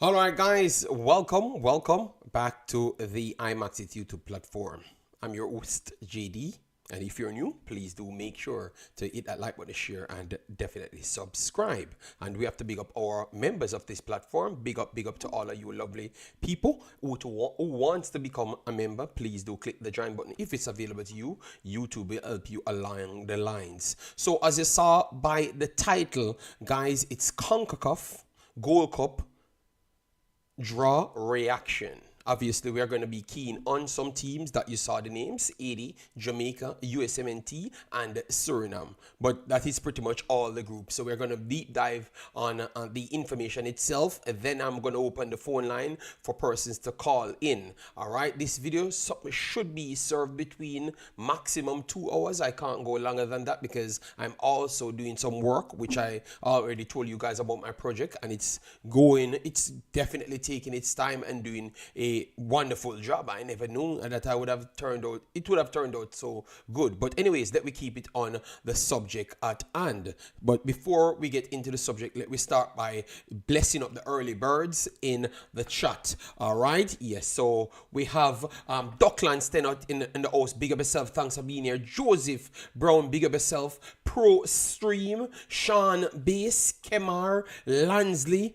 All right, guys, welcome back to the Imaxit YouTube platform. I'm your host, JD, and if you're new, please do make sure to hit that like button, share, and definitely subscribe. And we have to big up our members of this platform. Big up to all of you lovely people who wants to become a member. Please do click the join button if it's available to you. YouTube will help you along the lines. So as you saw by the title, guys, it's Concacaf Gold Cup draw reaction. Obviously, we are going to be keen on some teams that you saw the names: Haiti, Jamaica, Usmnt, and Suriname. But that is pretty much all the groups. So we're going to deep dive on the information itself. And then I'm going to open the phone line for persons to call in. All right, this video should be served between maximum 2 hours. I can't go longer than that because I'm also doing some work, which I already told you guys about my project. And it's definitely taking its time and doing a wonderful job. I never knew that it would have turned out so good. But anyways, let me keep it on the subject at hand. But before we get into the subject, let me start by blessing up the early birds in the chat. All right, yes, so we have Dockland stand out in the house. Big up yourself, thanks for being here. Joseph Brown, big up yourself. Pro Stream, Sean Bass, Kemar, Lansley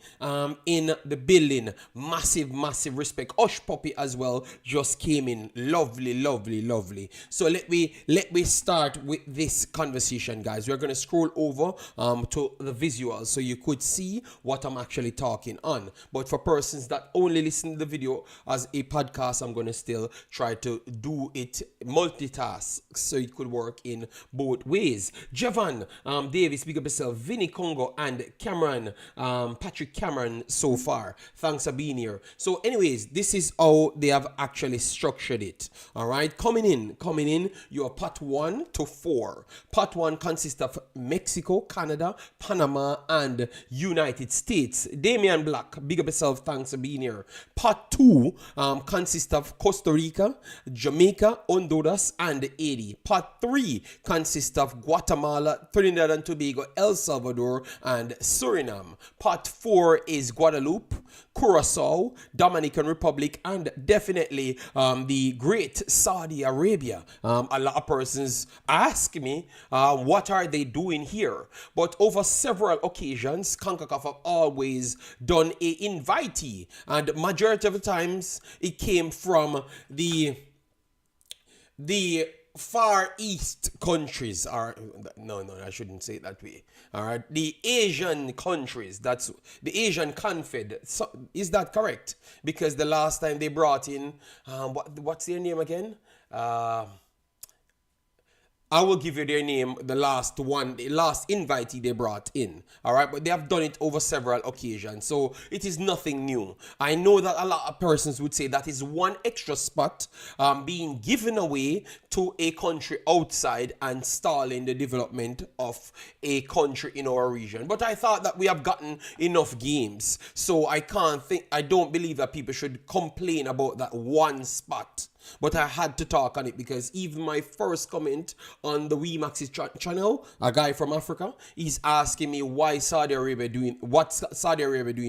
in the building. Massive respect. Osh Poppy as well just came in. Lovely. So let me start with this conversation, guys. We're gonna scroll over to the visuals so you could see what I'm actually talking on. But for persons that only listen to the video as a podcast, I'm gonna still try to do it multitask so it could work in both ways. Javan Davis, big up yourself. Vinny Congo and Cameron, Patrick Cameron so far. Thanks for being here. So anyways, this is how they have actually structured it. All right, coming in, you are part 1 to 4. Part 1 consists of Mexico, Canada, Panama, and United States. Damian Black, big up yourself, thanks for being here. Part 2 consists of Costa Rica, Jamaica, Honduras, and Haiti. Part 3 consists of Guatemala, Trinidad and Tobago, El Salvador, and Suriname. Part 4 is Guadeloupe, Curacao, Dominican Republic, and definitely the great Saudi Arabia. A lot of persons ask me, what are they doing here? But over several occasions, Concacaf have always done a invitee, and majority of the times it came from the Far East countries. Are no, I shouldn't say it that way. All right, the Asian countries. That's the Asian Confed. So, is that correct? Because the last time they brought in, what's their name again? I will give you their name, the last invitee they brought in. All right, but they have done it over several occasions, so it is nothing new. I know that a lot of persons would say that is one extra spot being given away to a country outside and stalling the development of a country in our region. But I thought that we have gotten enough games, so I don't believe that people should complain about that one spot. But I had to talk on it because even my first comment on the Wemaxit channel, a guy from Africa, he's asking me what's Saudi Arabia doing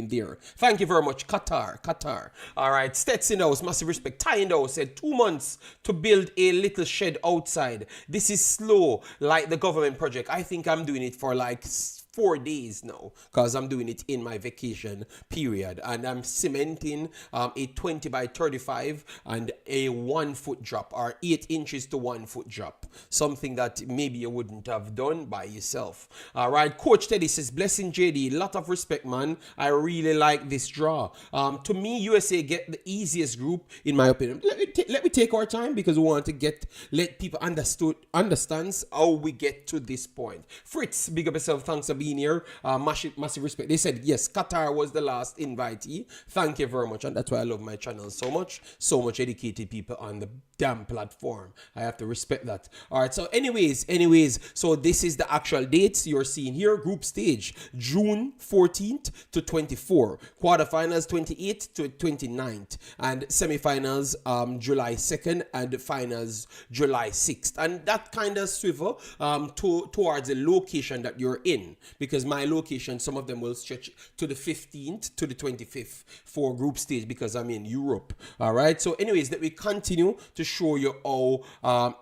there. Thank you very much, Qatar. All right, Stetson House, massive respect. Ty in the house said 2 months to build a little shed outside. This is slow, like the government project. I think I'm doing it for like 4 days now because I'm doing it in my vacation period, and I'm cementing a 20 by 35 and a 1 foot drop, or 8 inches to 1 foot drop, something that maybe you wouldn't have done by yourself. All right, Coach Teddy says, blessing JD, lot of respect, man. I really like this draw. To me, USA get the easiest group in my opinion. Let me take our time because we want to let people understand how we get to this point. Fritz, big up yourself, thanks for being here. Massive respect. They said yes, Qatar was the last invitee. Thank you very much, and that's why I love my channel so much. So much educated people on the damn platform. I have to respect that. All right, so anyways, so this is the actual dates you're seeing here. Group stage June 14th to 24, quarterfinals 28th to 29th, and semifinals July 2nd, and finals July 6th. And that kind of swivel towards the location that you're in, because my location, some of them will stretch to the 15th to the 25th for group stage because I'm in Europe. All right. So anyways, let me continue to show you how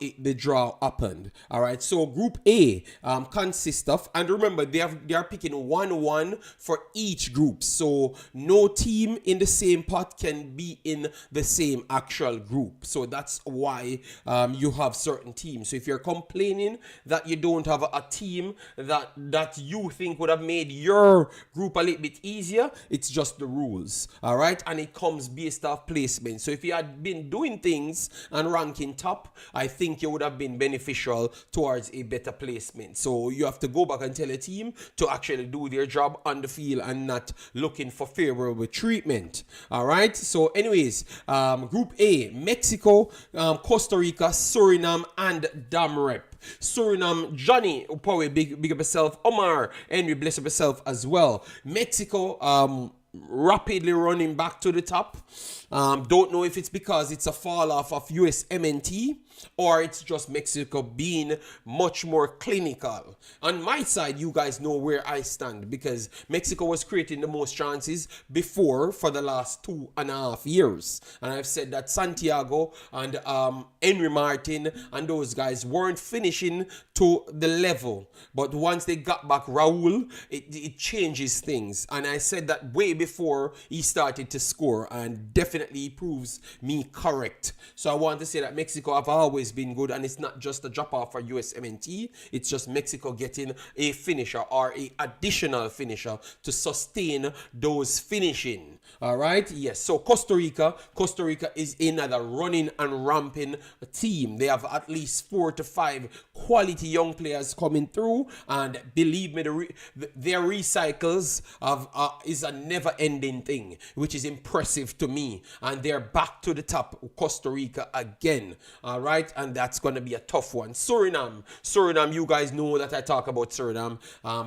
the draw happened. All right. So group A consists of, and remember, they are picking 1-1 for each group. So no team in the same pot can be in the same actual group. So that's why you have certain teams. So if you're complaining that you don't have a team that you think would have made your group a little bit easier, it's just the rules. All right. And it comes based off placement. So if you had been doing things and ranking top, I think you would have been beneficial towards a better placement. So you have to go back and tell a team to actually do their job on the field and not looking for favorable treatment. All right. So anyways, group A, Mexico, Costa Rica, Suriname, and Damrep. Suriname, Johnny, probably big up yourself. Omar, Henry, bless up yourself as well. Mexico, rapidly running back to the top. Don't know if it's because it's a fall off of Usmnt or it's just Mexico being much more clinical. On my side, you guys know where I stand because Mexico was creating the most chances before for the last 2.5 years. And I've said that Santiago and Henry Martin and those guys weren't finishing to the level. But once they got back Raul, it changes things. And I said that way before he started to score, and definitely proves me correct. So I want to say that Mexico have always been good, and it's not just a drop off for USMNT, it's just Mexico getting a finisher or a additional finisher to sustain those finishing. All right, yes. So Costa Rica is another running and ramping team. They have at least 4 to 5 quality young players coming through, and believe me, their recycles is a never-ending thing, which is impressive to me. And they're back to the top, Costa Rica again. All right, and that's going to be a tough one. Suriname, you guys know that I talk about Suriname.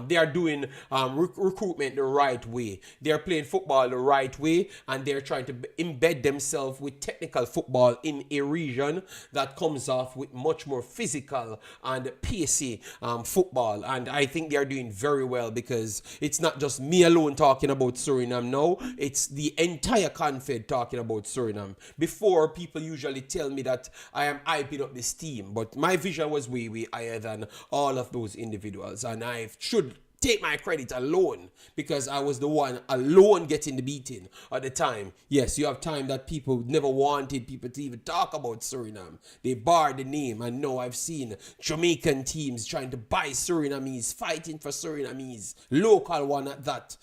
They are doing recruitment the right way. They're playing football the right way, and they're trying to embed themselves with technical football in a region that comes off with much more physical and pacey football. And I think they are doing very well because it's not just me alone talking about Suriname now. It's the entire confed talking about Suriname. Before, people usually tell me that I am hyping up this team, but my vision was way higher than all of those individuals, and I should take my credit alone because I was the one alone getting the beating at the time. Yes, you have time that people never wanted people to even talk about Suriname. They barred the name, and now I've seen Jamaican teams trying to buy Surinamese, fighting for Surinamese, local one at that.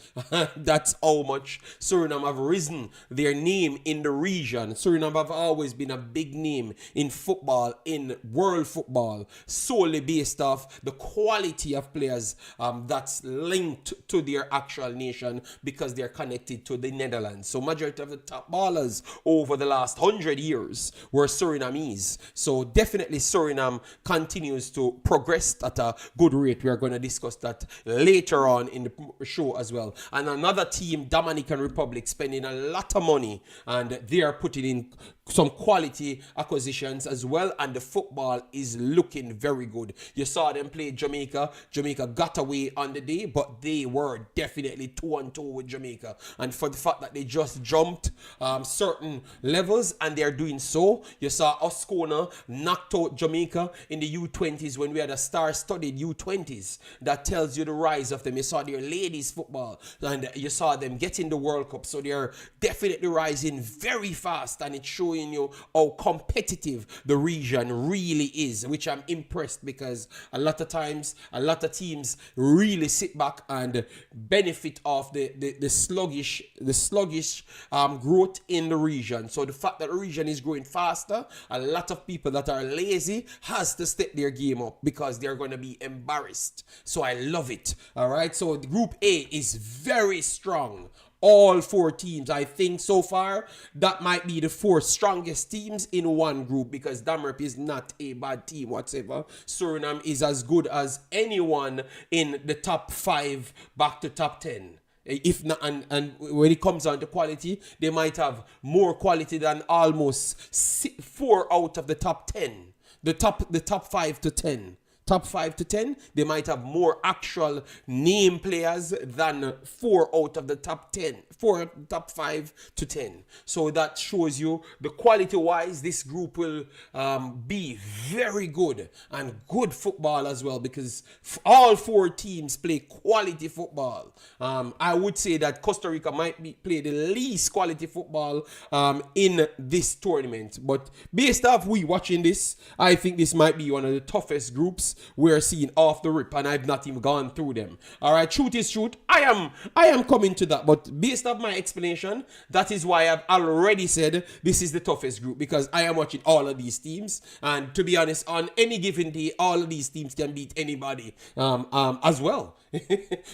That's how much Suriname have risen their name in the region. Suriname have always been a big name in football, in world football, solely based off the quality of players that's linked to their actual nation because they're connected to the Netherlands. So majority of the top ballers over the last 100 years were Surinamese. So definitely Suriname continues to progress at a good rate. We are going to discuss that later on in the show as well. And another team, Dominican Republic, spending a lot of money, and they are putting in some quality acquisitions as well, and the football is looking very good. You saw them play Jamaica. Jamaica got away on the day, but they were definitely 2-2 with Jamaica. And for the fact that they just jumped certain levels, and they're doing so, you saw Oscona knocked out Jamaica in the U20s when we had a star-studded U20s. That tells you the rise of them. You saw their ladies football, and you saw them getting the World Cup. So they're definitely rising very fast, and it's showing you how competitive the region really is, which I'm impressed because a lot of times, a lot of teams really sit back and benefit off the sluggish growth in the region. So the fact that the region is growing faster, a lot of people that are lazy has to step their game up because they're going to be embarrassed. So I love it. All right. So Group A is very strong. All 4 teams, I think so far, that might be the 4 strongest teams in one group because Damrep is not a bad team whatsoever. Suriname is as good as anyone in the top 5 back to top 10. If not, and when it comes down to quality, they might have more quality than almost 4 out of the top 10. The top 5 to 10. top 5 to 10, they might have more actual name players than 4 out of the top 10, 4 top 5 to 10. So that shows you the quality-wise, this group will be very good and good football as well, because all 4 teams play quality football. I would say that Costa Rica might play the least quality football in this tournament. But based off we watching this, I think this might be one of the toughest groups we're seeing off the rip, and I've not even gone through them. All right, truth is truth. I am coming to that, but based off my explanation, that is why I've already said this is the toughest group, because I am watching all of these teams, and to be honest, on any given day, all of these teams can beat anybody as well.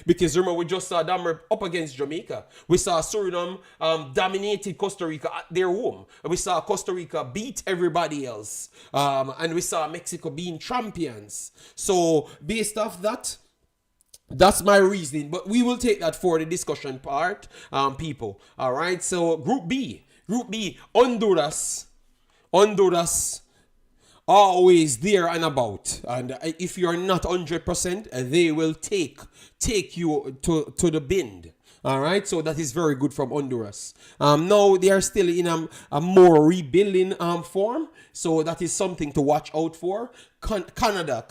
Because remember, we just saw them up against Jamaica. We saw Suriname dominated Costa Rica at their home. We saw Costa Rica beat everybody else. And we saw Mexico being champions. So based off that, that's my reasoning. But we will take that for the discussion part, people. All right. So Group B, Honduras, always there and about, and if you're not 100%, they will take you to the bin. All right, so that is very good from Honduras. Now they are still in a more rebuilding form, so that is something to watch out for. Canada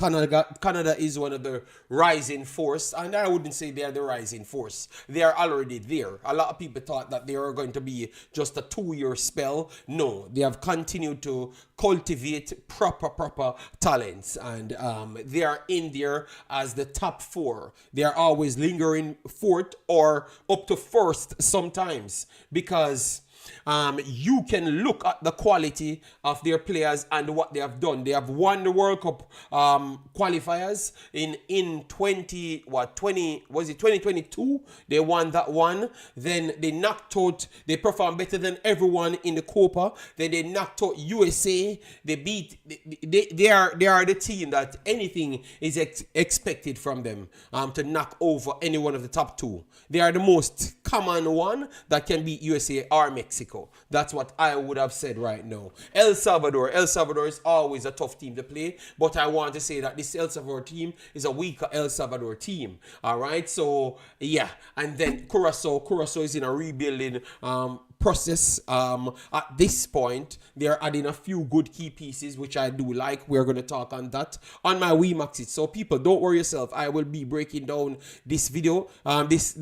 is one of the rising force, and I wouldn't say they are the rising force. They are already there. A lot of people thought that they were going to be just a 2-year spell. No, they have continued to cultivate proper talents, and they are in there as the top 4. They are always lingering 4th or up to 1st sometimes, because you can look at the quality of their players and what they have done. They have won the World Cup qualifiers in 2022. They won that one. Then they knocked out. They performed better than everyone in the Copa. Then they knocked out USA. They beat. They are the team that anything is expected from them to knock over any one of the top 2. They are the most common one that can beat USA or Mexico. That's what I would have said right now. El Salvador is always a tough team to play, but I want to say that this El Salvador team is a weaker El Salvador team. All right, so yeah, and then Curacao is in a rebuilding process. At this point, they're adding a few good key pieces, which I do like. We're going to talk on that on my Wemaxit. So people, don't worry yourself. I will be breaking down this video, this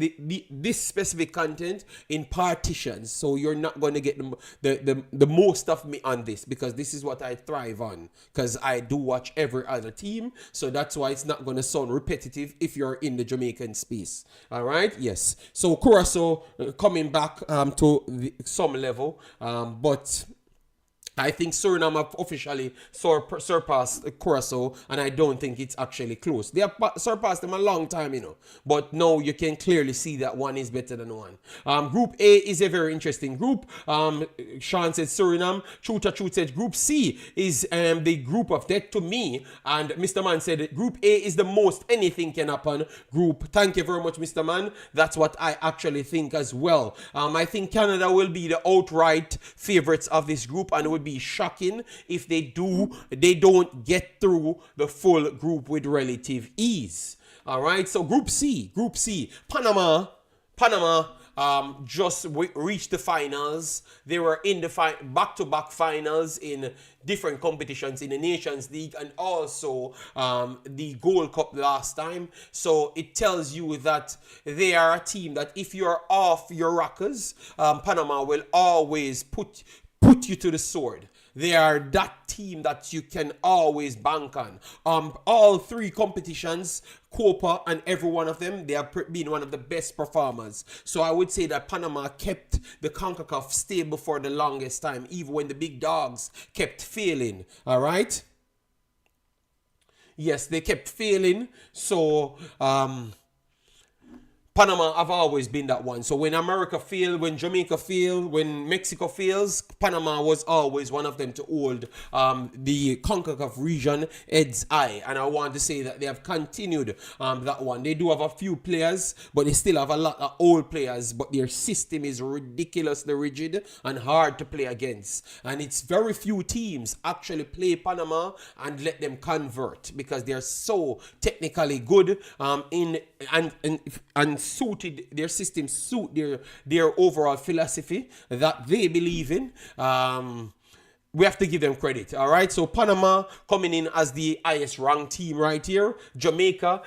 specific content in partitions. So you're not going to get the most of me on this, because this is what I thrive on, because I do watch every other team. So that's why it's not going to sound repetitive if you're in the Jamaican space. All right. Yes. So Curacao coming back to some level, but I think Suriname have officially surpassed Curacao, and I don't think it's actually close. They have surpassed them a long time, but now you can clearly see that one is better than one. Group A is a very interesting group. Sean said Suriname. Truth said Group C is the group of death to me, and Mr. Man said Group A is the most anything can happen group. Thank you very much, Mr. Man. That's what I actually think as well. I think Canada will be the outright favorites of this group, and will be shocking if they don't get through the full group with relative ease. All right, so Group C, Panama just reached the finals. They were in the back-to-back finals in different competitions in the Nations League and also the Gold Cup last time. So it tells you that they are a team that if you're off your rockers, Panama will always put you to the sword. They are that team that you can always bank on. All 3 competitions, Copa and every one of them, they have been one of the best performers. So I would say that Panama kept the Concacaf stable for the longest time, even when the big dogs kept failing. All right? Yes, they kept failing. So Panama have always been that one. So when America failed, when Jamaica failed, when Mexico fails, Panama was always one of them to hold the Concacaf region heads high. And I want to say that they have continued that one. They do have a few players, but they still have a lot of old players. But their system is ridiculously rigid and hard to play against. And it's very few teams actually play Panama and let them convert because they're so technically good and suited, their system suit their overall philosophy that they believe in. We have to give them credit, all right? So Panama coming in as the highest ranked team right here. Jamaica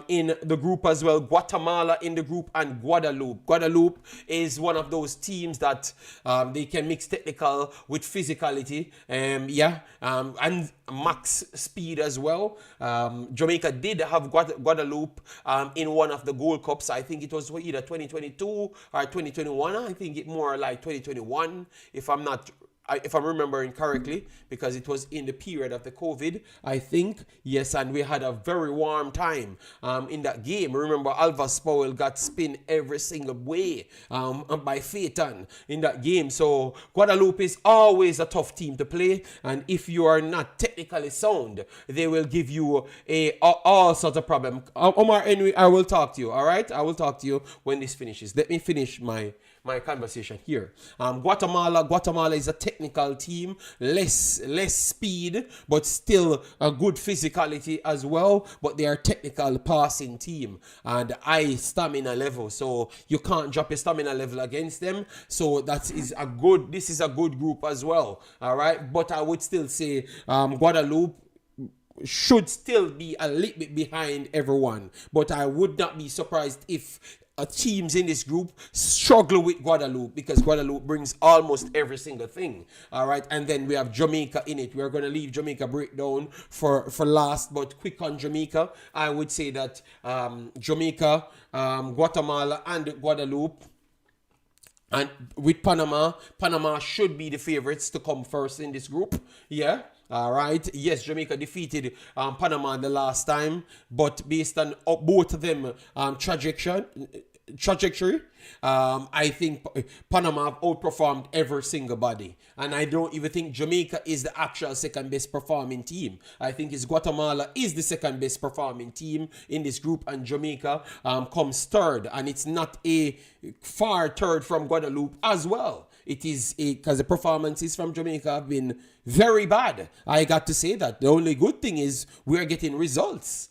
in the group as well. Guatemala in the group and Guadeloupe. Guadeloupe is one of those teams that they can mix technical with physicality. And max speed as well. Jamaica did have Guadeloupe in one of the Gold Cups. I think it was either 2022 or 2021. I think it more like 2021, if I'm remembering correctly, because it was in the period of the COVID, I think. Yes, and we had a very warm time in that game. Remember, Alvas Powell got spin every single way by Phaeton in that game. So Guadeloupe is always a tough team to play, and if you are not technically sound, they will give you all sorts of problems. Omar Henry, I will talk to you, all right? I will talk to you when this finishes. Let me finish my conversation here. Guatemala is a technical team, less speed, but still a good physicality as well. But they are a technical passing team and high stamina level. So you can't drop your stamina level against them. So this is a good group as well. All right. But I would still say Guadeloupe should still be a little bit behind everyone. But I would not be surprised if teams in this group struggle with Guadeloupe, because Guadeloupe brings almost every single thing. All right, and then we have Jamaica in it. We're going to leave Jamaica breakdown for last, but quick on Jamaica. I would say that Jamaica, Guatemala, and Guadeloupe. And with Panama should be the favorites to come first in this group. Yeah. All right. Yes, Jamaica defeated Panama the last time, but based on both of them trajectory, I think Panama have outperformed every single body. And I don't even think Jamaica is the actual second best performing team. I think it's Guatemala is the second best performing team in this group, and Jamaica comes third. And it's not a far third from Guadeloupe as well. It is because the performances from Jamaica have been very bad. I got to say that. The only good thing is we're getting results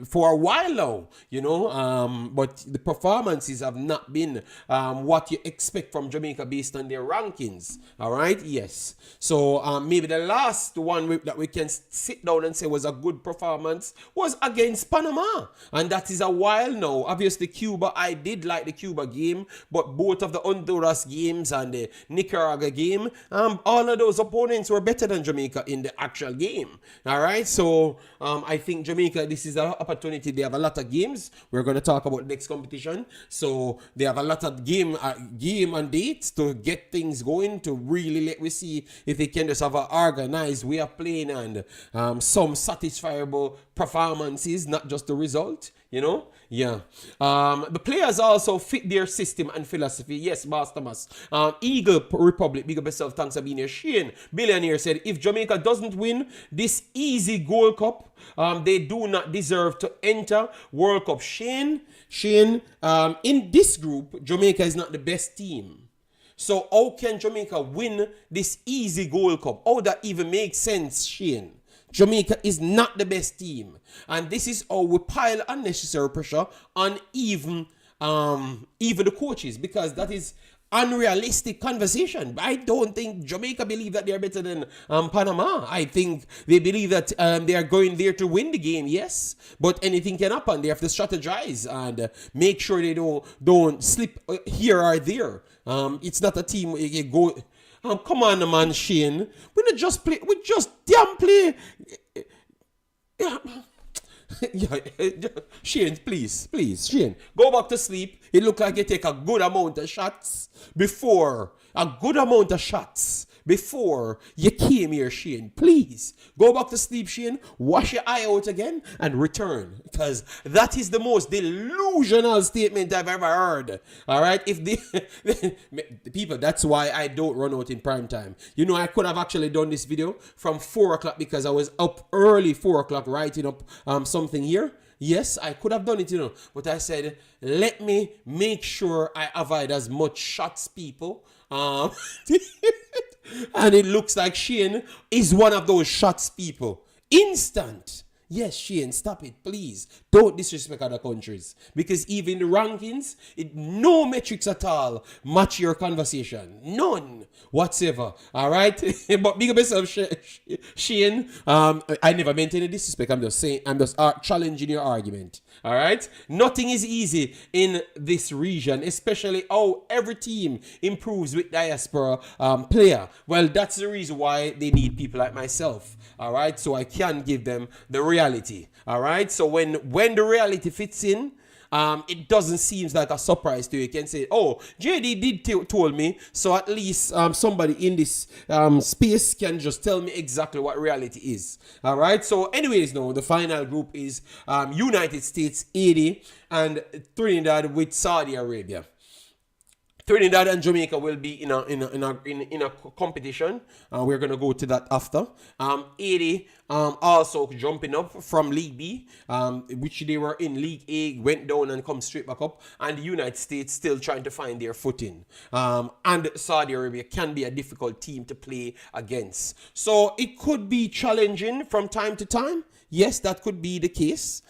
for a while now, you know, but the performances have not been what you expect from Jamaica based on their rankings. All right, yes. So maybe the last one that we can sit down and say was a good performance was against Panama, and that is a while now. Obviously, Cuba, I did like the Cuba game, but both of the Honduras games and the Nicaragua game, all of those opponents were better than Jamaica in the actual game. All right, so I think Jamaica, this is an opportunity. They have a lot of games. We're going to talk about next competition. So they have a lot of game and dates to get things going, to really let we see if they can just have an organized way of playing and some satisfiable performances, not just the result, you know? Yeah. The players also fit their system and philosophy. Yes, Boss Thomas. Eagle Republic, big up yourself, thanks for being here. Shane, billionaire, said, if Jamaica doesn't win this easy Gold Cup, they do not deserve to enter World Cup. Shane, in this group, Jamaica is not the best team. So how can Jamaica win this easy Gold Cup? How that even makes sense, Shane? Jamaica is not the best team. And this is how we pile unnecessary pressure on even the coaches, because that is unrealistic conversation. I don't think Jamaica believe that they're better than Panama. I think they believe that they are going there to win the game, yes, but anything can happen. They have to strategize and make sure they don't slip here or there. It's not a team you go. Come on, man, Shane. We not just play. We just damn play. Shane, please, Shane, go back to sleep. It look like you take a good amount of shots before you came here, Shane. Please go back to sleep, Shane. Wash your eye out again and return, because that is the most delusional statement I've ever heard. All right, if the people, that's why I don't run out in prime time. You know, I could have actually done this video from 4 o'clock because I was up early 4 o'clock writing up something here. Yes, I could have done it, you know, but I said, let me make sure I avoid as much shots, people. And it looks like Shane is one of those shots people. Instant. Yes, Shane, stop it, please. Don't disrespect other countries. Because even the rankings, no metrics at all match your conversation. None whatsoever. All right? But big up yourself, Shane. I never meant any disrespect. I'm just saying, I'm just challenging your argument. All right? Nothing is easy in this region, especially how every team improves with diaspora player. Well, that's the reason why they need people like myself. All right? So I can give them the reality. All right? So when the reality fits in, it doesn't seem like a surprise to you. You can say, oh, JD did told me, so at least somebody in this space can just tell me exactly what reality is. All right. So anyways, now the final group is United States, Haiti, and Trinidad with Saudi Arabia. Trinidad and Jamaica will be in a competition. We're gonna go to that after. Haiti also jumping up from League B, which they were in League A, went down and come straight back up. And the United States still trying to find their footing. And Saudi Arabia can be a difficult team to play against. So it could be challenging from time to time. Yes, that could be the case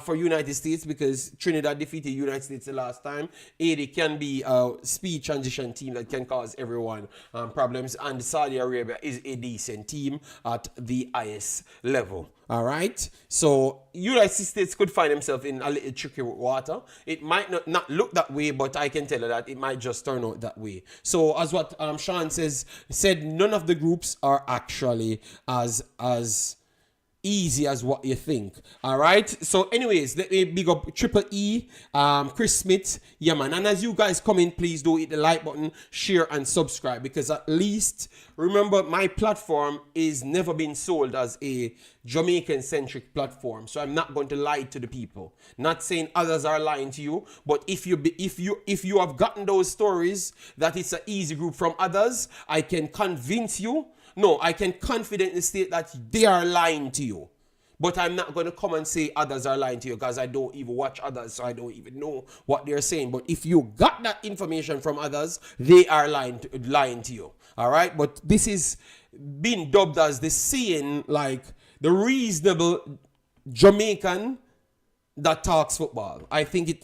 for United States, because Trinidad defeated United States the last time. Haiti can be a speed transition team that can cause everyone problems. And Saudi Arabia is a decent team at the highest level. All right. So United States could find themselves in a little tricky water. It might not look that way, but I can tell you that it might just turn out that way. So as what Sean said, none of the groups are actually as easy as what you think. All right. So anyways, let me big up Triple E, Chris Smith. Yeah, man. And as you guys come in, please do hit the like button, share, and subscribe, because at least remember, my platform is never been sold as a Jamaican centric platform. So I'm not going to lie to the people. Not saying others are lying to you, but if you have gotten those stories that it's an easy group from others, I can convince you. No, I can confidently state that they are lying to you. But I'm not going to come and say others are lying to you, because I don't even watch others, so I don't even know what they're saying. But if you got that information from others, they are lying to you. All right? But this is being dubbed as the saying, like the reasonable Jamaican that talks football. I think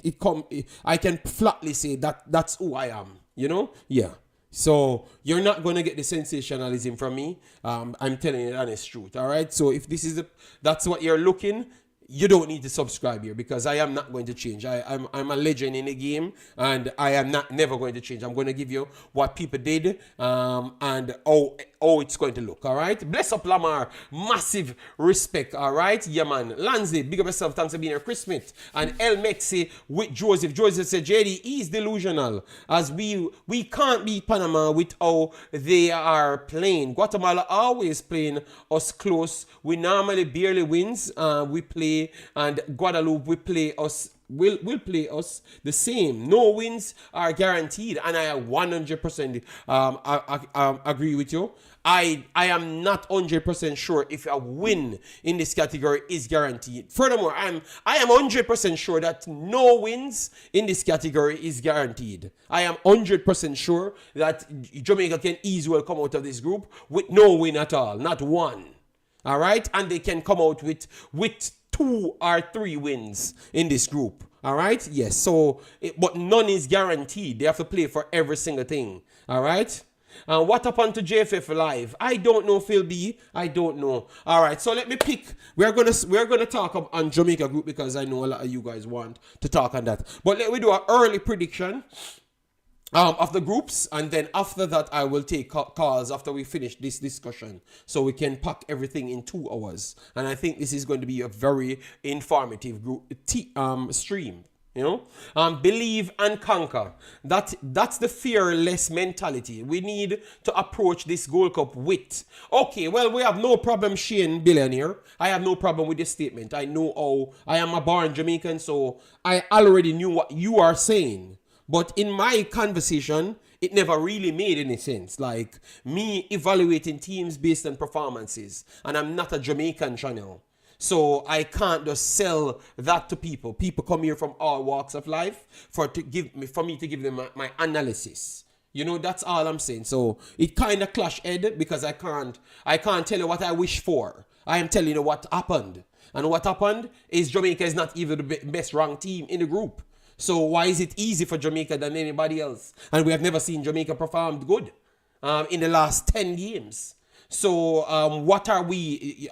I can flatly say that that's who I am. You know? Yeah. So you're not going to get the sensationalism from me. I'm telling you the honest truth. All right. So if that's what you're looking, you don't need to subscribe here, because I am not going to change. I'm a legend in the game, and I am never going to change. I'm going to give you what people did and how it's going to look. All right. Bless up Lamar. Massive respect. All right. Yeah, man. Lansley, big up yourself. Thanks for being here. Chris Smith and El Mexi with Joseph. Joseph said, JD is delusional, as we can't beat Panama with how they are playing. Guatemala always playing us close. We normally barely wins. We play, and Guadeloupe will play us play us the same. No wins are guaranteed, and I 100% agree with you. I am not 100% sure if a win in this category is guaranteed. Furthermore, I am 100% sure that no wins in this category is guaranteed. I am 100% sure that Jamaica can easily come out of this group with no win at all, not one. All right, and they can come out with 2 or 3 wins in this group. All right, yes. So, but none is guaranteed. They have to play for every single thing. All right. What happened to JFF Live? I don't know, Phil B. I don't know. All right, so let me pick. We're gonna talk on Jamaica group, because I know a lot of you guys want to talk on that. But let me do an early prediction of the groups, and then after that I will take calls after we finish this discussion, so we can pack everything in 2 hours. And I think this is going to be a very informative stream. Believe and conquer. That's the fearless mentality. We need to approach this Gold Cup with. Okay, well, we have no problem, Shane Billionaire. I have no problem with this statement. I know how I am a born Jamaican, so I already knew what you are saying. But in my conversation, it never really made any sense. Like me evaluating teams based on performances, and I'm not a Jamaican channel. So I can't just sell that to people. People come here from all walks of life for me to give them my analysis. That's all I'm saying. So it kind of clash head because I can't tell you what I wish for. I am telling you what happened. And what happened is Jamaica is not even the best ranked team in the group. So why is it easy for Jamaica than anybody else? And we have never seen Jamaica perform good in the last 10 games. So what are we?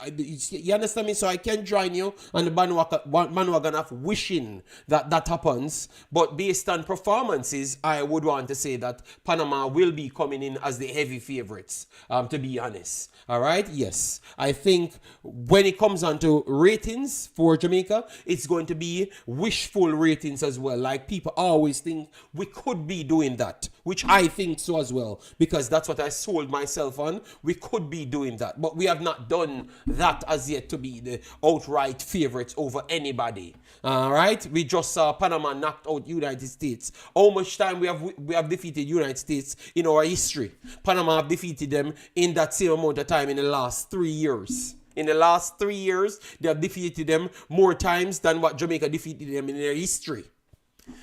You understand me? So I can join you on the bandwagon of wishing that happens. But based on performances, I would want to say that Panama will be coming in as the heavy favorites, to be honest. All right? Yes. I think when it comes on to ratings for Jamaica, it's going to be wishful ratings as well. Like people always think we could be doing that, which I think so as well, because that's what I sold myself on. We could be doing that, but we have not done that as yet to be the outright favorites over anybody. All right, we just saw Panama knocked out United States. How much time we have defeated United States in our history? Panama have defeated them in that same amount of time in the last 3 years. In the last 3 years, they have defeated them more times than what Jamaica defeated them in their history.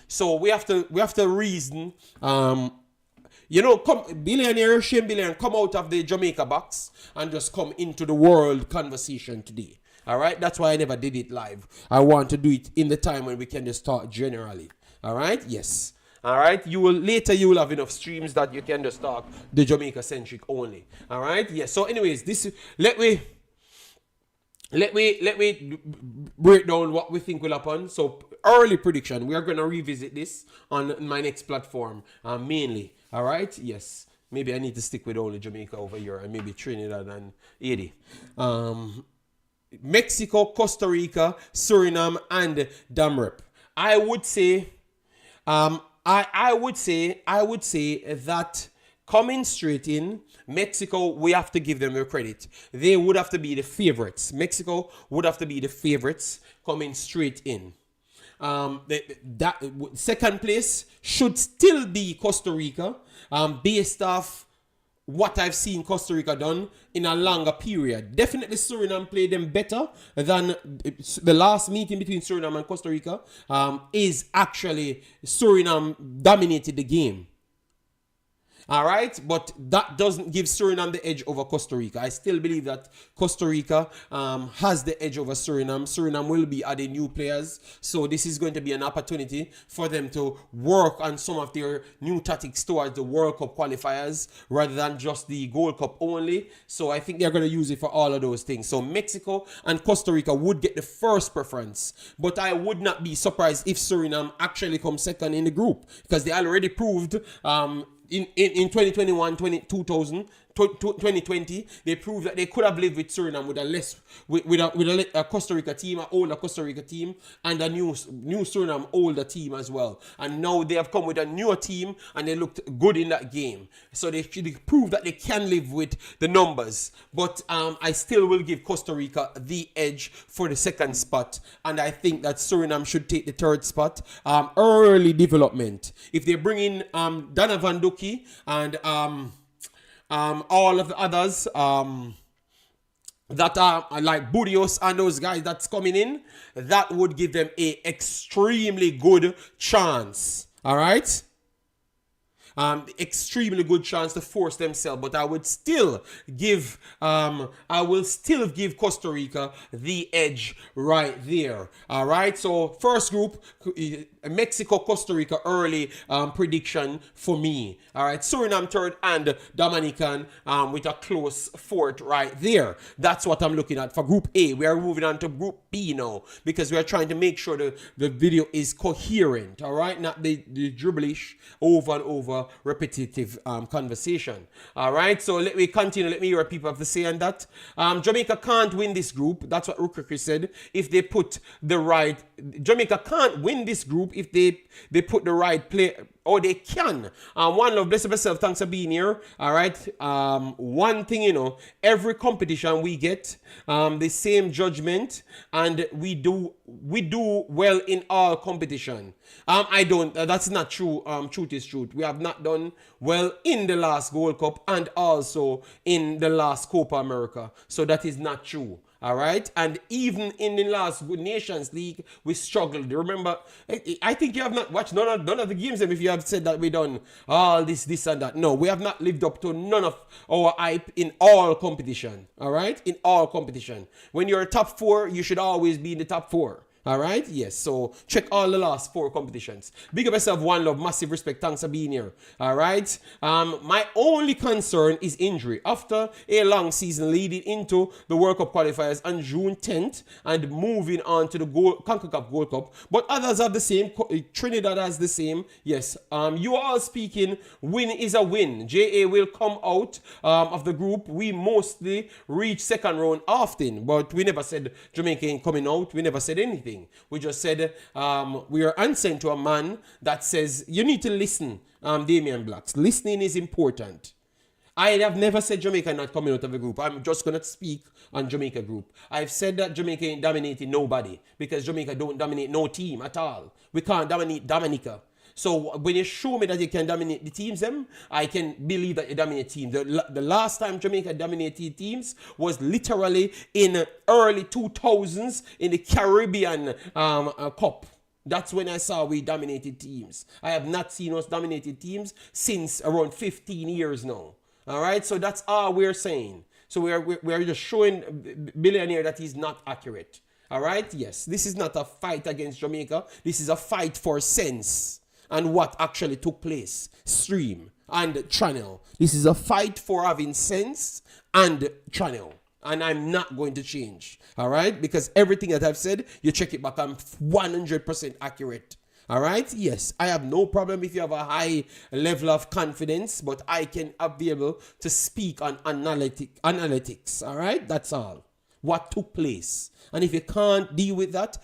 So we have to reason. Billionaire, Shane Billionaire, come out of the Jamaica box and just come into the world conversation today. All right? That's why I never did it live. I want to do it in the time when we can just talk generally. All right? Yes. All right? You will have enough streams that you can just talk the Jamaica centric only. All right? Yes. So anyways, let me break down what we think will happen. So early prediction, we are going to revisit this on my next platform mainly. All right? Yes. Maybe I need to stick with only Jamaica over here and maybe Trinidad and Haiti. Mexico, Costa Rica, Suriname, and Damrep. I would say that coming straight in, Mexico, we have to give them their credit. They would have to be the favorites. Mexico would have to be the favorites coming straight in. That second place should still be Costa Rica, based off what I've seen Costa Rica done in a longer period. Definitely Suriname played them better than the last meeting between Suriname and Costa Rica. Is actually Suriname dominated the game. All right, but that doesn't give Suriname the edge over Costa Rica. I still believe that Costa Rica has the edge over Suriname. Suriname will be adding new players, so this is going to be an opportunity for them to work on some of their new tactics towards the World Cup qualifiers rather than just the Gold Cup only. So I think they're going to use it for all of those things. So Mexico and Costa Rica would get the first preference, but I would not be surprised if Suriname actually comes second in the group, because they already proved in 2021, 2020, they proved that they could have lived with Suriname with a Costa Rica team, an older Costa Rica team, and a new Suriname older team as well. And now they have come with a newer team, and they looked good in that game. So they proved that they can live with the numbers. But I still will give Costa Rica the edge for the second spot, and I think that Suriname should take the third spot. Early development. If they bring in Donovan Duki and all of the others that are like Budios and those guys that's coming in, that would give them a extremely good chance. All right? Extremely good chance to force themselves, but I will still give Costa Rica the edge right there. All right, so first group, Mexico, Costa Rica, early prediction for me. All right, Suriname third and Dominican with a close fourth right there. That's what I'm looking at for Group A. We are moving on to Group B now because we are trying to make sure the video is coherent. All right, not the dribbleish over and over repetitive conversation. All right, so let me continue. Let me hear what people have to say on that. Jamaica can't win this group. That's what Rukaki said. If they put the right, Jamaica can't win this group if they put the right play, or they can. One love, bless yourself, thanks for being here. All right. One thing, every competition we get the same judgment, and we do well in all competition. I don't. That's not true. Truth is truth. We have not done well in the last Gold Cup and also in the last Copa America. So that is not true. All right, and even in the last Nations League, we struggled. Remember, I think you have not watched none of the games. If you have said that we done all this and that, no, we have not lived up to none of our hype in all competition. All right, in all competition. When you're a top 4, you should always be in the top 4. All right, yes. So check all the last 4 competitions. Big up yourself, one love, massive respect. Thanks for being here. All right. My only concern is injury. After a long season leading into the World Cup qualifiers on June 10th and moving on to the Concacaf Gold Cup, but others have the same. Trinidad has the same. Yes. You are all speaking. Win is a win. JA will come out of the group. We mostly reach second round often, but we never said Jamaica ain't coming out. We never said anything. We just said we are answering to a man that says you need to listen, Damian Blacks. Listening is important. I have never said Jamaica not coming out of the group. I'm just going to speak on Jamaica group. I've said that Jamaica ain't dominating nobody because Jamaica don't dominate no team at all. We can't dominate Dominica. So when you show me that you can dominate the teams, I can believe that you dominate teams. The last time Jamaica dominated teams was literally in early 2000s in the Caribbean Cup. That's when I saw we dominated teams. I have not seen us dominated teams since around 15 years now. All right, so that's all we're saying. So we're just showing Billionaire that he's not accurate. All right, yes, this is not a fight against Jamaica. This is a fight for sense and what actually took place. Stream and channel. This is a fight for having sense and channel. And I'm not going to change. All right, because everything that I've said, you check it back, I'm 100% accurate. All right, yes, I have no problem if you have a high level of confidence, but I can be able to speak on analytics. All right, that's all. What took place. And if you can't deal with that,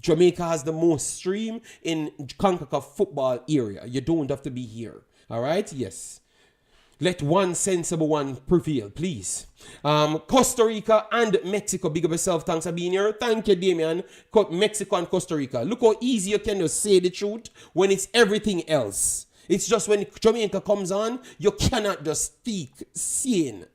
Jamaica has the most stream in Concacaf football area. You don't have to be here. All right, yes. Let one sensible one prevail, please. Costa Rica and Mexico. Big up yourself. Thanks for being here. Thank you, Damian. Mexico and Costa Rica. Look how easy you can just say the truth when it's everything else. It's just when Jamaica comes on, you cannot just speak sane.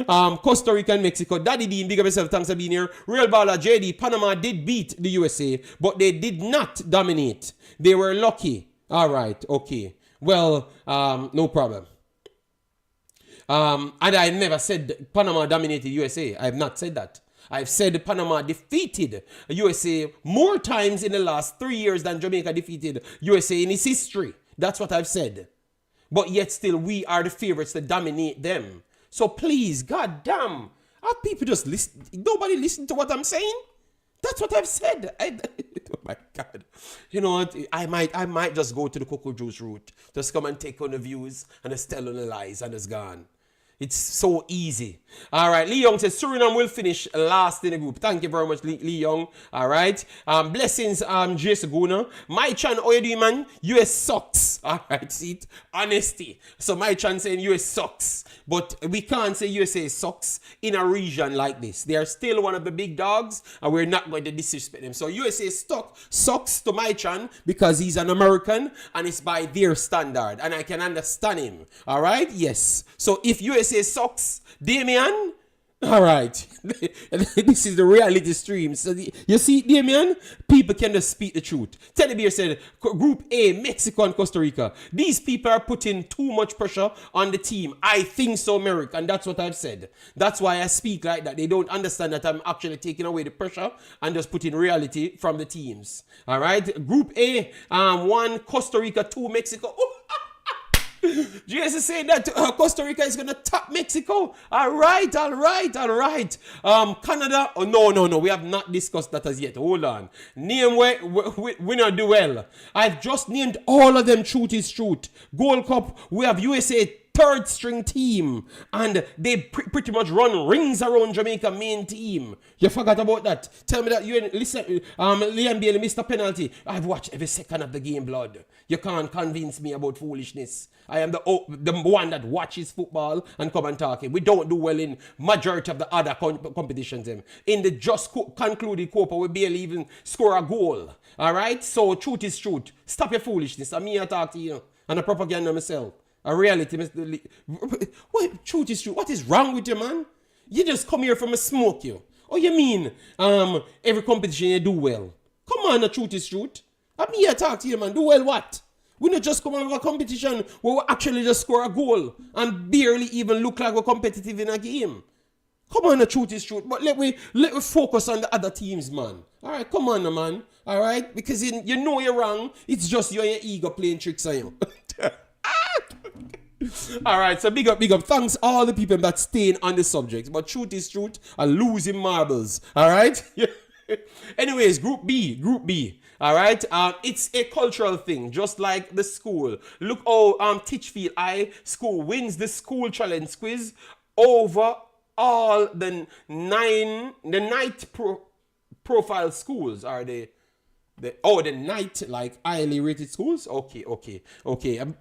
Costa Rica and Mexico. Daddy Dean, big up yourself. Thanks for being here. Real Baller, JD. Panama did beat the USA, but they did not dominate. They were lucky. All right, okay. Well, no problem. And I never said Panama dominated USA. I have not said that. I've said Panama defeated USA more times in the last 3 years than Jamaica defeated USA in its history. That's what I've said. But yet still, we are the favorites to dominate them. So please, goddamn, are people just listen? Nobody listen to what I'm saying? That's what I've said. Oh my God. You know what? I might just go to the Cocoa Juice route. Just come and take on the views and just tell on the lies and it's gone. It's so easy. All right. Lee Young says Suriname will finish last in the group. Thank you very much, Lee Young. All right. Blessings, Jay Saguna. My chan, how you doing, man? US sucks. All right. See it? Honesty. So my chan saying US sucks. But we can't say USA sucks in a region like this. They are still one of the big dogs and we're not going to disrespect them. So USA sucks to my chan because he's an American and it's by their standard. And I can understand him. All right. Yes. So if USA sucks, Damian, all right. This is the reality stream. So you see, Damian, people can just speak the truth. Teddy Bear said, Group A, Mexico and Costa Rica. These people are putting too much pressure on the team. I think so, Merrick, and that's what I've said. That's why I speak like that. They don't understand that I'm actually taking away the pressure and just putting reality from the teams. All right. Group A, 1 Costa Rica, 2 Mexico. Jesus is saying that Costa Rica is going to top Mexico. All right. Canada. Oh, no. We have not discussed that as yet. Hold on. Name where we not do well. I've just named all of them. Truth is truth. Gold Cup. We have USA third string team, and they pretty much run rings around Jamaica main team. You forgot about that. Tell me that you listen. Liam Bailey missed a penalty. I've watched every second of the game, blood. You can't convince me about foolishness. I am the one that watches football and come and talk it. We don't do well in majority of the other competitions. In the just concluded Copa, we barely even score a goal. All right? So truth is truth. Stop your foolishness. I'm here to talk to you. And a propaganda myself. A reality. What truth is truth? What is wrong with you, man? You just come here from a smoke you. Oh, you mean every competition you do well? Come on, the truth is truth. I'm here to talk to you, man. Do well what? We not just come out of a competition where we actually just score a goal and barely even look like we're competitive in a game. Come on, the truth is truth. But let me focus on the other teams, man. All right, come on, man. All right, because you know you're wrong. It's just you and your ego playing tricks on you. All right, so big up. Thanks all the people that staying on the subject. But truth is truth and losing marbles. All right. Anyways, Group B. All right. It's a cultural thing, just like the school. Look, Titchfield High School wins the school challenge quiz over all the night profile schools. Are they? The night, like, highly rated schools? Okay.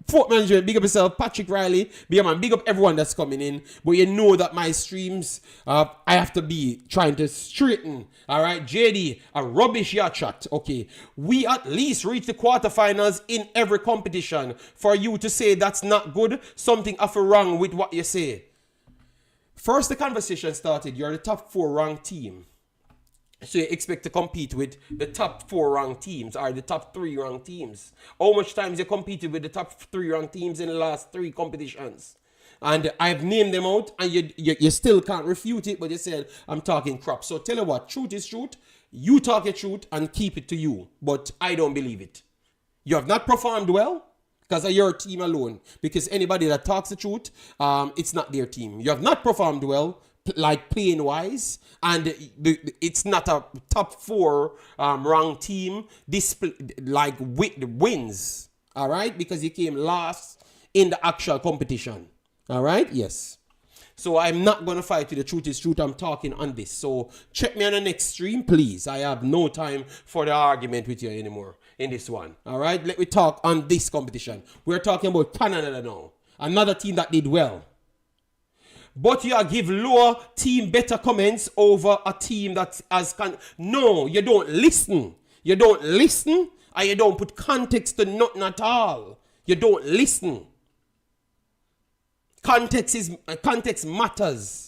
Fort Management, big up yourself. Patrick Riley, big up everyone that's coming in. But you know that my streams, I have to be trying to straighten. All right, JD, a rubbish yacht chat. Okay, we at least reach the quarterfinals in every competition. For you to say that's not good, something wrong with what you say. First, the conversation started. You're the top 4 ranked team. So you expect to compete with the top 4 ranked teams or the top 3 ranked teams. How much times you competed with the top 3 ranked teams in the last 3 competitions? And I've named them out and you still can't refute it, but you said, I'm talking crap. So tell you what, truth is truth. You talk your truth and keep it to you. But I don't believe it. You have not performed well because of your team alone. Because anybody that talks the truth, it's not their team. You have not performed well, like playing wise, and it's not a top 4 ranked team like with wins, all right, because you came last in the actual competition, all right. Yes, so I'm not gonna fight you. The truth is truth. I'm talking on this, so check me on the next stream, please. I have no time for the argument with you anymore in this one, all right. Let me talk on this competition. We're talking about Canada now, another team that did well. But you give lower team better comments over a team that no, you don't listen. You don't listen and you don't put context to nothing at all. You don't listen. Context matters.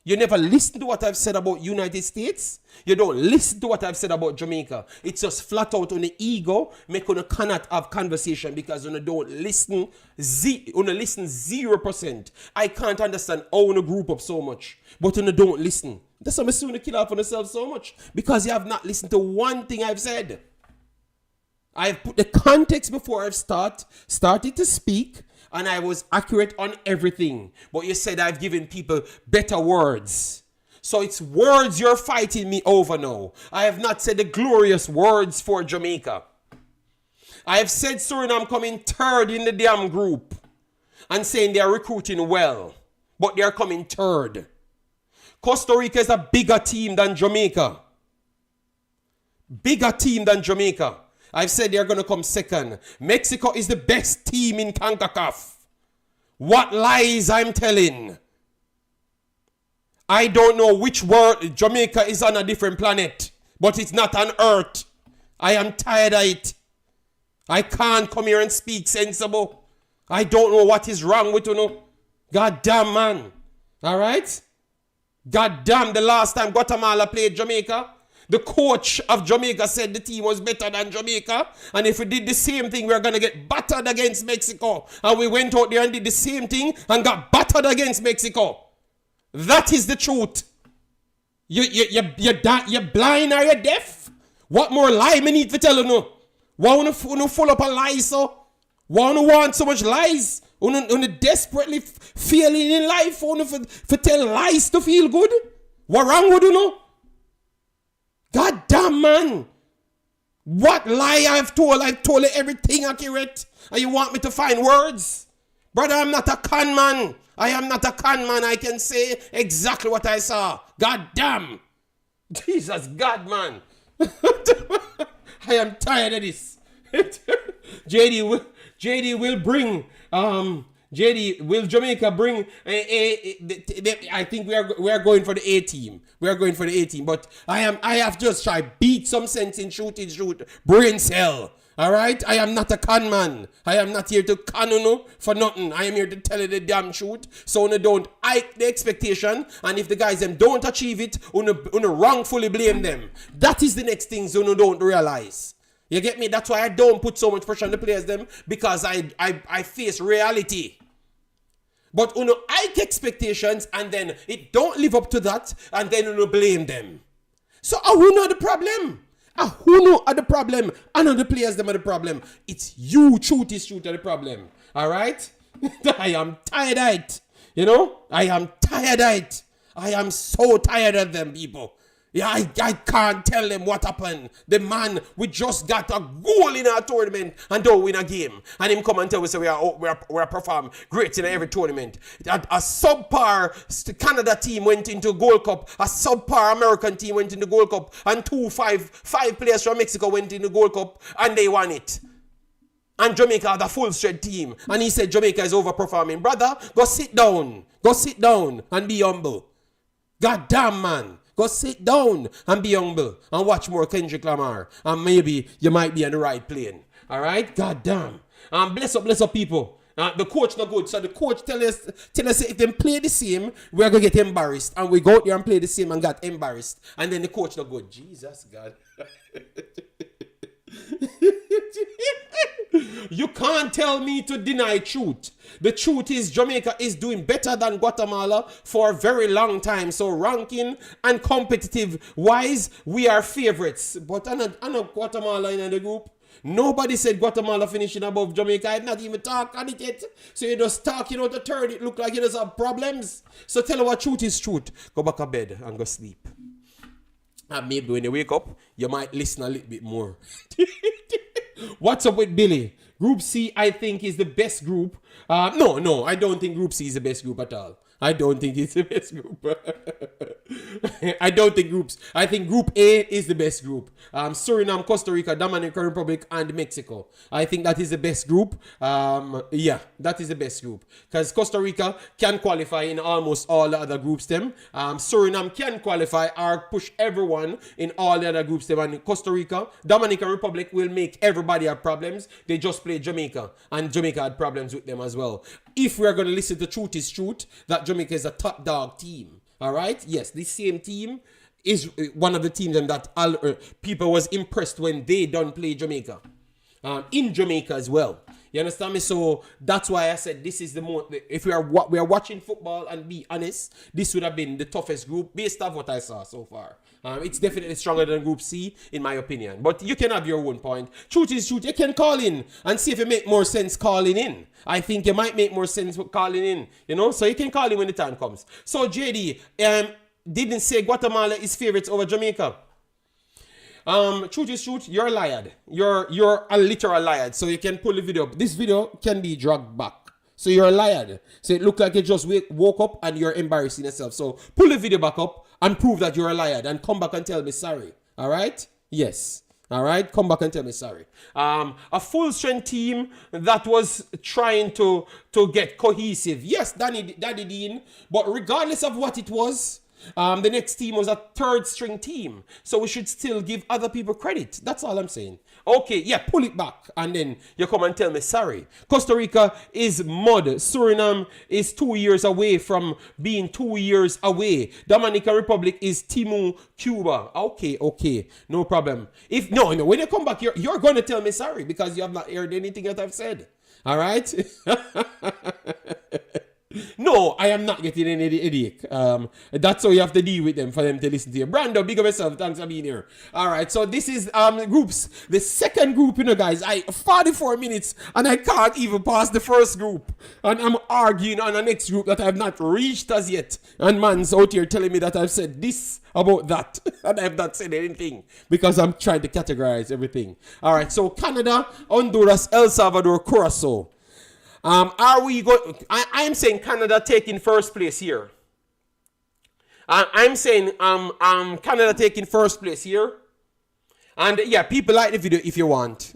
You never listen to what I've said about United States. You don't listen to what I've said about Jamaica. It's just flat out on the ego. Make you cannot have conversation because you don't listen. Listen 0%. I can't understand how you group up so much, but you don't listen. That's why I'm soon to kill off on yourself so much because you have not listened to one thing I've said. I've put the context before I've started to speak. And I was accurate on everything. But you said I've given people better words. So it's words you're fighting me over now. I have not said the glorious words for Jamaica. I have said Suriname coming 3rd in the damn group. And saying they're recruiting well. But they're coming 3rd. Costa Rica is a bigger team than Jamaica. Bigger team than Jamaica. I've said they're going to come 2nd. Mexico is the best team in Concacaf. What lies I'm telling. I don't know which world. Jamaica is on a different planet. But it's not on Earth. I am tired of it. I can't come here and speak sensible. I don't know what is wrong with you. God damn, man. Alright? God damn, the last time Guatemala played Jamaica, the coach of Jamaica said the team was better than Jamaica. And if we did the same thing, we're going to get battered against Mexico. And we went out there and did the same thing and got battered against Mexico. That is the truth. You're blind or you're deaf? What more lie me need to tell you no? Why wanna full up a lie so? Why want so much lies? Wanna desperately failing in life? Wanna for tell lies to feel good? What wrong with you know? God damn, man. What lie I've told? I've told you everything accurate. And you want me to find words? Brother, I'm not a con man. I am not a con man. I can say exactly what I saw. God damn. Jesus, God, man. I am tired of this. JD will bring JD, will Jamaica bring I think we are going for the A team. We are going for the A team, but I have just tried beat some sense in shoot brain cell. All right, I am not a con man. I am not here to con you for nothing. I am here to tell you the damn truth. So you don't hike the expectation, and if the guys them don't achieve it, you wrongfully blame them. That is the next thing you don't realize. You get me? That's why I don't put so much pressure on the players them, because I face reality. But hike expectations and then it don't live up to that, and then blame them. So who know the problem? Who know are the problem? I know the players them are the problem. It's you, truth are the problem. Alright? I am tired of it. I am tired of it. I am so tired of them, people. Yeah, I can't tell them what happened. The man, we just got a goal in our tournament and don't win a game. And him come and tell us we are perform great in every tournament. A subpar Canada team went into Gold Cup. A subpar American team went into Gold Cup. And five players from Mexico went into Gold Cup and they won it. And Jamaica had a full strength team. And he said Jamaica is overperforming. Brother, go sit down. Go sit down and be humble. God damn, man. Go sit down and be humble and watch more Kendrick Lamar. And maybe you might be on the right plane. All right? God damn. Bless up, people. The coach not good. So the coach tell us if they play the same, we're going to get embarrassed. And we go out there and play the same and got embarrassed. And then the coach not good. Jesus, God. You can't tell me to deny truth. The truth is Jamaica is doing better than Guatemala for a very long time. So ranking and competitive wise, we are favorites. But I know Guatemala in the group. Nobody said Guatemala finishing above Jamaica. I did not even talk on it yet. So you just talk, to turn it look like you just have problems. So tell her what truth is truth. Go back to bed and go sleep. And maybe when you wake up, you might listen a little bit more. What's up with Billy? Group C, I think, is the best group. No, I don't think Group C is the best group at all. I don't think it's the best group. I think Group A is the best group. Suriname, Costa Rica, Dominican Republic, and Mexico. I think that is the best group. Yeah, that is the best group. Because Costa Rica can qualify in almost all the other groups them. Suriname can qualify or push everyone in all the other groups them. And Costa Rica, Dominican Republic will make everybody have problems. They just played Jamaica. And Jamaica had problems with them as well. If we are going to listen to truth is truth, that Jamaica is a top dog team. All right? Yes, this same team is one of the teams that people was impressed when they don't play Jamaica. In Jamaica as well. You understand me? So that's why I said this is the most. If we are watching football and be honest, this would have been the toughest group based off what I saw so far. It's definitely stronger than Group C in my opinion. But you can have your own point. Truth is truth. You can call in and see if it make more sense calling in. I think it might make more sense calling in. So you can call in when the time comes. So JD didn't say Guatemala is favorites over Jamaica. Truth is truth, you're a liar. You're a literal liar. So you can pull the video up. This video can be dragged back. So you're a liar. So it looked like you just woke up and you're embarrassing yourself. So pull the video back up and prove that you're a liar. And come back and tell me sorry. All right? Yes. All right? Come back and tell me sorry. A full strength team that was trying to get cohesive. Yes, Daddy Dean. But regardless of what it was, the next team was a third string team. So we should still give other people credit. That's all I'm saying. Okay, yeah, pull it back. And then you come and tell me sorry. Costa Rica is mud. Suriname is 2 years away from being 2 years away. Dominican Republic is Timu, Cuba. Okay. No problem. No, when you come back, you're going to tell me sorry because you have not heard anything that I've said. All right? No, I am not getting any headache. That's how you have to deal with them for them to listen to you. Brando, big up yourself. Thanks for being here. All right, so this is groups. The second group, guys. 44 minutes and I can't even pass the first group. And I'm arguing on the next group that I have not reached as yet. And man's out here telling me that I've said this about that. And I have not said anything because I'm trying to categorize everything. All right, so Canada, Honduras, El Salvador, Curacao. Are we going? I'm saying Canada taking first place here. I'm saying Canada taking first place here. And yeah, people like the video if you want.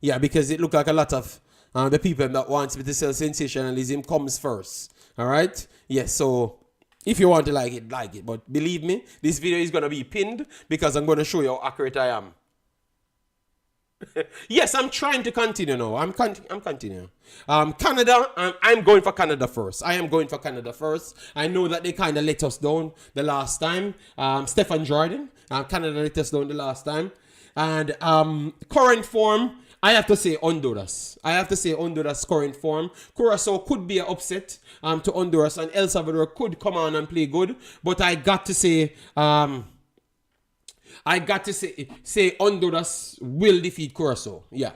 Yeah, because it look like a lot of the people that wants me to sell sensationalism comes first. All right. Yes. So if you want to like it, like it. But believe me, this video is gonna be pinned because I'm gonna show you how accurate I am. Yes, I'm trying to continue now. I'm continuing. Canada, I'm going for Canada first. I am going for Canada first. I know that they kind of let us down the last time. Stephen Jordan, Canada let us down the last time. And current form, I have to say Honduras. I have to say Honduras current form. Curacao could be an upset to Honduras, and El Salvador could come on and play good. But I got to say Honduras will defeat Curacao. Yeah.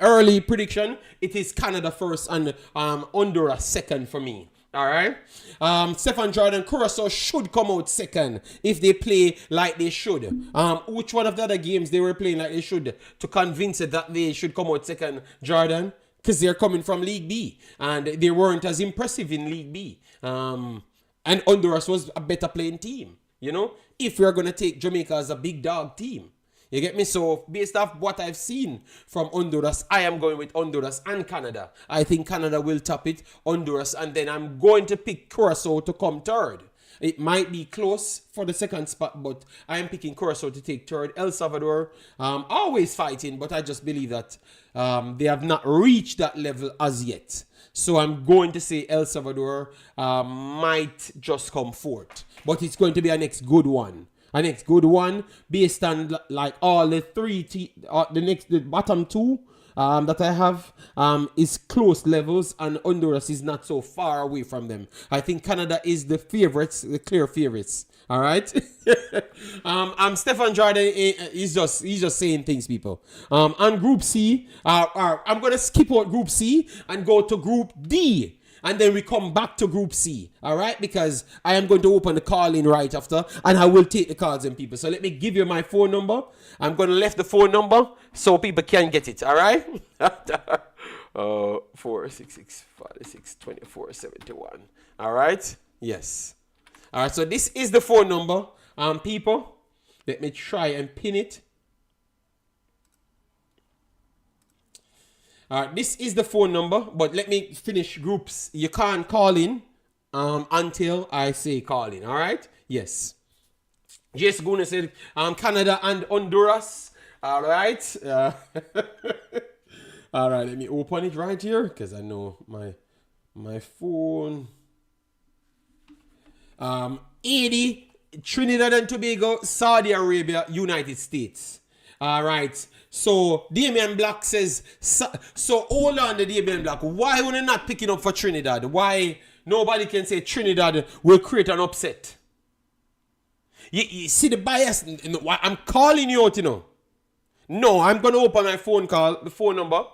Early prediction, it is Canada first and Honduras second for me. All right. Stephen Jordan, Curacao should come out second if they play like they should. Which one of the other games they were playing like they should to convince it that they should come out second, Jordan? Because they're coming from League B and they weren't as impressive in League B. And Honduras was a better playing team. You know, if we're going to take Jamaica as a big dog team. You get me? So, based off what I've seen from Honduras, I am going with Honduras and Canada. I think Canada will top it, Honduras, and then I'm going to pick Curacao to come third. It might be close for the second spot, but I am picking Curacao to take third. El Salvador, always fighting, but I just believe that they have not reached that level as yet. So I'm going to say El Salvador might just come fourth. But it's going to be a next good one. A next good one based on like all the the bottom two that I have is close levels, and Honduras is not so far away from them. I think Canada is the favorites, the clear favorites. All right. Stephen Jordan he's just saying things, people. On Group C, I'm gonna skip out Group C and go to Group D. And then we come back to Group C, all right? Because I am going to open the call in right after, and I will take the calls and people. So let me give you my phone number. I'm going to left the phone number so people can get it, all right? 466-56-2471, all right? Yes. All right, so this is the phone number, people. Let me try and pin it. This is the phone number, but let me finish groups. You can't call in until I say call in, all right? Yes. Jess Guna said Canada and Honduras, all right? All right, let me open it right here because I know my phone. 80, Trinidad and Tobago, Saudi Arabia, United States. All right. So Damian Black says, so hold on the Damian Black. Why would they not picking up for Trinidad? Why nobody can say Trinidad will create an upset? You see the bias? I'm calling you out, you know. No, I'm going to open my phone number.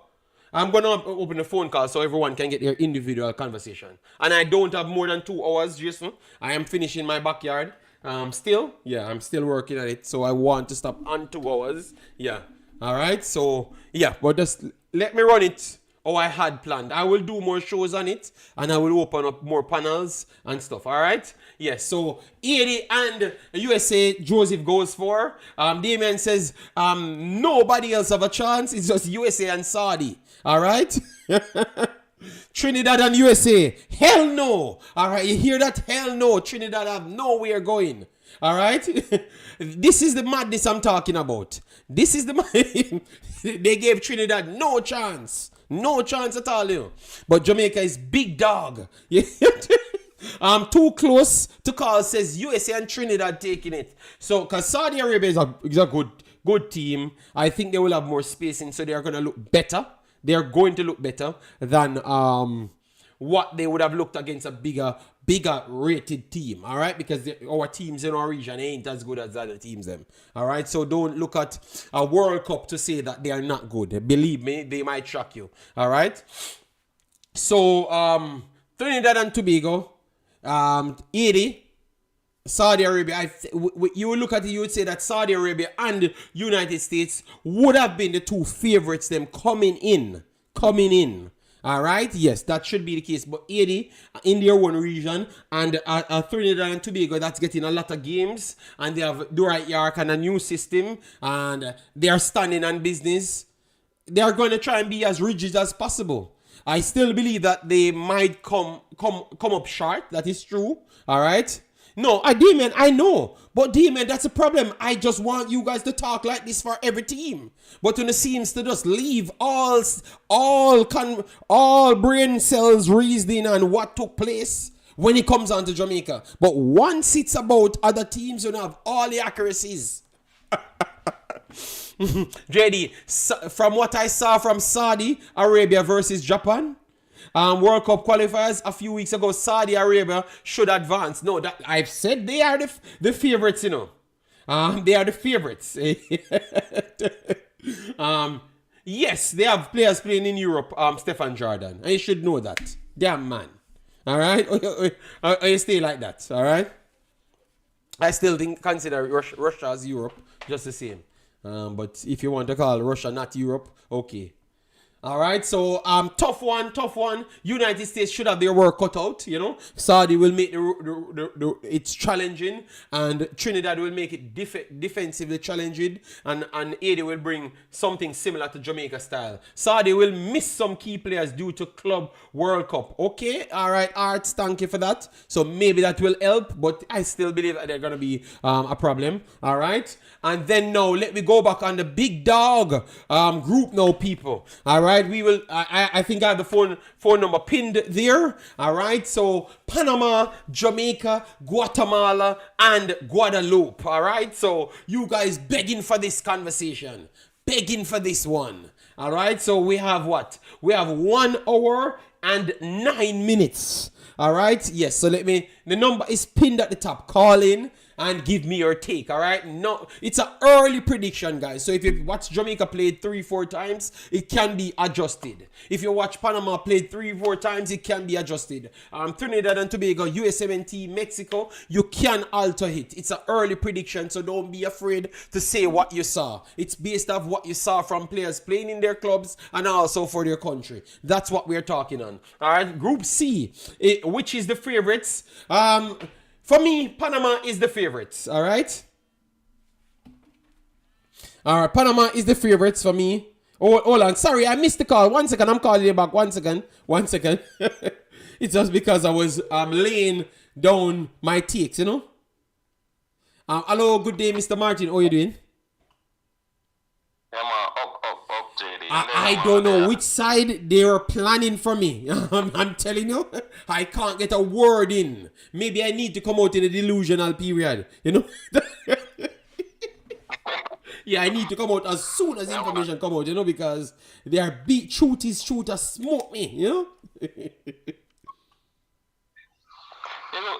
I'm going to open the phone call so everyone can get their individual conversation. And I don't have more than 2 hours, Jason. I am finishing my backyard. I'm still working at it. So I want to stop on 2 hours. Yeah. All right. So, yeah. But just let me run it how I had planned. I will do more shows on it. And I will open up more panels and stuff. All right. Yes. So, Haiti and USA, Joseph goes for. Damien says, nobody else have a chance. It's just USA and Saudi. All right. Trinidad and USA. Hell no. All right. You hear that? Hell no. Trinidad have nowhere going. All right. This is the madness I'm talking about. This is the they gave Trinidad no chance. No chance at all. You know. But Jamaica is big dog. Too close to call, says USA and Trinidad taking it. So, because Saudi Arabia is a good team. I think they will have more spacing, so they are going to look better. They are going to look better than what they would have looked against a bigger rated team. All right, because our teams in our region ain't as good as the other teams them. All right, so don't look at a World Cup to say that they are not good. Believe me, they might shock you. All right. So Trinidad and Tobago, 80. Saudi Arabia, you would look at it, you would say that Saudi Arabia and United States would have been the two favorites them coming in. All right, yes, that should be the case. But Haiti in their own region and Trinidad and Tobago, that's getting a lot of games, and they have Durant York and a new system, and they are standing on business. They are going to try and be as rigid as possible. I still believe that they might come up short. That is true. All right. No, Damien, I know. But Damien, that's a problem. I just want you guys to talk like this for every team. But when it seems to just leave all brain cells reasoning on what took place when it comes on to Jamaica. But once it's about other teams, you have all the accuracies. JD, from what I saw from Saudi Arabia versus Japan, World Cup qualifiers a few weeks ago, Saudi Arabia should advance. No, that I've said they are the favorites, you know. They are the favorites. Yes, they have players playing in Europe, Stefan Jordan. And you should know that. Damn man. All right? You stay like that, all right? I still consider Russia as Europe just the same. But if you want to call Russia not Europe, okay. All right, so tough one. United States should have their work cut out, you know. Saudi will make it's challenging, and Trinidad will make it defensively challenging, and Haiti will bring something similar to Jamaica style. Saudi will miss some key players due to Club World Cup. Okay, all right, Arts, thank you for that. So maybe that will help, but I still believe that there's gonna be a problem. All right, and then now let me go back on the big dog group now, people. All right. We will. I think I have the phone number pinned there. All right. So Panama, Jamaica, Guatemala, and Guadeloupe. All right. So you guys begging for this conversation, begging for this one. All right. So we have what? We have 1 hour and 9 minutes. All right. Yes. So the number is pinned at the top. Call in and give me your take, all right? No, it's an early prediction, guys. So if you watch Jamaica played 3-4 times, it can be adjusted. If you watch Panama played 3-4 times, it can be adjusted. Trinidad and Tobago, Usmnt, Mexico, you can alter it. It's an early prediction, so don't be afraid to say what you saw. It's based off what you saw from players playing in their clubs and also for their country. That's what we're talking on. All right, Group C, which is the favorites. For me, Panama is the favorites, all right? All right, Panama is the favorites for me. Oh, hold on. Sorry, I missed the call. 1 second. I'm calling you back. 1 second. 1 second. It's just because I was laying down my takes, you know? Hello, good day, Mr. Martin. How are you doing? Yeah, man, up, JD. I don't know which side they are planning for me. I'm telling you, I can't get a word in. Maybe I need to come out in a delusional period, you know? Yeah, I need to come out as soon as information come out, you know, because they are beat shooter smoke me, you know? You know,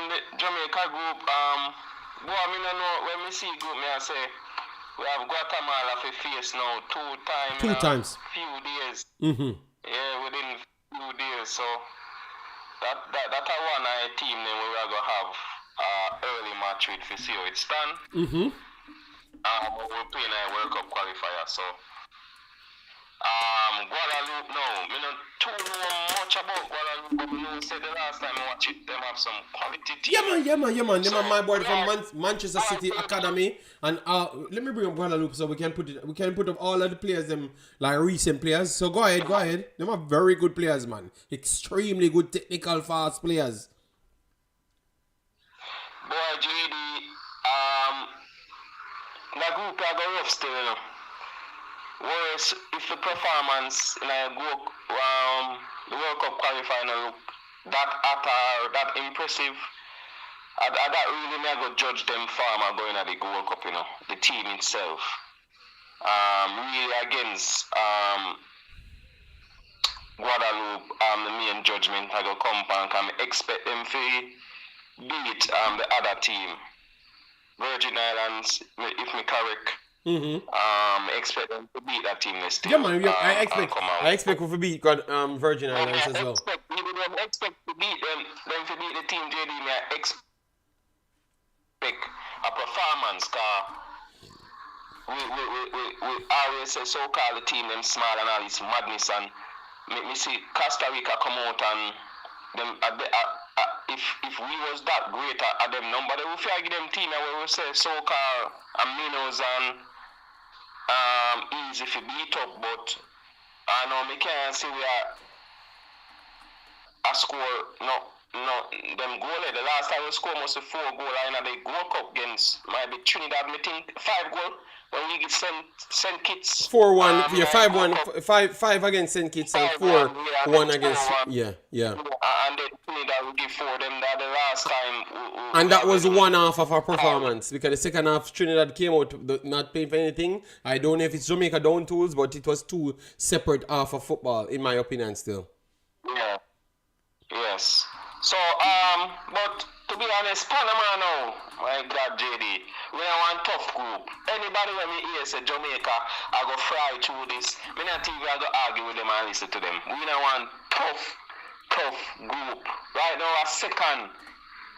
the Jamaica group, boy, I mean, I know, when we see group, me I say, we have Guatemala for face now 2 times. Few days. Mm-hmm. Yeah, within few days. So that a one team then we are gonna have early match with to see how it's done. Mm-hmm. We're playing a World Cup qualifier. So Guadeloupe now. Me not too know much about Guadeloupe, but we know said the last time I watched it, them have some quality team. Yeah man. Them are my boy from Manchester City Academy. And let me bring up Guadeloupe so we can put up all of the players, them like recent players. So go ahead. Them are very good players, man. Extremely good technical fast players. Boy, JD, the group are going rough still, you know. Whereas if the performance in a the World Cup qualifying look that impressive, I that really never judge them farmer going at the World Cup, you know, the team itself. Really against Guadeloupe, the main judgment I go come and can expect them to beat the other team. Virgin Islands, if me correct. Mm-hmm. Expect them to beat that team next year. Yeah, man. I expect we beat Virgin Islands as well. I expect to beat them to beat the team JD. I expect a performance. We always say so-called the team them small and all this madness and me see Costa Rica come out and them if we was that great at them number, they would give them team where we say so-called aminos and easy to beat up, but I know me can't see we are a score them goal. The last time we scored almost a 4 goal in the World Cup against maybe Trinidad, I think 5 goal when we get St. Kitts 4-1, 5-1, 5 against St. Kitts and 4-1 against yeah. And then Trinidad we give 4 them that the last time and that was one half of our performance, because the second half Trinidad came out not paying for anything. I don't know if it's Jamaica down tools, but it was 2 separate half of football in my opinion still. Yeah. Yes. So, but to be honest, Panama now, my God, JD, we are one tough group. Anybody when me hear say Jamaica, I go fry through this. Me not even I go argue with them and listen to them. We are one tough group. Right now, a second.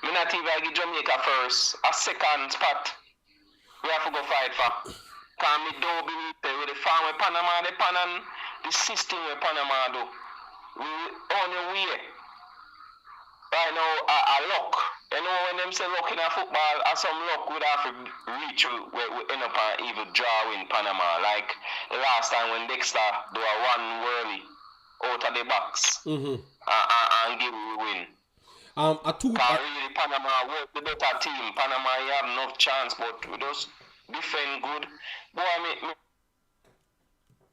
Me not even I give Jamaica first. A second spot. We have to go fight for. Because me don't believe with the farm with Panama, the system with Panama do. We on the way. Right now, a luck. You know, when them say luck in a football, some luck would have to reach we end up an evil draw in Panama. Like the last time when Dexter do a one whirly out of the box and give we win. Really, Panama was the better team. Panama, you have no chance, but we just defend good. Boy, me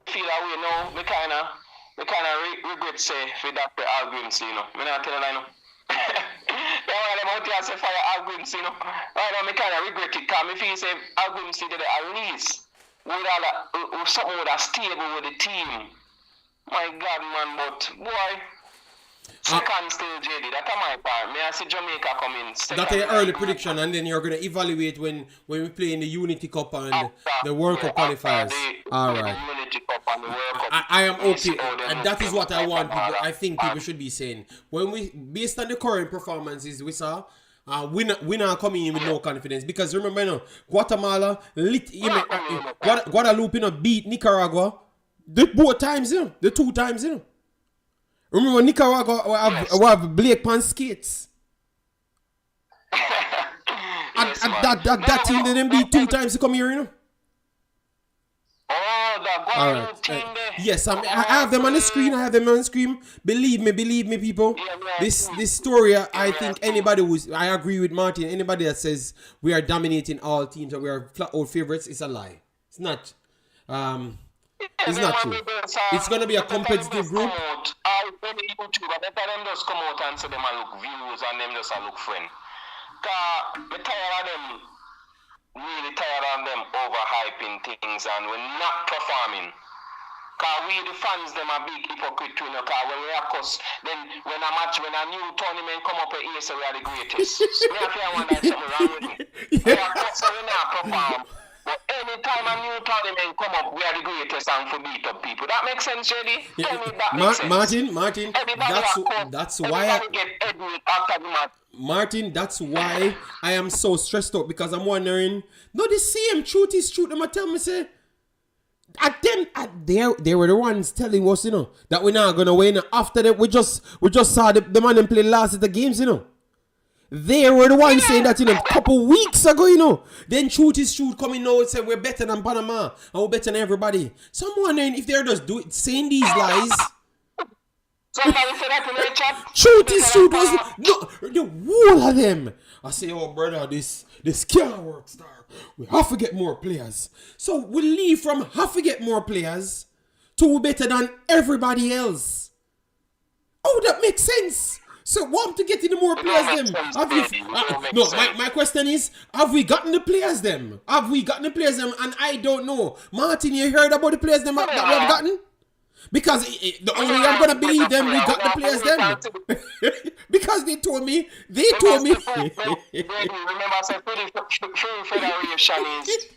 feel that way now. Me kind of regret say for that arguments, you know. Me not tell you, I know. Them out here say fire arguments, you know. Right now, I kind of regret it because I feel say arguments did at least with something with a stable with the team. My God, man, but boy, second still JD. That's my part. May I see Jamaica coming second. That's an early prediction, and then you're gonna evaluate when we play in the Unity Cup and the World Cup qualifiers. All right. The Unity Cup and the World Cup. I am okay, and that is what I want. I think people should be saying when we, based on the current performances we saw, we not coming in with no confidence, because remember, you know, Guatemala Guadalupe, you know, beat Nicaragua the 2 times, you know. Remember Nicaragua have Blake Pan skates. Yes, that team didn't beat 2 times to come here, you know. Oh, the Guadalupe team there. Yes, I have them on the screen. Believe me, people. This story, I think I agree with Martin. Anybody that says we are dominating all teams or we are flat out favorites, it's a lie. It's not. It's not true. It's gonna be a competitive group. YouTuber, let them just come out and say them a look views and them just a look friend. Cause me tired of them, really tired of them overhyping things and we're not performing. Cause we the fans them a big hypocrite too, you know, cause when we are cuss, then when a new tournament come up here, say we are the greatest. Me I feel one that something wrong with me. We are cuss and we not perform. But anytime a new tournament come up, we are the greatest and for beat up people. That makes sense, JD? Tell me that makes sense. Martin, that's why Martin, that's why I am so stressed out, because I'm wondering, no, the same truth is truth. Them tell me say, they were the ones telling us, you know, that we're not gonna win. After that, we just saw the man them play last at the games, you know. They were the ones saying that, you know, a couple weeks ago, you know. Then truth is truth coming now and say we're better than Panama and we're better than everybody. So I'm wondering if they're just saying these lies. Somebody said that in the chat. Truth is truth. The whole of them. I say, oh brother, this can't work, star. We have to get more players. So we leave from have to get more players to better than everybody else. Oh, that makes sense. So want to get in the more players them? My question is, have we gotten the players them? And I don't know. Martin, you heard about the players them that we have gotten? Because the only way I'm gonna believe them, we got the players them. Because they told me. Remember, I said full federation is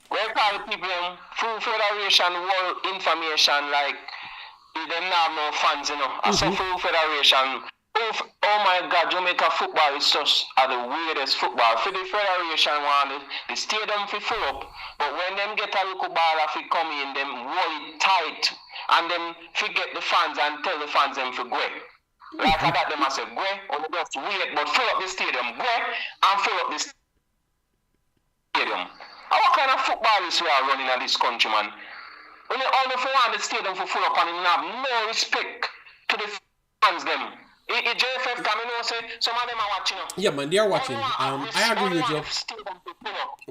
where call people full federation world information like. They don't have no fans, you know. I saw full federation Oh my God, Jamaica football is just the weirdest football. For the federation want the stadium fi full up, but when them get a little ball fi come in, them hold it tight and them forget the fans and tell the fans them for go. Like that them say go, or they just wait, but fill up the stadium, go and fill up the stadium. What kind of football is we are running in this country, man? Only for one the stadium for full up and you have no respect to the fans them. JFF come in and say some of them are watching. Yeah, man, they are watching. I agree with you.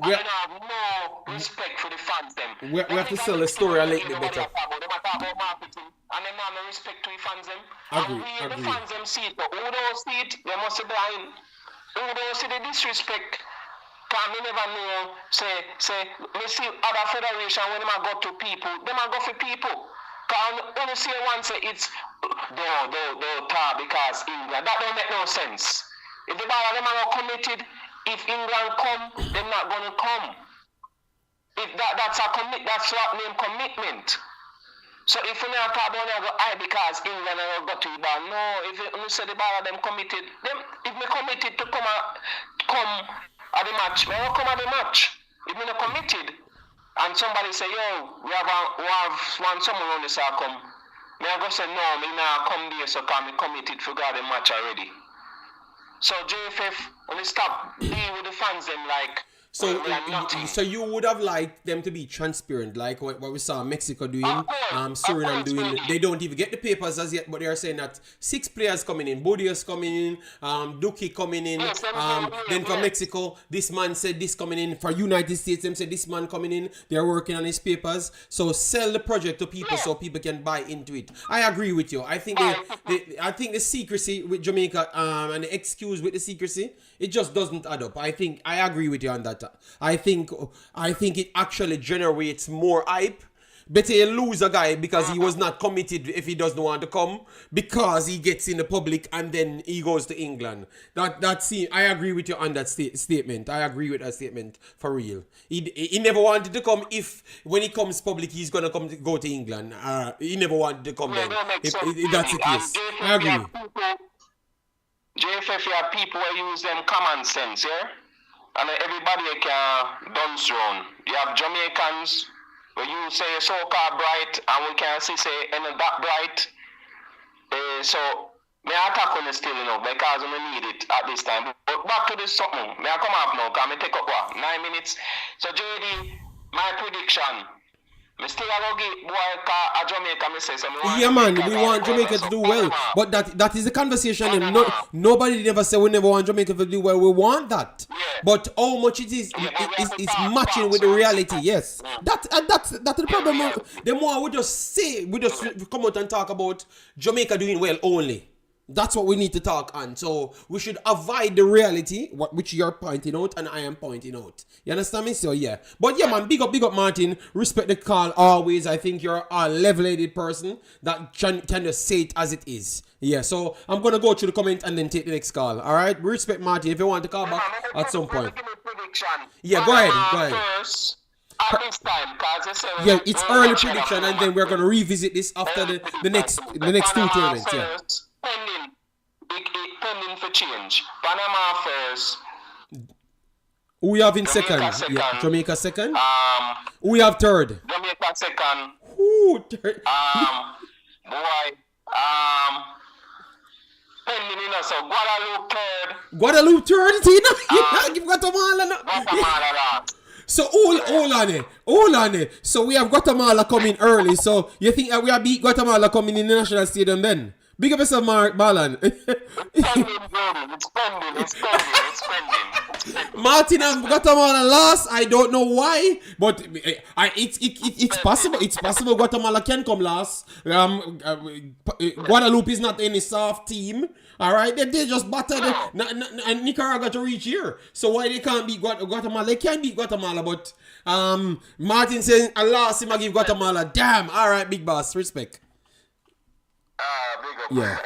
We have no respect for the fans them. We have to sell the story a little bit better. They talk about marketing and they have no respect to the fans them. Agree. The fans them see it, but who don't see it, they must be blind. Who don't see the disrespect? Can me never know, say, we see other federation when they go to people, they might go for people. Can only say one say it's don't talk because England. That don't make no sense. If the ball them are not committed, if England come, they're not gonna come. If that's what name commitment. So if you not talk about it, go because England are got to the ball. No, if you say the ball them committed, if me committed to come at the match, me will come at the match. If me not committed. And somebody say, yo, we have one someone on the side come. Me I go say, no, me now come there so can me committed for God the match already. So JFF, when they stop dealing with the fans them like so you would have liked them to be transparent, like what we saw Mexico doing, Suriname doing. They don't even get the papers as yet, but they are saying that 6 players coming in, Bodius coming in, Duki coming in. Then for Mexico, this man said this coming in. For United States, them said this man coming in. They are working on his papers. So sell the project to people so people can buy into it. I agree with you. I think the secrecy with Jamaica and the excuse with the secrecy, it just doesn't add up. I agree with you on that. I think it actually generates more hype. Better you lose a guy because he was not committed if he doesn't want to come, because he gets in the public and then he goes to England. I agree with you on that statement. I agree with that statement for real. He never wanted to come. If when he comes public he's gonna go to England. He never wanted to come then. If that's the case. I agree. JFF have people who use them common sense, yeah? And everybody can dance round. You have Jamaicans where you say so-called bright and we can see say that bright. So may I attack on the still because we need it at this time. But back to this something. May I come up now? Can I take up 9 minutes? So JD, my prediction. Me still go give boy a Jamaica me say yeah man, we want Jamaica to do well. But that is the conversation. Nobody never say we never want Jamaica to do well. We want that. Yeah. But how much it is matching with the reality, yes. That's the problem. The more we just come out and talk about Jamaica doing well only. That's what we need to talk on. So we should avoid the reality, which you're pointing out and I am pointing out. You understand me? So yeah. But yeah, man, big up Martin. Respect the call always. I think you're a level-headed person that can just say it as it is. Yeah, so I'm going to go through the comment and then take the next call. All right? Respect Martin if you want to call back at some point. Yeah, go ahead. At this time, yeah, it's early prediction and then we're going to revisit this after the next 2 tournaments. Yeah. Pending for change. Panama first. Who we have in second? Yeah, Jamaica second. Who we have third? Jamaica second. Who third? Pending so Guadeloupe third. Give Guatemala. So hold on it. So we have Guatemala coming early. So you think we have beat Guatemala coming in the national stadium then? Big up yourself, Marlon. It's pending. Martin and Guatemala lost. I don't know why, but it's possible. It's possible Guatemala can come last. Guadeloupe is not any soft team. All right, they just battered and Nicaragua to reach here. So why they can't beat Guatemala? They can beat Guatemala, but Martin saying a loss him I give Guatemala. Damn. All right, big boss, respect. Big up. Yeah.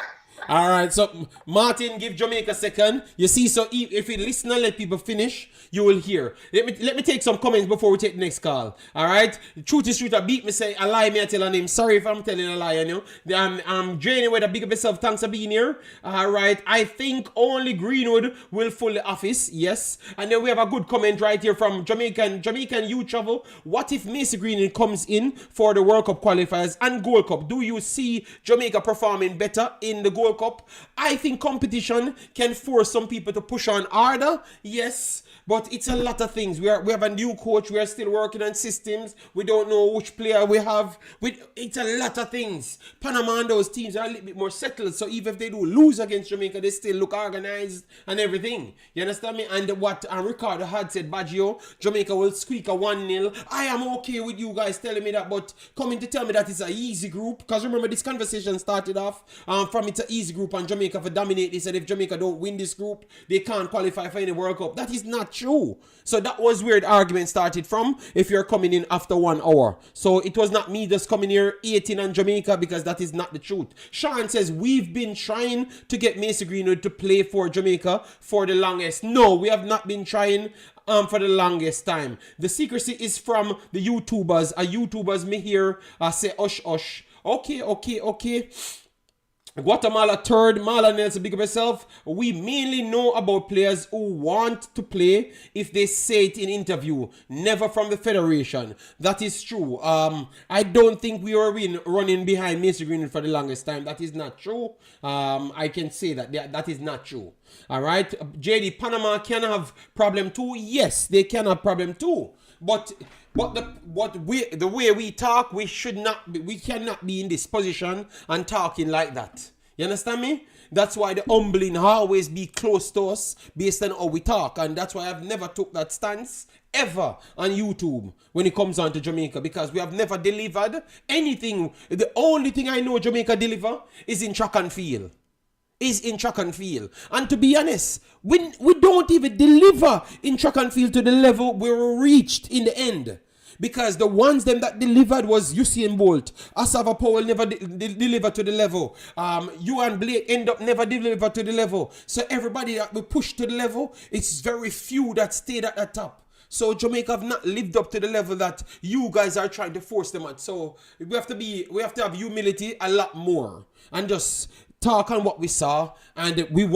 All right, so Martin, give Jamaica a second. You see, so if you listen and let people finish, you will hear. Let me take some comments before we take the next call. All right, truth is truth. I beat me say a lie. Me I tell her name. Sorry if I'm telling a lie. You know, I'm draining with a big up yourself. Thanks for being here. All right, I think only Greenwood will fill the office. Yes, and then we have a good comment right here from Jamaican youth travel. What if Macy Greenwood comes in for the World Cup qualifiers and Gold Cup? Do you see Jamaica performing better in the Gold Cup? I think competition can force some people to push on harder. Yes, but it's a lot of things. We have a new coach. We are still working on systems. We don't know which player we have. It's a lot of things. Panama and those teams are a little bit more settled. So even if they do lose against Jamaica, they still look organized and everything. You understand me? And what Ricardo had said, Baggio, Jamaica will squeak a 1-0. I am okay with you guys telling me that, but coming to tell me that it's an easy group, because remember this conversation started off from it's an easy group and Jamaica for dominate. They said if Jamaica don't win this group, they can't qualify for any World Cup. That is not true. So that was where the argument started from, if you're coming in after 1 hour. So it was not me just coming here 18 on Jamaica, because that is not the truth. Sean says, we've been trying to get Macy Greenwood to play for Jamaica for the longest. No, we have not been trying for the longest time. The secrecy is from the YouTubers. YouTubers me here say, ush, ush. Okay. Guatemala third, Marlon Nelson, big up yourself. We mainly know about players who want to play if they say it in interview, never from the federation. That is true. I don't think we are running behind Macy Greenwood for the longest time. That is not true. I can say that is not true. All right, JD, Panama can have problem too. Yes, they can have problem too. But the way we talk, we cannot be in this position and talking like that. You understand me? That's why the humbling always be close to us based on how we talk, and that's why I've never took that stance ever on YouTube when it comes on to Jamaica, because we have never delivered anything. The only thing I know Jamaica deliver is in track and field. And to be honest, we don't even deliver in track and field to the level we reached in the end. Because the ones them that delivered was Usain Bolt. Asava Powell never delivered to the level. Ewan Blake end up never deliver to the level. So everybody that we push to the level, it's very few that stayed at the top. So Jamaica have not lived up to the level that you guys are trying to force them at. So we have to have humility a lot more and just talk on what we saw, and we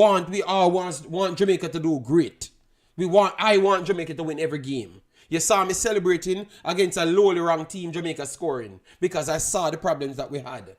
all want Jamaica to do great. I want Jamaica to win every game. You saw me celebrating against a lowly ranked team, Jamaica scoring, because I saw the problems that we had.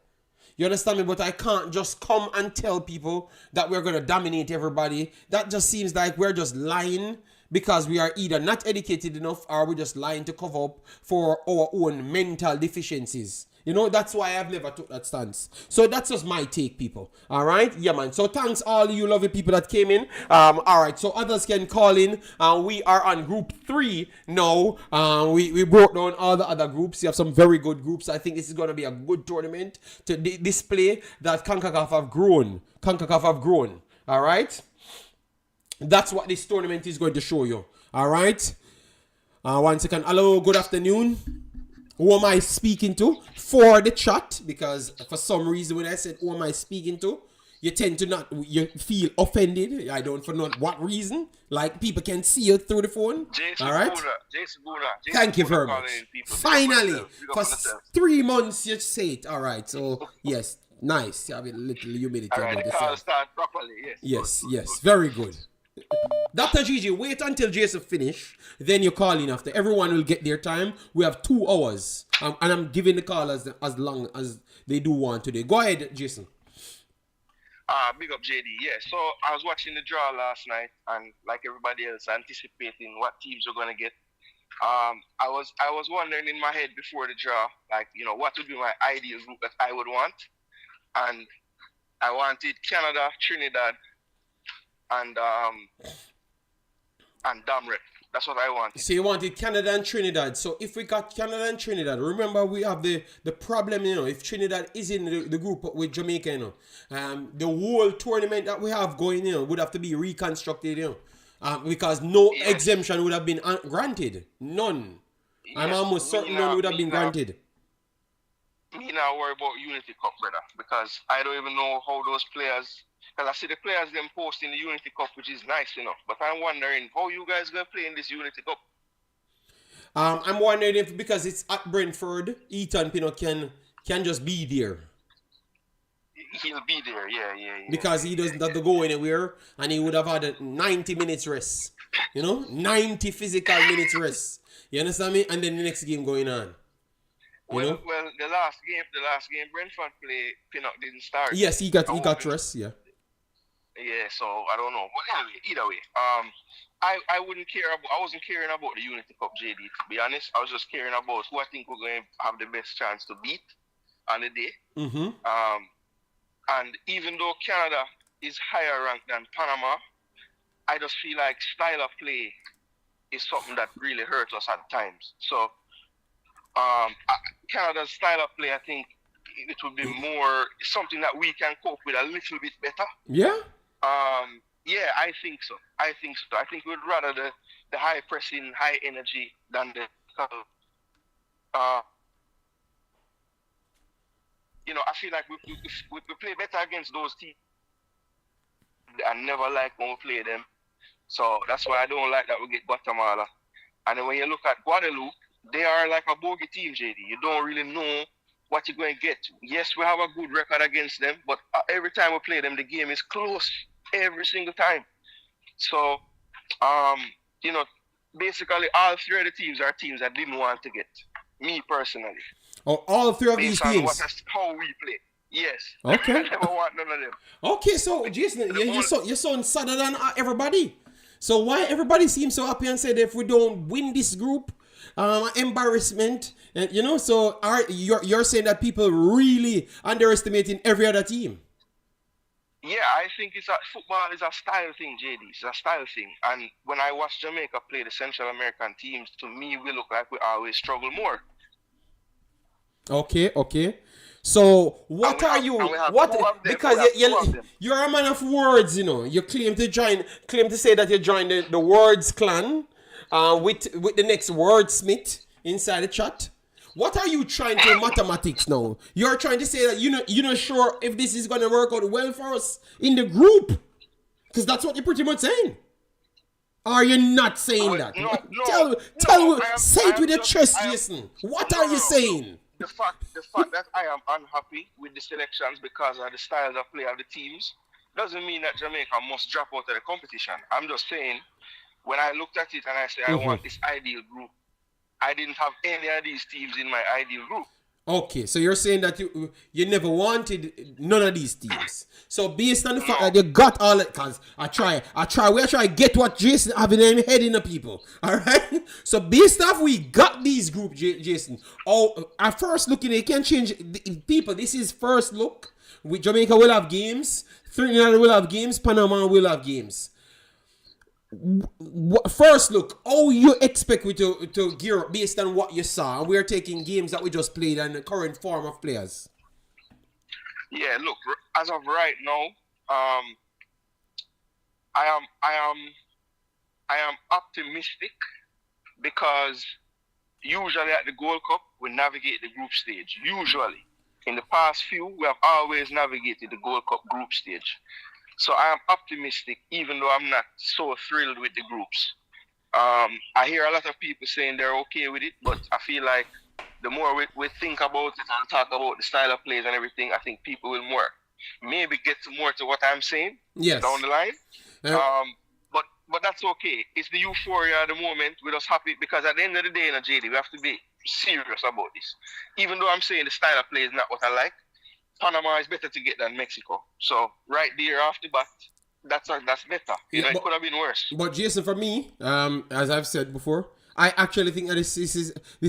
You understand me? But I can't just come and tell people that we're going to dominate everybody. That just seems like we're just lying, because we are either not educated enough or we're just lying to cover up for our own mental deficiencies. You know, that's why I've never took that stance. So that's just my take, people. All right? Yeah, man. So thanks all you lovely people that came in. All right. So others can call in. We are on group 3 now. We broke down all the other groups. You have some very good groups. I think this is going to be a good tournament to display that Concacaf have grown. All right? That's what this tournament is going to show you. All right? 1 second. Hello, good afternoon. Who am I speaking to? For the chat, because for some reason when I said who am I speaking to, you tend to you feel offended. I don't know what reason. Like people can see you through the phone. Jason all right? Jason Buddha. Thank you very much. Finally, for 3 months you say it. All right, so yes, nice. You have a little humility all right, about the call start properly. Yes, very good. Dr. Gigi, wait until Jason finish, then you call in after. Everyone will get their time. We have 2 hours, and I'm giving the call as long as they do want today. Go ahead, Jason. Big up JD. Yeah, so I was watching the draw last night, and like everybody else, anticipating what teams are going to get. I was wondering in my head before the draw, like, you know, what would be my ideal group that I would want, and I wanted Canada, Trinidad, and Damret. That's what I wanted. So you wanted Canada and Trinidad. So if we got Canada and Trinidad, remember we have the problem, you know, if Trinidad is in the group with Jamaica, you know, the whole tournament that we have going, you know, would have to be reconstructed, you know, because no exemption would have been granted. None. I'm almost certain none would have been granted. Me now worry about Unity Cup, brother, because I don't even know how those players. Because I see the players them posting the Unity Cup, which is nice enough. But I'm wondering how you guys gonna play in this Unity Cup. I'm wondering if because it's at Brentford, Ethan Pino can just be there. He'll be there, yeah. Because he doesn't have to go anywhere and he would have had a 90 minutes rest. 90 physical minutes rest. You understand me? And then the next game going on. Well, the last game Brentford play, Pinnock didn't start. Yes, he got rest, yeah. Yeah, so I don't know. But anyway, either way, I wasn't caring about the Unity Cup, JD, to be honest. I was just caring about who I think we're going to have the best chance to beat on the day. Mm-hmm. And even though Canada is higher ranked than Panama, I just feel like style of play is something that really hurts us at times. So Canada's style of play, I think it would be more something that we can cope with a little bit better. Yeah? Yeah, I think so. I think we'd rather the high pressing, high energy than the I feel like we play better against those teams. I never like when we play them. So that's why I don't like that we get Guatemala. And then when you look at Guadeloupe, they are like a bogey team, JD. You don't really know what you're going to get. Yes, we have a good record against them, but every time we play them, the game is close every single time. So, basically all three of the teams are teams I didn't want to get. Me personally. Oh, all three of these teams? How we play. Yes. Okay. I never want none of them. Okay, so Jason, you're so sadder than everybody. So why everybody seems so happy and said if we don't win this group, embarrassment, and so you're saying that people really underestimating every other team. Yeah, I think football is a style thing, JD. It's a style thing. And when I watch Jamaica play the Central American teams, to me, we look like we always struggle more. Okay. So what are you? What? Because you're a man of words, You claim to say that you joined the Words clan, with the next wordsmith inside the chat. What are you trying to mathematics now? You're trying to say that you're not sure if this is gonna work out well for us in the group, because that's what you're pretty much saying. Are you not saying that? Tell me. Say it with your chest, Jason. What are you saying? The fact that I am unhappy with the selections because of the styles of play of the teams doesn't mean that Jamaica must drop out of the competition. I'm just saying, when I looked at it and I said I want this ideal group, I didn't have any of these teams in my ideal group. Okay, so you're saying that you never wanted none of these teams. So based on the fact that you got all it, cause I try to get what Jason having in head in the people. Alright? So based off we got these group, Jason. At first looking, it can change people. This is first look. Jamaica will have games, Trinidad will have games, Panama will have games. First look, how you expect we to gear up based on what you saw, and we're taking games that we just played and the current form of players. Yeah, look, as of right now, I am optimistic because usually at the Gold Cup we navigate the group stage. Usually, in the past few, we have always navigated the Gold Cup group stage. So I am optimistic, even though I'm not so thrilled with the groups. I hear a lot of people saying they're okay with it, but I feel like the more we think about it and talk about the style of plays and everything, I think people will maybe get more to what I'm saying down the line. But that's okay. It's the euphoria at the moment. We're just happy because at the end of the day, JD, we have to be serious about this. Even though I'm saying the style of play is not what I like, Panama is better to get than Mexico. So right there off the bat, that's better. It could have been worse. But Jason, for me, as I've said before, I actually think that this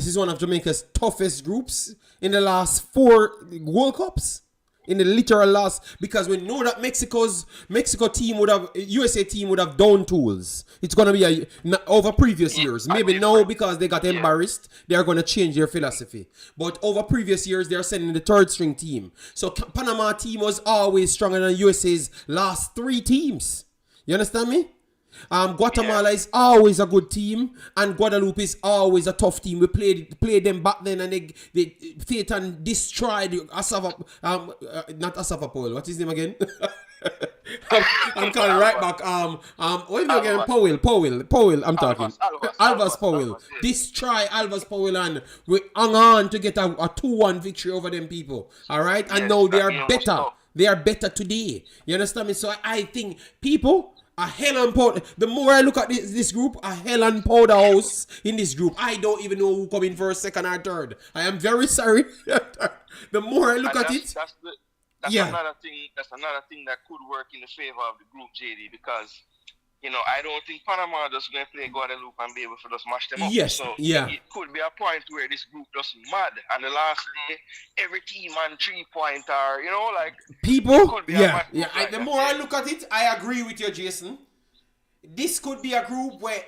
is one of Jamaica's toughest groups in the last 4 World Cups. In the literal last, because we know that Mexico team USA team would have done tools. It's gonna be over previous years. Maybe now because they got embarrassed, they are gonna change their philosophy. But over previous years, they are sending the third string team. So Panama team was always stronger than USA's last 3 teams. You understand me? Guatemala is always a good team, and Guadeloupe is always a tough team. We played them back then, and they fate and destroyed Asava, not Asava Powell. What is his name again? I'm calling right back. What is it again? Powell. I'm talking. Alvas Powell. Destroy Alvas Powell, and we hung on to get a 2-1 victory over them people. All right, and now they are better. They are better today. You understand me? So I think people. A hell and powder. The more I look at this group, a hell and powder house in this group. I don't even know who come in first, second, or third. I am very sorry. The more I look at it, that's another thing. That's another thing that could work in the favor of the group, JD, because I don't think Panama just going to play Guadeloupe and be able to just mash them up. Yes, so yeah. It could be a point where this group just mad, and the last day, every team on 3-pointer, like people. Could be Yeah. Like the more I look at it, I agree with you, Jason. This could be a group where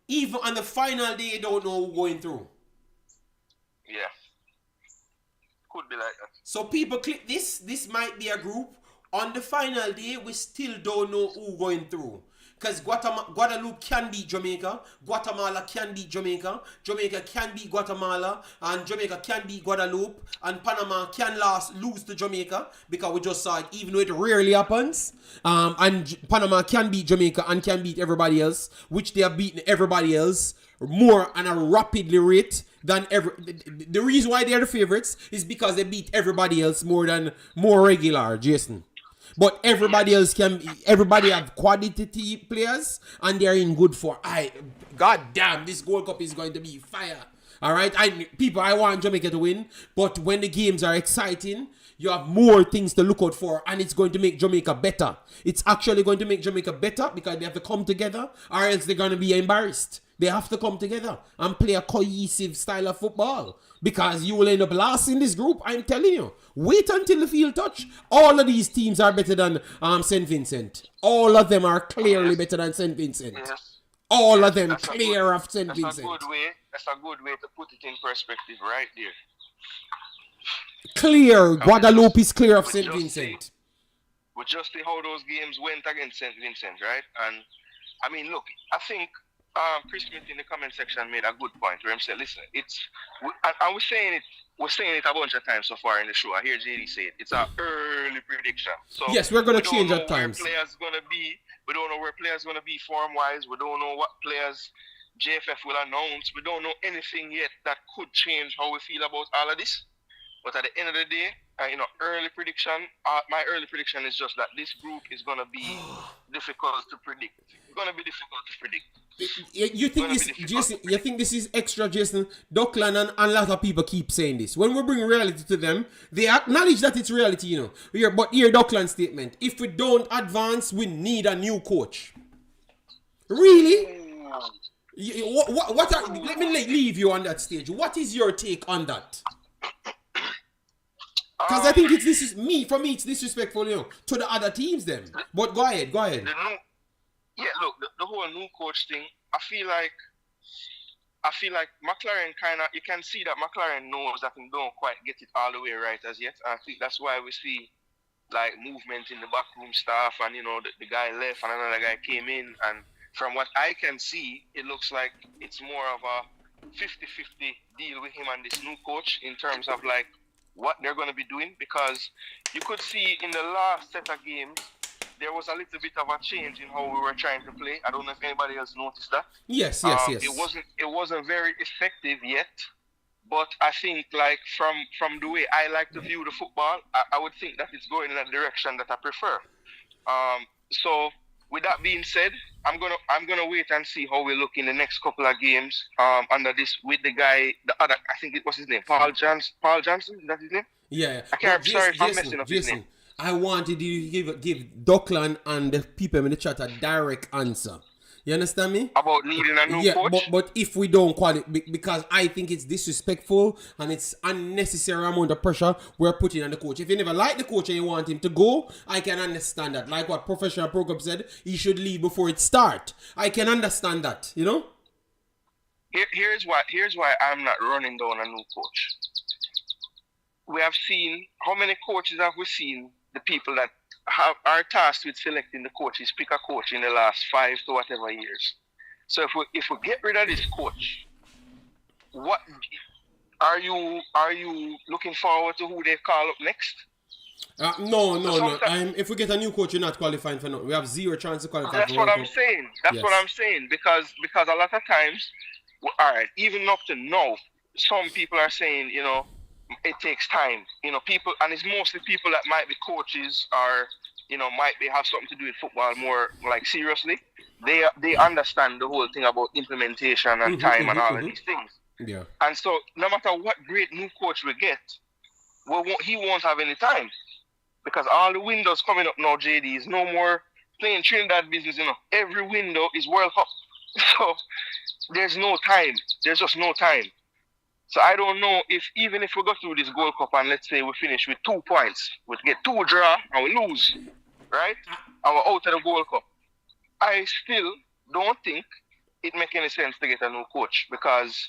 even on the final day, you don't know who's going through. Yeah. Could be like that. So people click this. This might be a group. On the final day, we still don't know who's going through. Because Guadeloupe can beat Jamaica, Guatemala can beat Jamaica, Jamaica can beat Guatemala, and Jamaica can beat Guadeloupe, and Panama can lose to Jamaica, because we just saw it, even though it rarely happens. And Panama can beat Jamaica and can beat everybody else, which they have beaten everybody else more and a rapidly rate than ever. The reason why they're the favorites is because they beat everybody else more regular, Jason. But everybody else everybody have quality players, and they're in good form. God damn, this Gold Cup is going to be fire. All right, I want Jamaica to win, but when the games are exciting, you have more things to look out for, and it's going to make Jamaica better. It's actually going to make Jamaica better because they have to come together, or else they're going to be embarrassed. They have to come together and play a cohesive style of football, because you will end up last in this group. I'm telling you. Wait until the field touch. All of these teams are better than St. Vincent. All of them are clearly better than St. Vincent. Yes. All of them clear of St. Vincent. That's a good way to put it in perspective right there. Clear. Guadeloupe is clear of St. Vincent. We just see how those games went against St. Vincent, right? And I mean, look, I think Chris Smith in the comment section made a good point where he said, listen, and we're saying it a bunch of times so far in the show. I hear JD say it. It's an early prediction. So yes, we're going to change at times. We don't know where players going to be form-wise. We don't know what players JFF will announce. We don't know anything yet that could change how we feel about all of this. But at the end of the day, early prediction, my early prediction is just that this group is going to be difficult to predict. It's going to be difficult to predict. You think this, Jason? You think this is extra, Jason? Duckland and a lot of people keep saying this. When we bring reality to them, they acknowledge that it's reality, But here, Duckland's statement: if we don't advance, we need a new coach. Really? Let me leave you on that stage. What is your take on that? Because I think for me, it's disrespectful, to the other teams then. But go ahead. The whole new coach thing, I feel like McLaren you can see that McLaren knows that they don't quite get it all the way right as yet. And I think that's why we see like movement in the backroom staff, and the guy left and another guy came in, and from what I can see, it looks like it's more of a 50-50 deal with him and this new coach in terms of like what they're going to be doing, because you could see in the last set of games there was a little bit of a change in how we were trying to play. I don't know if anybody else noticed that. Yes. It wasn't very effective yet, but I think like from the way I like to view the football, I would think that it's going in a direction that I prefer. So with that being said, I'm gonna wait and see how we look in the next couple of games under this with the guy, the other, I think it was his name, Paul Johnson. Is that his name? Yeah. I can't. Sorry if I'm messing up his name. I wanted you to give Duckland and the people in the chat a direct answer. You understand me? About needing a new coach? But if we don't qualify, because I think it's disrespectful and it's unnecessary amount of pressure we're putting on the coach. If you never like the coach and you want him to go, I can understand that. Like what Professional Pro Club said, he should leave before it starts. I can understand that, Here's why I'm not running down a new coach. We have seen, how many coaches have we seen, the people that are tasked with selecting the coaches, pick a coach in the last 5 to whatever years. So if we get rid of this coach, what are you looking forward to who they call up next? No. If we get a new coach, you're not qualifying for nothing. We have zero chance to qualify. That's what I'm saying. That's what I'm saying because a lot of times, all right, even up to now, some people are saying, you know, it takes time. You know, people, and it's mostly people that might be coaches or, you know, might have something to do with football more like seriously. They understand the whole thing about implementation and time and all of these things. Yeah. And so no matter what great new coach we get, he won't have any time. Because all the windows coming up now, JD, is no more playing Trinidad business, you know. Every window is World Cup. So there's no time. There's just no time. So I don't know even if we go through this Gold Cup and let's say we finish with 2 points, we get 2 draw and we lose, right? And we're out of the Gold Cup. I still don't think it makes any sense to get a new coach because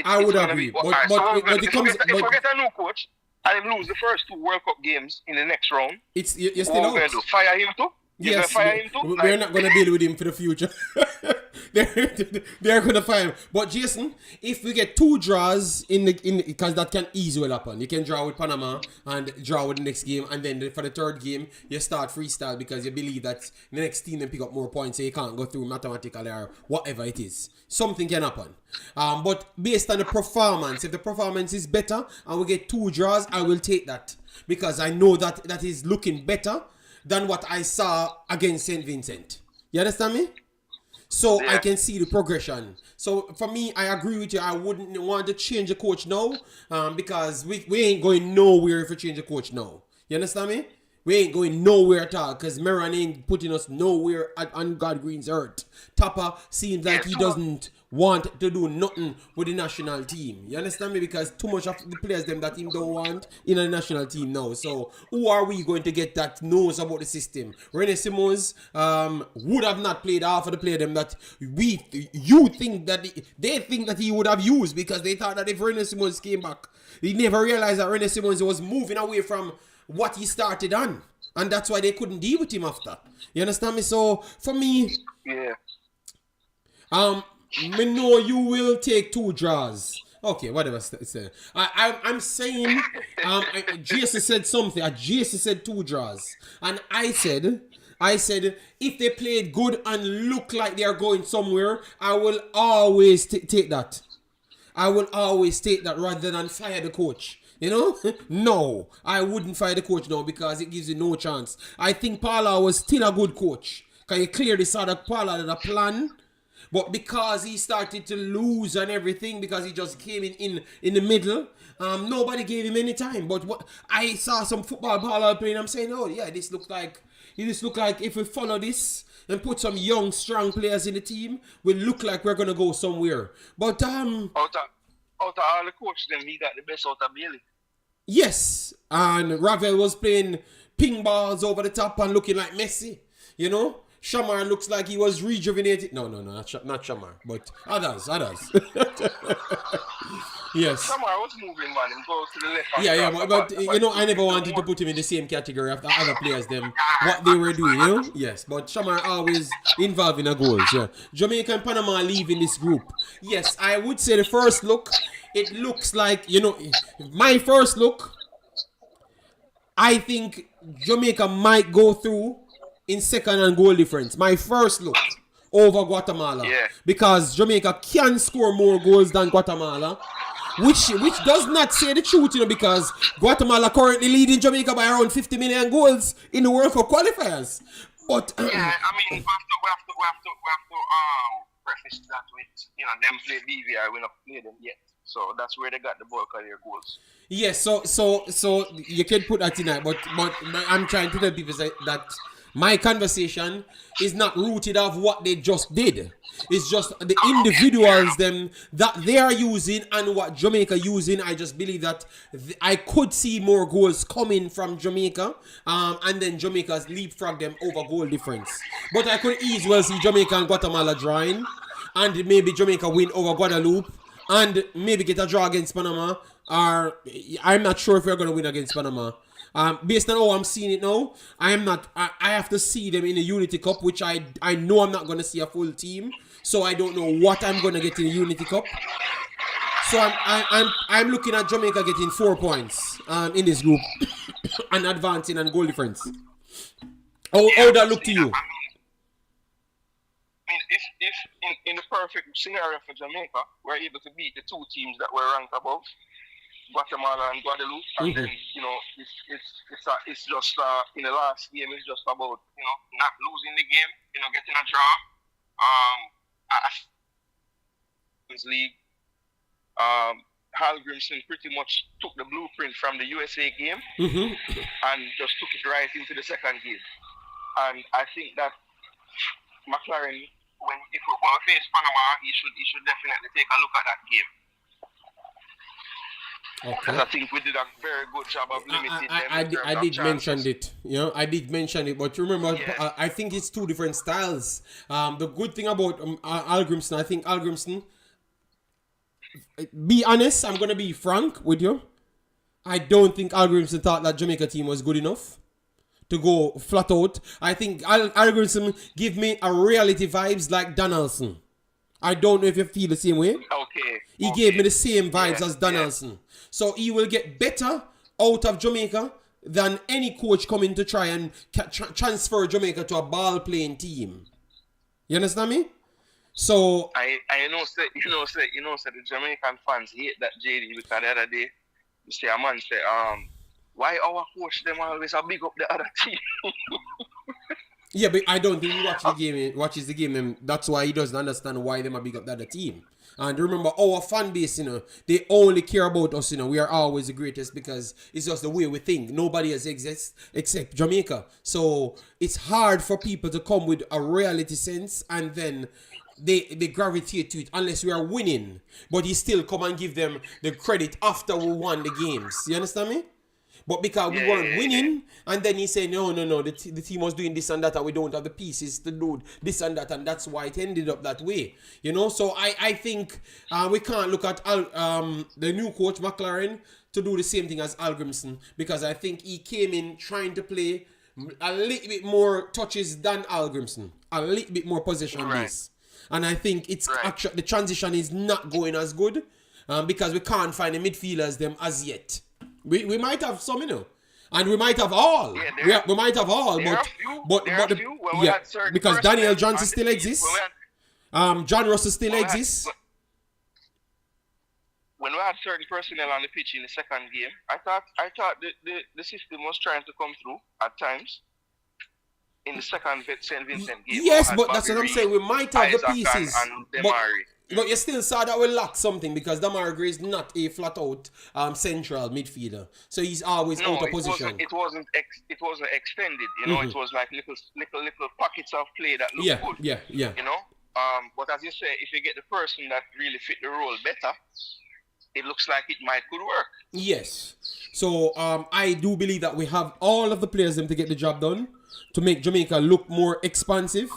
I would agree. But if we get a new coach, and him lose the first 2 World Cup games in the next round, you're still out. Do? Fire him too? Yes, we're not going to deal with him for the future. they're going to fire him. But Jason, if we get 2 draws in because that can easily happen. You can draw with Panama and draw with the next game, and then for the 3rd game, you start freestyle because you believe that the next team then pick up more points, so you can't go through mathematically or whatever it is. Something can happen. But based on the performance, if the performance is better and we get 2 draws, I will take that because I know that is looking better than what I saw against St. Vincent. You understand me? So I can see the progression. So for me, I agree with you. I wouldn't want to change the coach now because we ain't going nowhere if we change the coach now. You understand me? We ain't going nowhere at all because Meran ain't putting us nowhere on God Green's earth. Tapper seems like he doesn't want to do nothing with the national team. You understand me? Because too much of the players them that him don't want in a national team now. So who are we going to get that knows about the system? Rene Simons would have not played half of the player them that you think that they think that he would have used because they thought that if Rene Simons came back, he never realized that Rene Simons was moving away from what he started on. And that's why they couldn't deal with him after. You understand me? So for me, me know you will take 2 draws. Okay, whatever. I'm saying, Jason said something. Jason said 2 draws. And I said, if they played good and look like they are going somewhere, I will always take that. I will always take that rather than fire the coach. You know? No, I wouldn't fire the coach now because it gives you no chance. I think Paula was still a good coach. Because you clearly saw that Paula had a plan. But because he started to lose and everything, because he just came in the middle, nobody gave him any time. But what I saw some football Paula playing, I'm saying, oh yeah, this look like if we follow this and put some young, strong players in the team, we'll look like we're gonna go somewhere. But out of all the coaches, then he got the best out of Bailey. Yes, and Ravel was playing ping balls over the top and looking like Messi. You know, Shamar looks like he was rejuvenated. No, not Shamar, but others. Yes. Shamar was moving, man. He goes to the left. Yeah, but you know, I never wanted to put him in the same category of the other players, them, what they were doing, you know? Yes, but Shamar always involved in the goals, yeah. Jamaica and Panama leaving this group. Yes, I would say the first look, it looks like, you know, my first look, I think Jamaica might go through in second and goal difference. My first look over Guatemala. Yeah. Because Jamaica can score more goals than Guatemala. Which does not say the truth, you know, because Guatemala currently leading Jamaica by around 50 million goals in the World Cup qualifiers. But yeah, I mean, we have to preface that with, you know, them play BVI, we not play them yet. So that's where they got the bulk of their goals. Yes, so you can put that in there, but I'm trying to tell people that my conversation is not rooted of what they just did. It's just the individuals them that they are using and what Jamaica using. I just believe that I could see more goals coming from Jamaica, and then Jamaica's leapfrog them over goal difference. But I could easily see Jamaica and Guatemala drawing, and maybe Jamaica win over Guadeloupe, and maybe get a draw against Panama. Or I'm not sure if we're going to win against Panama. Based on how I'm seeing it now, I am not. I have to see them in the Unity Cup, which I know I'm not gonna see a full team, so I don't know what I'm gonna get in the Unity Cup. So I'm looking at Jamaica getting 4 points in this group and advancing and goal difference. How that look to you? I mean, if in the perfect scenario for Jamaica, we're able to beat the two teams that were ranked above, Guatemala and Guadeloupe, and then it's just in the last game it's just about not losing the game, getting a draw. League. Hallgrimson pretty much took the blueprint from the USA game and just took it right into the second game. And I think that McLaren, if we face Panama, he should definitely take a look at that game. Okay. Because I think we did a very good job of limiting them. I did mention it. I did mention it, but remember, I think it's two different styles. The good thing about Hallgrimson, I think Hallgrimson. Be honest, I'm gonna be frank with you. I don't think Hallgrimson thought that Jamaica team was good enough to go flat out. I think Hallgrimson give me a reality vibes like Donaldson. I don't know if you feel the same way. Okay. He gave me the same vibes as Donaldson. So he will get better out of Jamaica than any coach coming to try and transfer Jamaica to a ball playing team. You understand me? So I know the Jamaican fans hate that JD because the other day you see a man say why our coach them always a big up the other team. Yeah, but I don't think he watches the game and that's why he doesn't understand why them are big up the other team. And remember our fan base, they only care about us, we are always the greatest because it's just the way we think. Nobody else exists except Jamaica. So it's hard for people to come with a reality sense and then they gravitate to it unless we are winning. But he still come and give them the credit after we won the games. You understand me? But because we weren't winning, and then he said, no, the team was doing this and that, and we don't have the pieces to do this and that, and that's why it ended up that way. So I think we can't look at the new coach, McLaren, to do the same thing as Hallgrimson, because I think he came in trying to play a little bit more touches than Hallgrimson, a little bit more possession base. And I think it's actually the transition is not going as good because we can't find the midfielders them as yet. We might have some, and we might have all. Yeah, we might have all, because Daniel Johnson still exists. John Russell still exists. When we had certain personnel on the pitch in the second game, I thought the system was trying to come through at times. In the second St. Vincent game. Yes, but that's what I'm saying. We might have Isaac the pieces. And Demari. But you still saw that we lack something because Damari Gray is not a flat out central midfielder. So he's always out of position. It wasn't extended, it was like little pockets of play that looked good. Yeah. But as you say, if you get the person that really fit the role better, it looks like it could work. Yes. So I do believe that we have all of the players them to get the job done to make Jamaica look more expansive.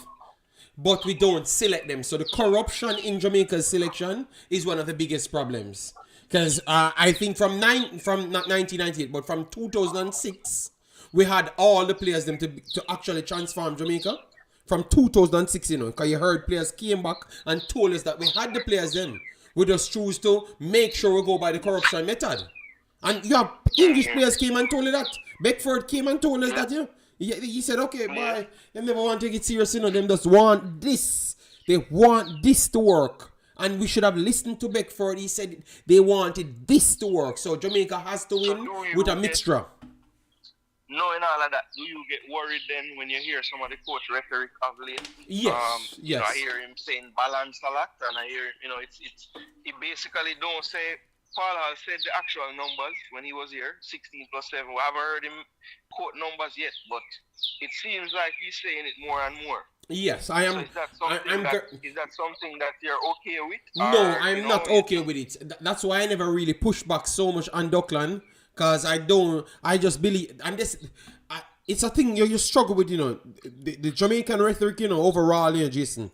But we don't select them. So the corruption in Jamaica's selection is one of the biggest problems. Because I think from not 1998, but from 2006, we had all the players them to actually transform Jamaica. From 2006, because you heard players came back and told us that we had the players then. We just choose to make sure we go by the corruption method. And you have English players came and told you that. Beckford came and told us that, He said, okay, boy, they never want to take it serious, Them just want this. They want this to work. And we should have listened to Beckford. He said they wanted this to work. So Jamaica has to win with a mixture. Knowing all of that, do you get worried then when you hear some of the coach rhetoric of late? Yes, yes. I hear him saying balance a lot, and I hear, he basically don't say. Paul has said the actual numbers when he was here, 16 plus 7. We haven't heard him quote numbers yet, but it seems like he's saying it more and more. Yes, I am. So is that something that you're okay with? No, I'm not okay with it. That's why I never really push back so much on Duckland, because I just believe, and it's a thing you struggle with, the Jamaican rhetoric, overall, Jason.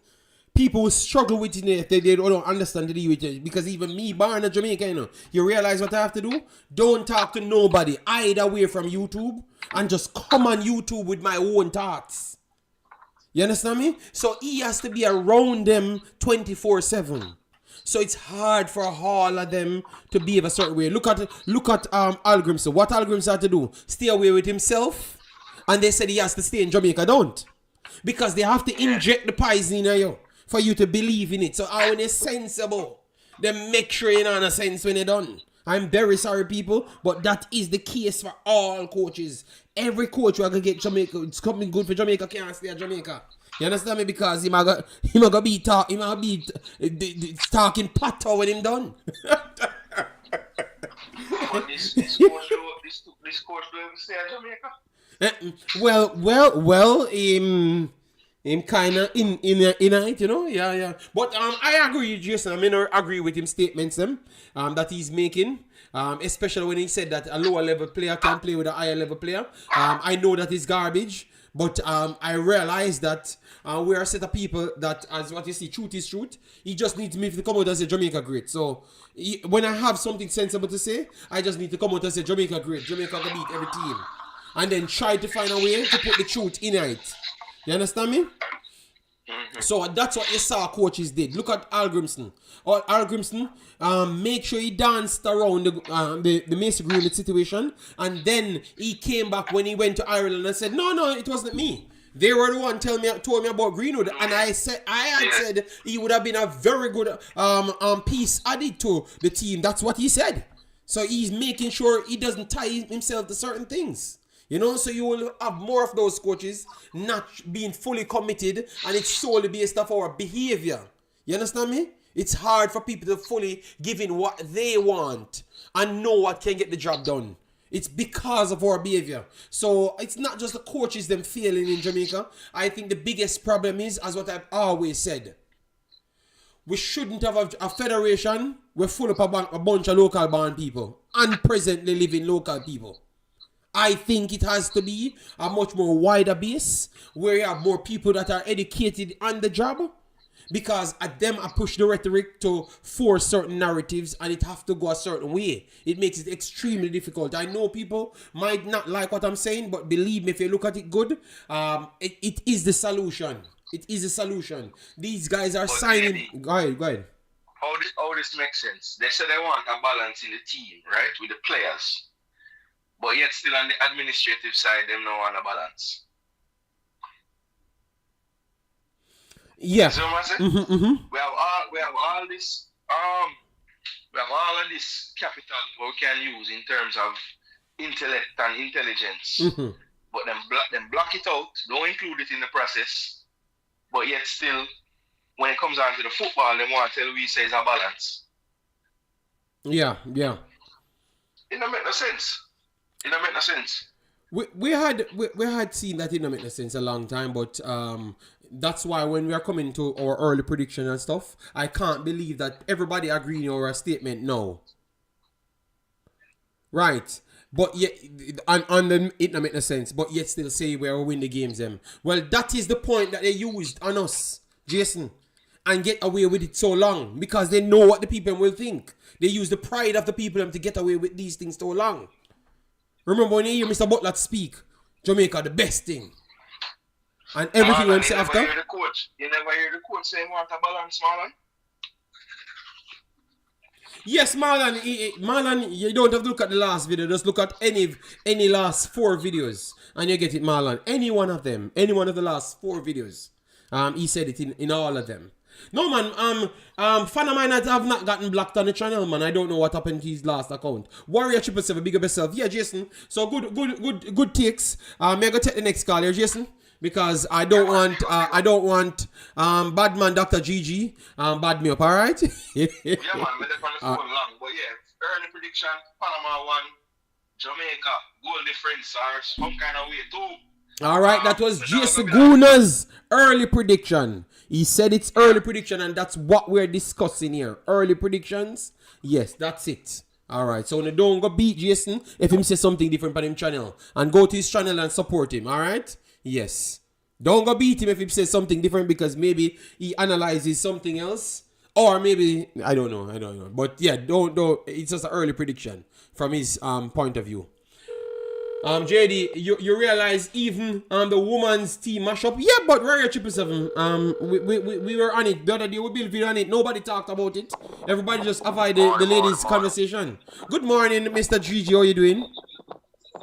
people who struggle with it, if they don't understand it, because even me, born in Jamaica, you realize what I have to do? Don't talk to nobody, either way from YouTube, and just come on YouTube with my own thoughts. You understand me? So he has to be around them 24/7. So it's hard for all of them to behave a certain way. Look at Al Grimson. What Al Grimson had to do? Stay away with himself. And they said he has to stay in Jamaica. Don't. Because they have to inject the poison in you for you to believe in it. So how when it's sensible, they make sure you know no sense when you're done. I'm very sorry, people, but that is the case for all coaches. Every coach who can get Jamaica, it's coming good for Jamaica, can't stay at Jamaica. You understand me? Because he might be talking patter when him done. This coach don't stay at Jamaica. Him kinda in it, yeah. But I agree, Jason. I mean, I agree with him statements that he's making. Especially when he said that a lower level player can play with a higher level player. I know that is garbage. But I realize that we are a set of people that, as what you see, truth is truth. He just needs me to come out and say Jamaica great. So when I have something sensible to say, I just need to come out and say Jamaica great. Jamaica can beat every team. And then try to find a way to put the truth in it. You understand me? So that's what you saw coaches did. Look at Al Grimson. Al Grimson, make sure he danced around the Macy Greenwood situation, and then he came back when he went to Ireland and said, no, it wasn't me. They were the one told me about Greenwood, and I had said he would have been a very good piece added to the team. That's what he said. So he's making sure he doesn't tie himself to certain things. So you will have more of those coaches not being fully committed, and it's solely based off our behavior. You understand me? It's hard for people to fully give in what they want and know what can get the job done. It's because of our behavior. So it's not just the coaches them failing in Jamaica. I think the biggest problem is, as what I've always said, we shouldn't have a federation. We're full of a bunch of local born people and presently living local people. I think it has to be a much more wider base where you have more people that are educated on the job, because at them I push the rhetoric to force certain narratives, and it have to go a certain way. It makes it extremely difficult. I know people might not like what I'm saying, but believe me, if you look at it good, it is the solution. It is a solution. These guys are signing. Go ahead. How this makes sense? They say they want a balance in the team, right, with the players. But yet still on the administrative side, them no want a balance. Yeah. So what I'm saying? We have all of this capital we can use in terms of intellect and intelligence. But them block it out, don't include it in the process. But yet still, when it comes down to the football, they want to tell we say it's a balance. Yeah. It don't make no sense. It don't make no sense. We had seen that it don't make no sense a long time, but that's why when we are coming to our early prediction and stuff, I can't believe that everybody agreeing on our statement now. Right. But yet, and then it don't make no sense, but yet still say we'll win the games them. Well, that is the point that they used on us, Jason, and get away with it so long, because they know what the people will think. They use the pride of the people to get away with these things so long. Remember when you hear Mr. Butler speak, Jamaica the best thing. And everything when say after. You never hear the coach saying want a balance, Marlon? Yes, Marlon, you don't have to look at the last video. Just look at any last 4 videos and you get it, Marlon. Any one of them. Any one of the last 4 videos. He said it in all of them. No, man, fan of mine that have not gotten blocked on the channel, man. I don't know what happened to his last account. Warrior 777, big up yourself. Yeah, Jason. So good takes. May I go take the next call here, Jason? Because I don't want Badman Dr. GG bad me up, alright? Yeah, man, we're on the phone long. But yeah, early prediction, Panama 1, Jamaica, goal difference or some kind of way too. Alright, that was Jason Goona's early prediction. He said it's early prediction, and that's what we're discussing here. Early predictions? Yes, that's it. Alright, so don't go beat Jason if him say something different on his channel. And go to his channel and support him, alright? Yes. Don't go beat him if he says something different because maybe he analyzes something else. Or maybe, I don't know. But yeah, don't, it's just an early prediction from his point of view. JD, you realize even the women's team mashup, yeah, but Warrior 777, we were on it the other day. We built video on it. Nobody talked about it. Everybody just avoided the ladies' conversation. Good morning, Mr. Gigi. How you doing?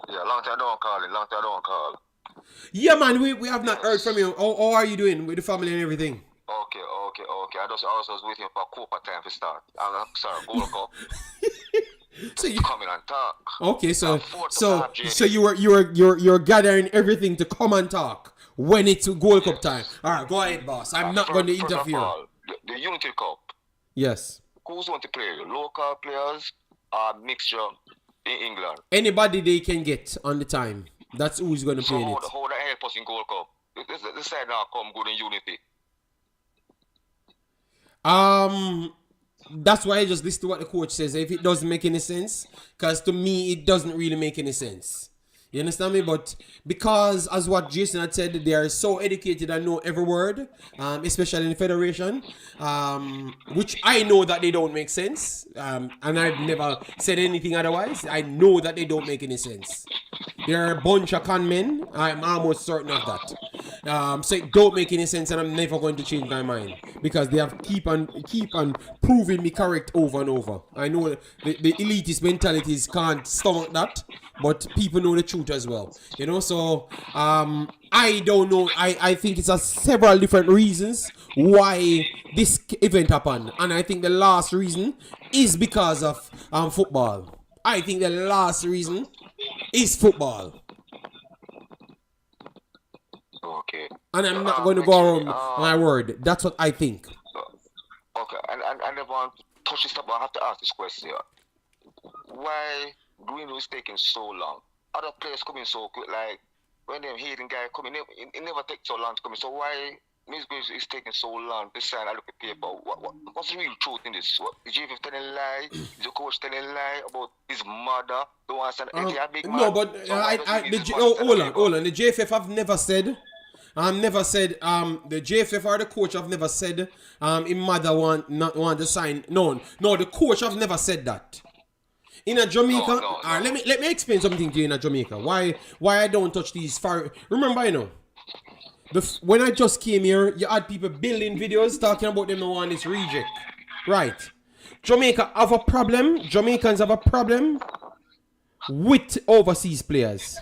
Yeah, long time don't call. Yeah, man, we have not heard from you. How are you doing with the family and everything? Okay. I was waiting for Copa time to start. I'm sorry, Gold Cup. So you come in and talk. Okay, so you're gathering everything to come and talk when it's Gold Cup time. All right, go ahead, boss. I'm not going to interfere. First of all, the Unity Cup. Yes. Who's going to play? Local players or mixture in England? Anybody they can get on the time. That's who's going to play in it. How the help us in Gold Cup? This side now come good in Unity. That's why I just listen to what the coach says. If it doesn't make any sense, because to me it doesn't really make any sense. You understand me? But because, as what Jason had said, they are so educated and know every word, especially in the federation, which I know that they don't make sense, and I've never said anything otherwise. I know that they don't make any sense. They're a bunch of con men. I'm almost certain of that. So it don't make any sense, and I'm never going to change my mind because they have keep on proving me correct over and over. I know the elitist mentalities can't stomach that, but people know the truth as well. You know, so I don't know. I think it's several different reasons why this event happened, and I think the last reason is because of football. I think the last reason is football. Okay. And I'm not going to go around my word. That's what I think. Okay, and I never want to touch this up, but I have to ask this question. Why Greenwood is taking so long? Other players coming so quick, like when them Hayden guy coming, it never takes so long to come in. So why Miss Greenwood is taking so long to sign? I look at paper. What's the real truth in this? Is JF telling a lie? Is the coach telling a lie about his mother? Don't want to send a big man? No, but hold on. The JFF have never said. The JFF or the coach have never said his mother want to sign. No, the coach have never said that. In a Jamaica, no. Let me explain something to you in a Jamaica. Why I don't touch these far. Remember, you know, when I just came here, you had people building videos talking about them on this reject. Right. Jamaica have a problem. Jamaicans have a problem with overseas players.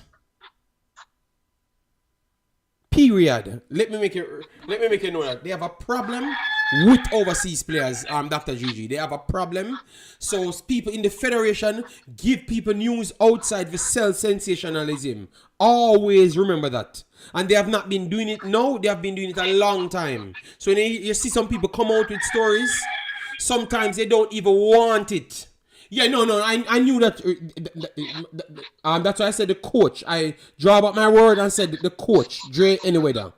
Period. Let me make it know that they have a problem with overseas players, Dr. Gigi. They have a problem. So people in the federation give people news outside to sell sensationalism. Always remember that. And they have not been doing it now. They have been doing it a long time. So when you see some people come out with stories, sometimes they don't even want it. Yeah, no, I knew that. That's why I said the coach. I draw out my word and said the coach, Dre Anyweather.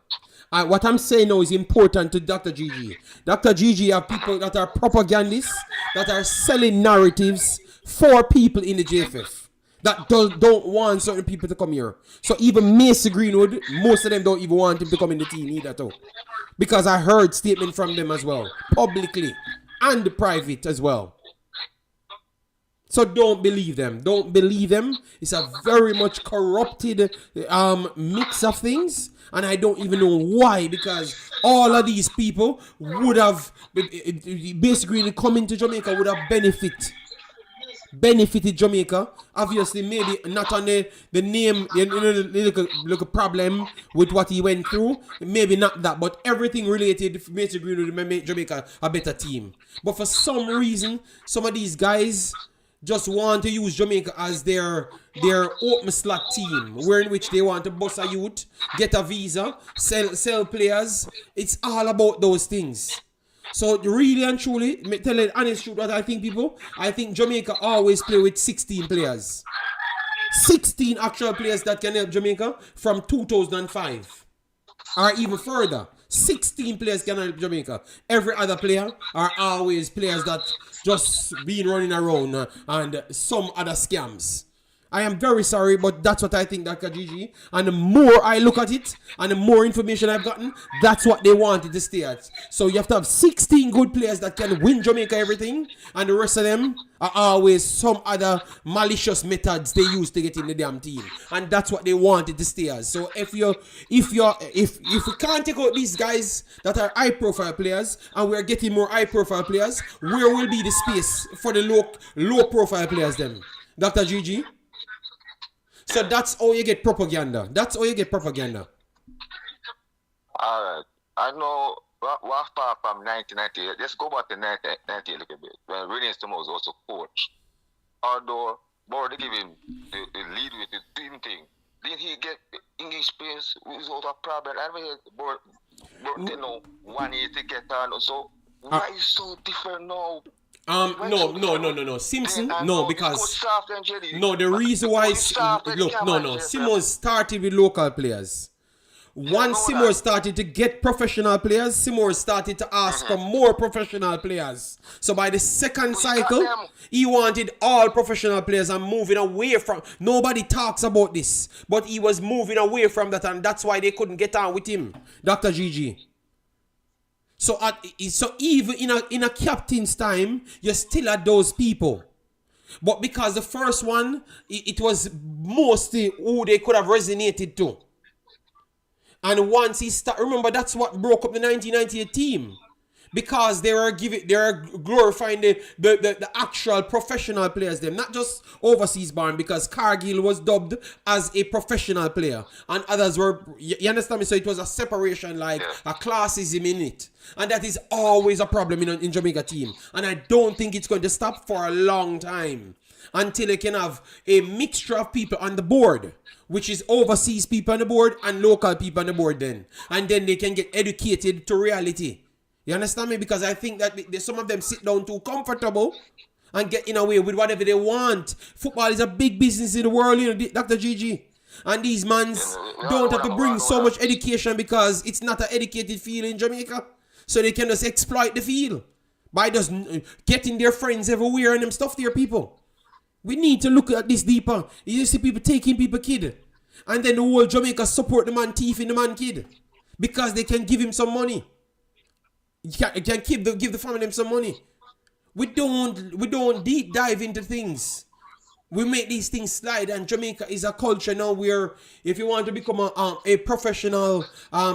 What I'm saying now is important to Dr. Gigi. Dr. Gigi have people that are propagandists, that are selling narratives for people in the JFF that don't want certain people to come here. So even Macy Greenwood, most of them don't even want him to come in the team either too. Because I heard statement from them as well, publicly and private as well. So don't believe them. Don't believe them. It's a very much corrupted mix of things. And I don't even know why. Because all of these people would have, basically coming to Jamaica would have benefited Jamaica. Obviously, maybe not on the name, look a problem with what he went through. Maybe not that, but everything related to Macy Greenwood would make Jamaica a better team. But for some reason, some of these guys just want to use Jamaica as their open slot team, where in which they want to bust a youth, get a visa, sell players. It's all about those things. So really and truly, tell you the honest truth, what I think, people, I think Jamaica always play with 16 players. 16 actual players that can help Jamaica from 2005. Or even further. 16 players can help Jamaica. Every other player are always players that just been running around and some other scams. I am very sorry, but that's what I think, Dr. Gigi. And the more I look at it, and the more information I've gotten, that's what they wanted to stay at. So you have to have 16 good players that can win Jamaica everything, and the rest of them are always some other malicious methods they use to get in the damn team. And that's what they wanted to stay as. So if we can't take out these guys that are high profile players, and we're getting more high profile players, where will be the space for the low profile players then? Dr. Gigi? So that's how you get propaganda. That's how you get propaganda. Alright. I know what part from 1998. Let's go back to 1998 a little bit. When Renee Stummer was also coach. Although Board they give him the lead with the team thing. Did he get English players without a problem? I mean, Board you know 1 year to get on. So why is so different now? No. Simpson, no, because the reason why Simon started with local players. Once Simon started to get professional players, Simon started to ask for more professional players. So by the second cycle, he wanted all professional players and moving away from. Nobody talks about this, but he was moving away from that, and that's why they couldn't get on with him, Dr. Gigi. So even in a captain's time, you still had those people. But because the first one, it was mostly who they could have resonated to. And once he remember that's what broke up the 1998 team. Because they were glorifying the actual professional players, them, not just overseas born, because Cargill was dubbed as a professional player and others were, you understand me? So it was a separation, like a classism in it. And that is always a problem in Jamaica team. And I don't think it's going to stop for a long time until they can have a mixture of people on the board, which is overseas people on the board and local people on the board then. And then they can get educated to reality. You understand me? Because I think that some of them sit down too comfortable and get in away with whatever they want. Football is a big business in the world, you know, Dr. Gigi. And these mans don't have to bring so much education because it's not an educated field in Jamaica. So they can just exploit the field by just getting their friends everywhere and them stuff to their people. We need to look at this deeper. You see people taking people kid. And then the whole Jamaica support the man thief in the man kid. Because they can give him some money. You can give the family them some money. We don't deep dive into things. We make these things slide, and Jamaica is a culture now where if you want to become a professional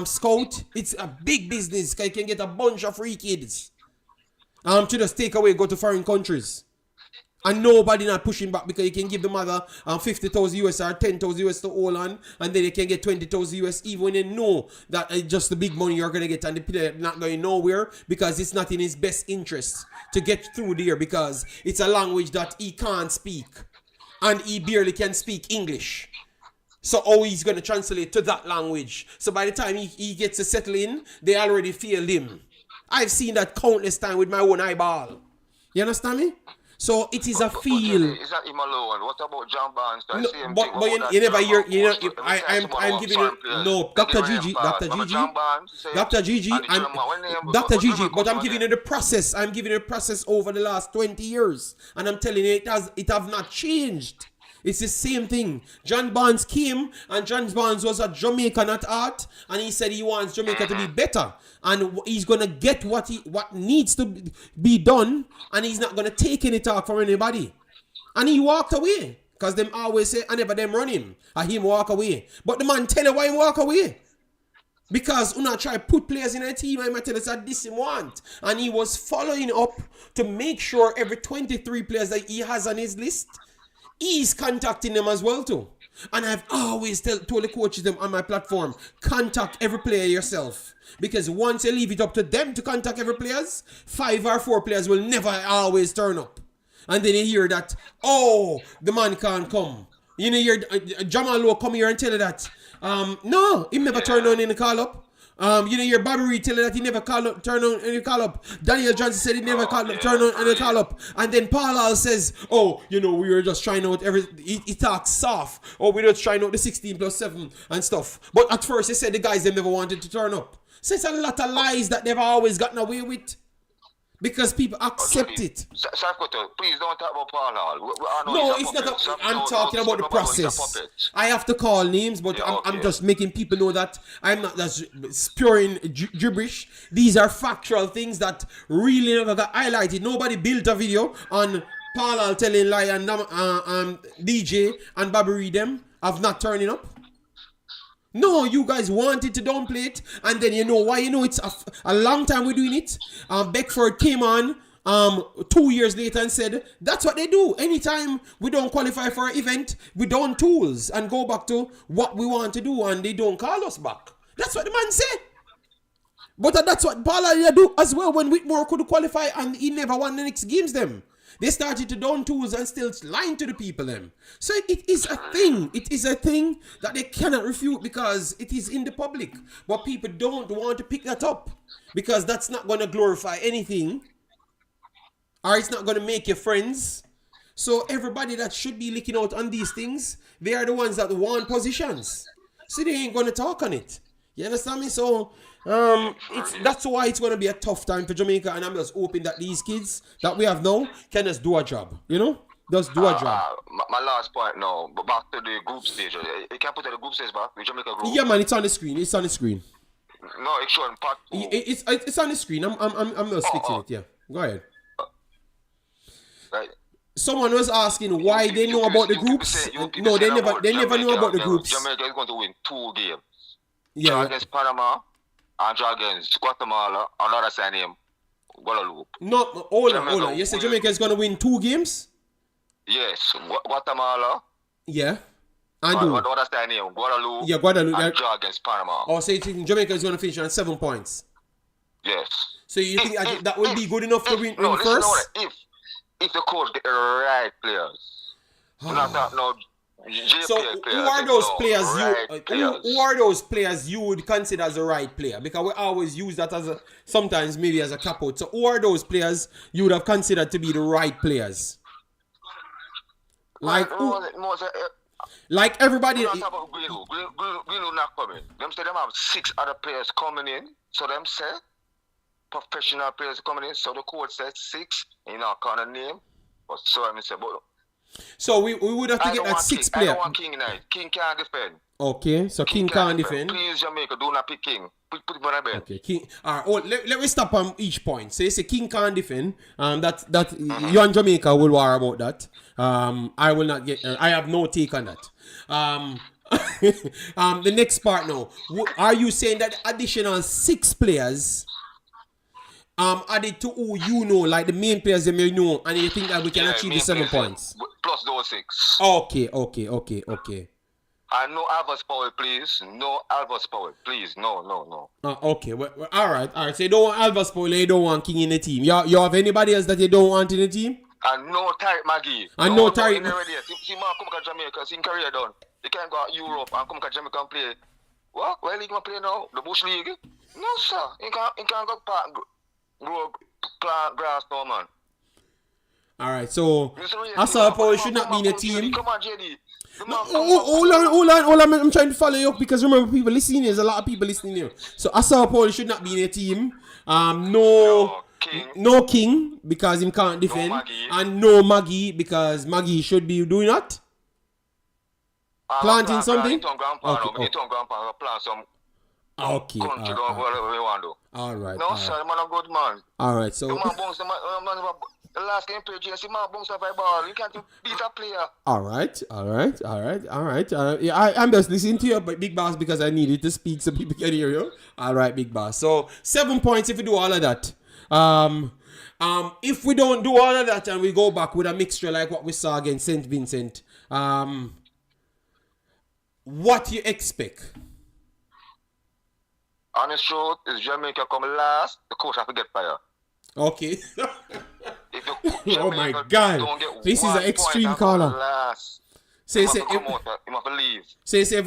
scout, it's a big business. You can get a bunch of free kids to just take away, go to foreign countries. And nobody not pushing back because you can give the mother 50,000 US or 10,000 US to hold on, and then they can get 20,000 US even when they know that it's just the big money you're going to get, and the player not going nowhere because it's not in his best interest to get through there because it's a language that he can't speak and he barely can speak English. So how he's going to translate to that language? So by the time he gets to settle in, they already failed him. I've seen that countless times with my own eyeball. You understand me? So it is a feel. Is that him alone? What about John Barnes? No, but you never hear. You know, I'm giving you no, Dr. Gigi. But I'm giving you the process. I'm giving you the process over the last 20 years, and I'm telling you, it have not changed. It's the same thing. John Barnes came, and John Barnes was a Jamaican at heart, and he said he wants Jamaica to be better, and he's gonna get what needs to be done, and he's not gonna take any talk from anybody. And he walked away, because them always say, I never them run him, and him walk away. But the man tell you why he walk away. Because Una try put players in a team, I might tell us that this he want. And he was following up to make sure every 23 players that he has on his list, he's contacting them as well too. And I've always told the coaches them on my platform, contact every player yourself. Because once you leave it up to them to contact every players, 5 or 4 players will never always turn up. And then you hear that, oh, the man can't come. You know, you hear Jamal Lowe come here and tell you that, no, he never turn on any call up. You know, your Bobby Reed tell you that he never turn on any call up. Daniel Johnson said he never turn on any call up. And then Paul Hall says, oh, you know, we were just trying out he talks soft. Oh, we were just trying out the 16+7 and stuff. But at first he said the guys they never wanted to turn up. So it's a lot of lies that they've always gotten away with. Because people accept it. Safkoto, please don't talk about Paul Hall. No, it's not. I'm talking about the process. I have to call names, but I'm just making people know that I'm not just spewing gibberish. These are factual things that really never got highlighted. Nobody built a video on Paul Hall telling lie and DJ and Bobby Reed them of not turning up. No, you guys wanted to downplay it, and then you know why. You know it's a long time we're doing it. Beckford came on 2 years later and said that's what they do. Anytime we don't qualify for an event, we don't tools and go back to what we want to do, and they don't call us back. That's what the man said. But that's what Paul do as well when Whitmore could qualify and he never won the next games them. They started to down tools and still lying to the people them. So it is a thing. It is a thing that they cannot refute because it is in the public. But people don't want to pick that up because that's not going to glorify anything. Or it's not going to make you friends. So everybody that should be licking out on these things, they are the ones that want positions. So they ain't going to talk on it. You understand me? So that's why it's going to be a tough time for Jamaica, and I'm just hoping that these kids that we have now can just do a job, you know? Just do a job. My last point now, but back to the group stage. You can put the group stage back, the Jamaica group. Yeah, man, it's on the screen. It's on the screen. No, it's showing part 2. It's on the screen. I'm just fixing it. Yeah, go ahead. Right. Someone was asking why they know about the groups. No, they never knew about the groups. Jamaica is going to win 2 games. Yeah. Draw against Panama and draw against Guatemala. Another side name, Guadeloupe. No, hold on. You said Jamaica is going to win 2 games? Yes, Guatemala. Yeah. And what other side name? Guadeloupe. Yeah, Guadeloupe. And draw against Panama. Oh, so you think Jamaica is going to finish on 7 points? Yes. So you think that will be good enough to win first? If the coach get the right players. So who are those players who are those players you would consider as a right player? Because we always use that as sometimes maybe as a cap out. So who are those players you would have considered to be the right players? Like everybody. Greenwood not coming. Them say them have 6 other players coming in. So them say professional players coming in. So the coach says 6. You know, kind of name. But so I say, but. So we would have to get that 6 player. I don't want King tonight. King can't defend. Okay, so King can't defend. Please, Jamaica, do not pick King. Put him on the bench. Okay, King. Alright, let me stop on each point. So you say King can't defend. You and Jamaica will worry about that. I will not get. I have no take on that. The next part now. Are you saying that additional 6 players? Added to who you know, like the main players that you know, and you think that we can achieve the 7 points? Plus those 6. Okay. And no Alvarez Powell, please. No Alvarez Powell, please. No. Okay. Well, all right. So you don't want Alvarez Powell, you don't want King in the team. You have anybody else that you don't want in the team? And no Tariq Maggie. And no Tariq. See, man, come to Jamaica, see career done. You can't go to Europe and come to Jamaica and play. What? Where league you play now? The Bush League? No, sir. You can't go grow plant grass now, man. Alright, so Asal Powell should not be in the team. Come on, JD. Hold on. I'm trying to follow you up because remember, people listening. There's a lot of people listening here. So Asal Powell should not be in the team. No King because he can't defend, and no Maggie because Maggie should be doing that. Planting something. Okay. All right. No, sir, man, a good man. All right, so. The last game played, you see, man, bounce off a ball. You can't beat a player. All right. Yeah, I'm just listening to you, but Big Boss, because I needed to speak so people can hear you. All right, Big Boss. So 7 points if we do all of that. If we don't do all of that and we go back with a mixture like what we saw against St. Vincent, what you expect? Honest truth is Jamaica come last, the coach have to get fired. Okay. Oh my God! This is an extreme caller. Say if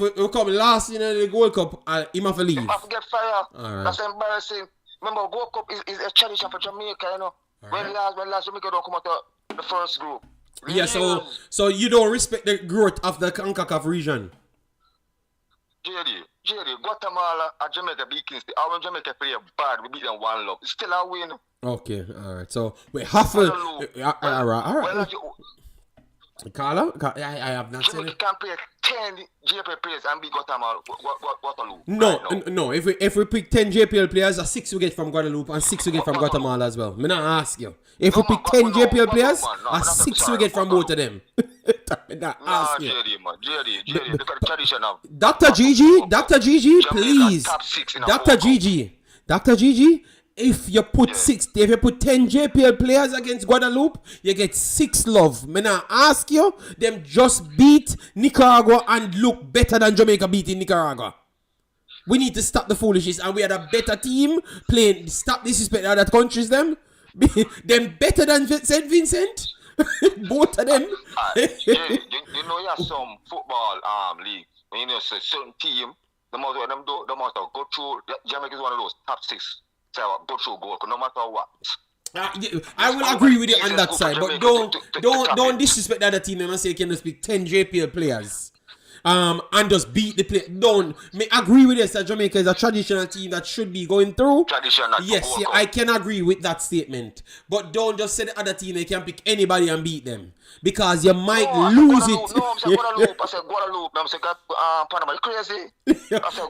we come last in the Gold Cup, he have to leave. He have to get fired. Right. That's embarrassing. Remember, Gold Cup is a challenge for Jamaica, you know. Right. When last Jamaica don't come out the first group. Yeah, so you don't respect the growth of the Concacaf region. JD, Guatemala and Jamaica beat Kingston. When Jamaica play bad, we beat them 1-0. It's still a win. Okay, all right. So we have to. All right. Carla, I have not said Jamaica it. can play 10 JPL players and beat Guatemala. Waterloo. No. If we pick 10 JPL players, 6 we get from Guadeloupe and 6 we get from Guatemala as well. Me not ask you. If we pick 10 JPL players, 6 we get from both of them. Me not ask you. JD, look at the tradition of Dr. GG, please. Dr. GG, if you put 10 JPL players against Guadeloupe, you get 6 love. Me not ask you, them just beat Nicaragua and look better than Jamaica beating Nicaragua. We need to stop the foolishness, and we had a better team playing. Stop disrespect other countries, them better than St. Vincent. Both of them. you know you have some football league. When you know a certain team, the most of them do, the most of go through. Jamaica is one of those top 6. So go through goal, no matter what. I will agree with you on that side, but don't disrespect the other team and say you can just pick 10 JPL players. And just beat the play. Me agree with this that Jamaica is a traditional team that should be going through. Yes, I can agree with that statement. But don't just say the other team they can pick anybody and beat them. Because you might lose it. No, I'm saying Guadeloupe. I said Guadeloupe. I'm saying Panama. You crazy?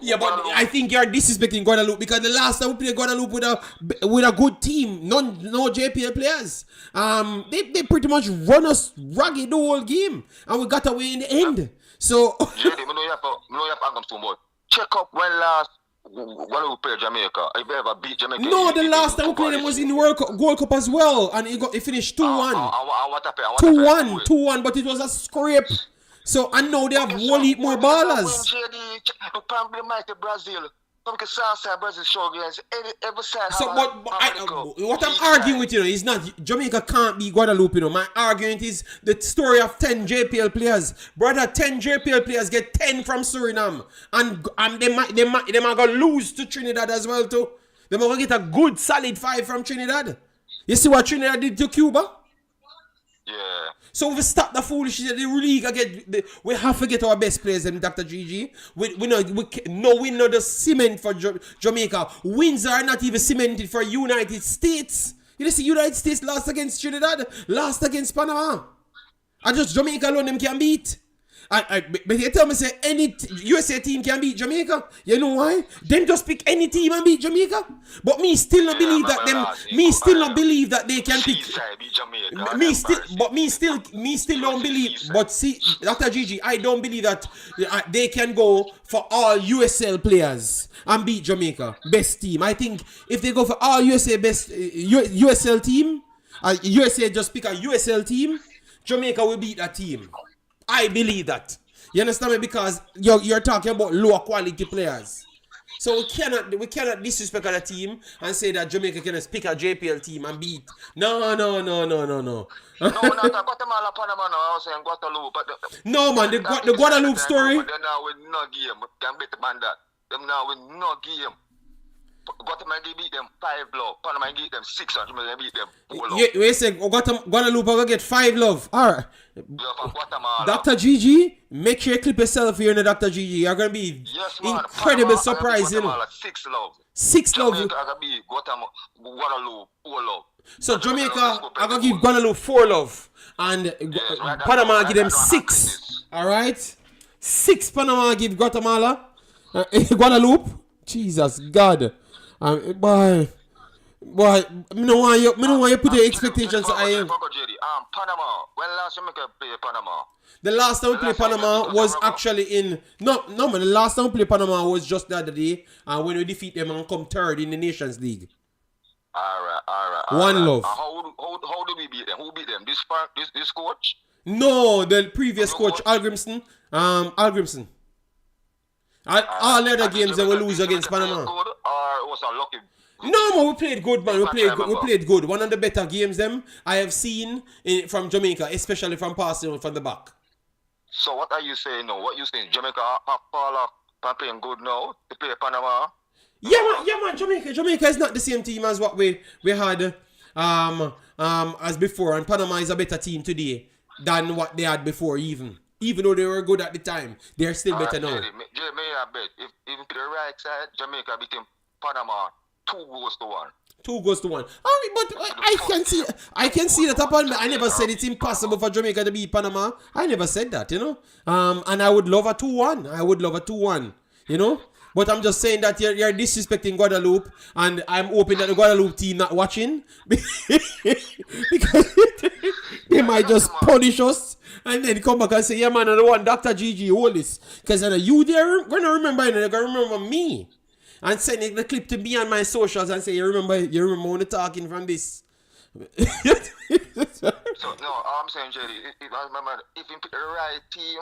Yeah, but I think you're disrespecting Guadeloupe because the last time we played Guadeloupe with a good team, no JPL players. They pretty much run us ragged the whole game, and we got away in the end. So check up when last Guadeloupe played Jamaica. If they ever beat Jamaica. No, the last time we played them was in the World Cup as well, and it finished 2-1. 2-1, but it was a scrape. So I know they have one heap more ballers. Brazil. So, what I'm arguing with is not Jamaica can't be Guadeloupe. My argument is the story of 10 JPL players. Brother, 10 JPL players get 10 from Suriname, and they might gonna lose to Trinidad as well too. They might gonna get a good solid 5 from Trinidad. You see what Trinidad did to Cuba? Yeah. So we stop the foolishness. The league we have to get our best players in Dr. GG. We know the cement for Jamaica. Wins are not even cemented for United States. You see, United States lost against Trinidad, lost against Panama. And just Jamaica alone them can beat. But you tell me say any USA team can beat Jamaica. You know why? Them just pick any team and beat Jamaica. But me still not believe that them. Me still not believe that they can pick. Me still don't believe. But see, Dr. GG, I don't believe that they can go for all USL players and beat Jamaica best team. I think if they go for all USA best USL team, USA just pick a USL team, Jamaica will beat that team. I believe that. You understand me? Because you're talking about lower quality players. So we cannot disrespect the team and say that Jamaica can just pick a JPL team and beat. No. No, not Guatemala, Panama. No, I was saying Guadeloupe. No, man, the Guadeloupe story. But then now with no game, can beat the man that. Them now with no game. Guatemala beat them 5 love. Panama beat them 6, and Jamaica beat them 4 love. Yeah, we say Guadeloupe will get 5 love. Alright. Dr. GG, make sure you clip yourself here in the Dr. GG. You're gonna be incredible surprise, you know. 6 love. 6 love. Jamaica I be Guadeloupe 4 love. So Jamaica, I'm gonna give Guadeloupe 4 love. And Panama give them 6. Alright? 6 Panama give Guatemala. Guadeloupe. Jesus God. Boy, me don't want you put your expectations high. Panama. When last Jamaica played Panama? The last time we played Panama was actually in man. The last time we played Panama was just the other day, and when we defeat them and come 3rd in the Nations League. Alright. One love. How did we beat them? Who beat them? This coach? No, the previous coach, Algrimson. Algrimson. All the other games they will lose against Panama. Good, or was a lucky? No, man, we played good, man. We played good. One of the better games them I have seen from Jamaica, especially from passing from the back. So what are you saying now? What you saying? Jamaica are fall off playing good now to play Panama? Yeah, man. Jamaica is not the same team as what we had as before, and Panama is a better team today than what they had before even. Even though they were good at the time, they're still better now. May I bet if the right side, Jamaica beating Panama 2-1. 2-1. All right, but I can see that upon me. I never said it's impossible for Jamaica to beat Panama. I never said that, you know. And I would love a 2-1. I would love a 2-1, you know. But I'm just saying that you're disrespecting Guadeloupe, and I'm hoping that the Guadeloupe team not watching because they might just punish us and then come back and say, yeah, man, I don't want Dr. Gigi, hold this. Because you, they're going to remember, they're going to remember me. And send the clip to me on my socials and say, you remember when you're talking from this. So, no, I'm saying, Jerry, if you pick the right team,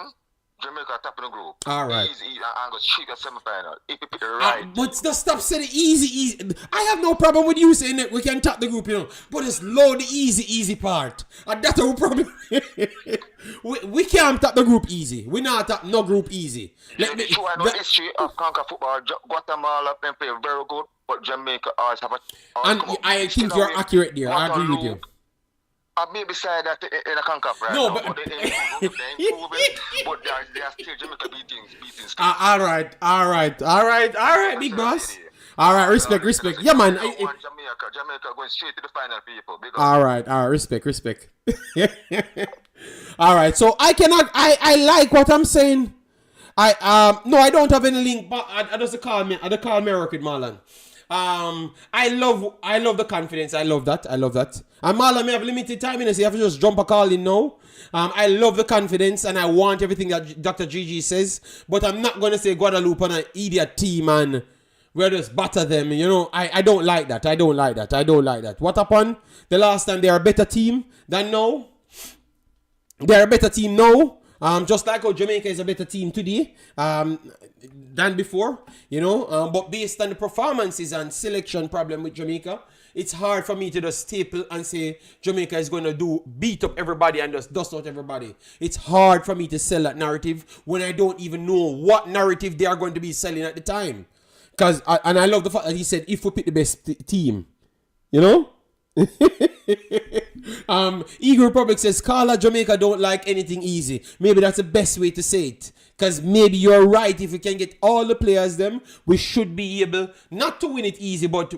Jamaica top in the group. All right. Easy, and go straight to semi-final. If you pick the right but just stop saying easy. I have no problem with you saying that we can top the group, you know. But it's low the easy part. And that's our problem. we can't top the group easy. We not top no group easy. I know the history of Concacaf football. Guatemala can play very good, but Jamaica always have a... And I think you're accurate there. I agree with you. I may beside that in a Concacaf right no, now, but they're improving, but they are still Jamaica beating still. All right, big boss. All right, respect. Yeah, man. Jamaica going straight to the final, people. All right, respect. All right, so I like what I'm saying. I don't have any link, but I just call me with Marlon. I love the confidence. I love that. And Marlon may have limited time in it, so you have to just jump a call in now. I love the confidence and I want everything that Dr. Gigi says, but I'm not going to say Guadeloupe on an idiot team and we'll just batter them. You know, I don't like that. I don't like that. What happened? The last time they are a better team than now. They're a better team now. Just like how Jamaica is a better team today than before, you know. But based on the performances and selection problem with Jamaica, it's hard for me to just staple and say Jamaica is going to beat up everybody and just dust out everybody. It's hard for me to sell that narrative when I don't even know what narrative they are going to be selling at the time. And I love the fact that he said, if we pick the best team, you know. Eagle Republic says Carla, Jamaica don't like anything easy. Maybe that's the best way to say it, because maybe you're right. If we can get all the players them, we should be able not to win it easy, but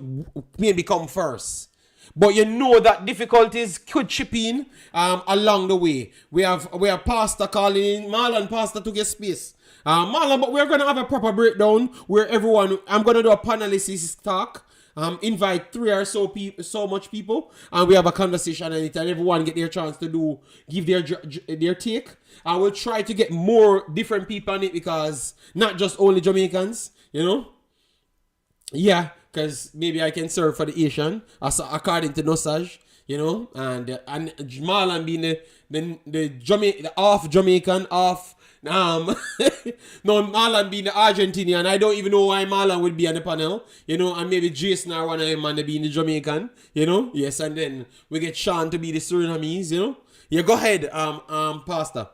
maybe come first. But you know that difficulties could chip in along the way. We have Pastor calling in. Marlon, Pastor took your space. Marlon, but we're gonna have a proper breakdown where I'm gonna do a panelist talk. Invite 3 or so much people, and we have a conversation on it, and everyone get their chance to give their take. I will try to get more different people on it, because not just only Jamaicans, you know. Yeah, because maybe I can serve for the Asian, according to Nosage, you know, and Marlon being the half Jamaican, half no, Marlon being the Argentinian. I don't even know why Marlon would be on the panel, you know, and maybe Jason or one of them and being the Jamaican, you know. Yes, and then we get Sean to be the Surinamese, you know. Yeah, go ahead, Pastor.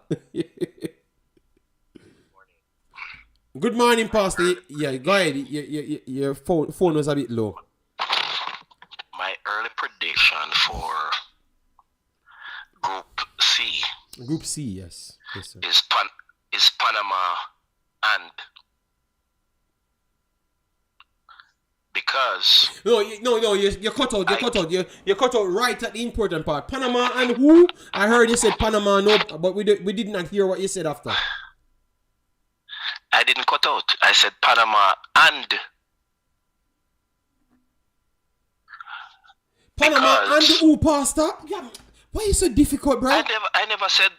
Good morning, Pastor. Yeah, go ahead. Your phone was a bit low. My early prediction for Group C. Group C, yes. Yes, sir. Is Panama and because no, you cut out. You cut out right at the important part. Panama and who? I heard you said Panama, no, but we did not hear what you said after. I didn't cut out. I said Panama and Panama and who, Pastor? Yeah. Why are you so difficult, bro? I never said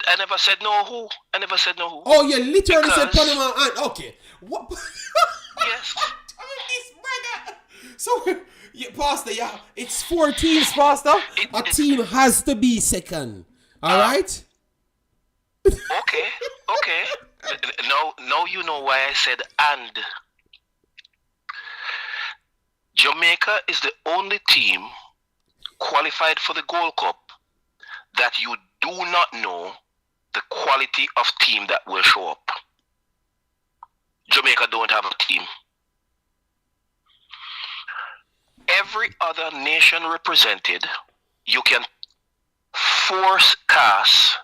no who. I never said no who. Oh, you literally said Panama and okay. What? Yes. So, Pastor, yeah, it's 4 teams, Pastor. A team has to be second. All right? Okay. Now you know why I said and. Jamaica is the only team qualified for the Gold Cup that you do not know the quality of team that will show up. Jamaica don't have a team. Every other nation represented, you can forecast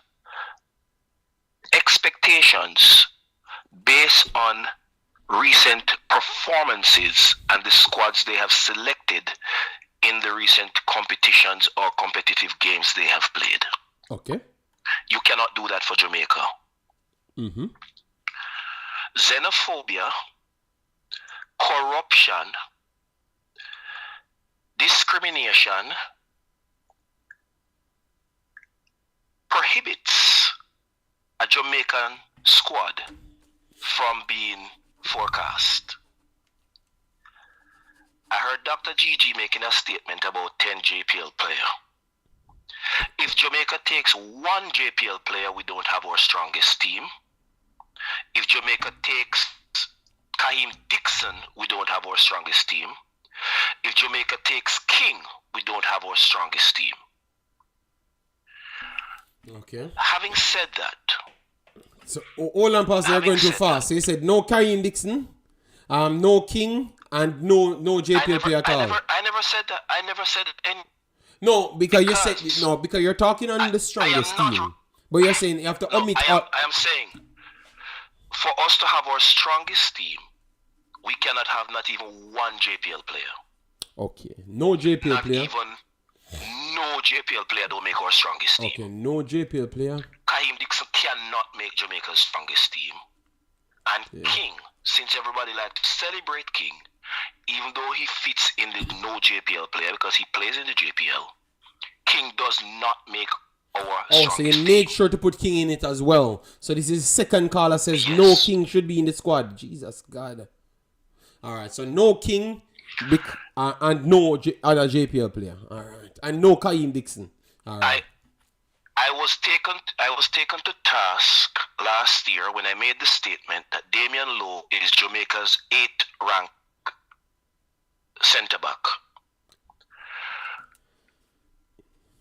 expectations based on recent performances and the squads they have selected in the recent competitions or competitive games they have played. Okay. You cannot do that for Jamaica. Mm-hmm. Xenophobia, corruption, discrimination prohibits a Jamaican squad from being forecast. I heard Dr. Gigi making a statement about 10 JPL player. If Jamaica takes one JPL player, we don't have our strongest team. If Jamaica takes Kaheem Dixon, we don't have our strongest team. If Jamaica takes King, we don't have our strongest team. Okay. Having said that, So all on pause, you're going too fast. So you said no Kareem Dixon, no King, and no JPL player at all. I never said that. I never said any. No, because you said no, because you're talking on the strongest team. But you're saying you have to omit all. I am saying, for us to have our strongest team, we cannot have not even one JPL player. Okay, no JPL Not player. even no JPL player don't make our strongest team. Okay, no JPL player. Kaheem Dixon cannot make Jamaica's strongest team. And King, since everybody likes to celebrate King, even though he fits in the no JPL player because he plays in the JPL, King does not make our strongest so you team. made sure to put King in it as well. So this is second caller says Yes. no King should be in the squad. Jesus God. All right, so no King and no other JPL player. All right, and no Kaheem Dixon. All right. I was taken to task last year when I made the statement that Damian Lowe is Jamaica's 8th ranked centre back.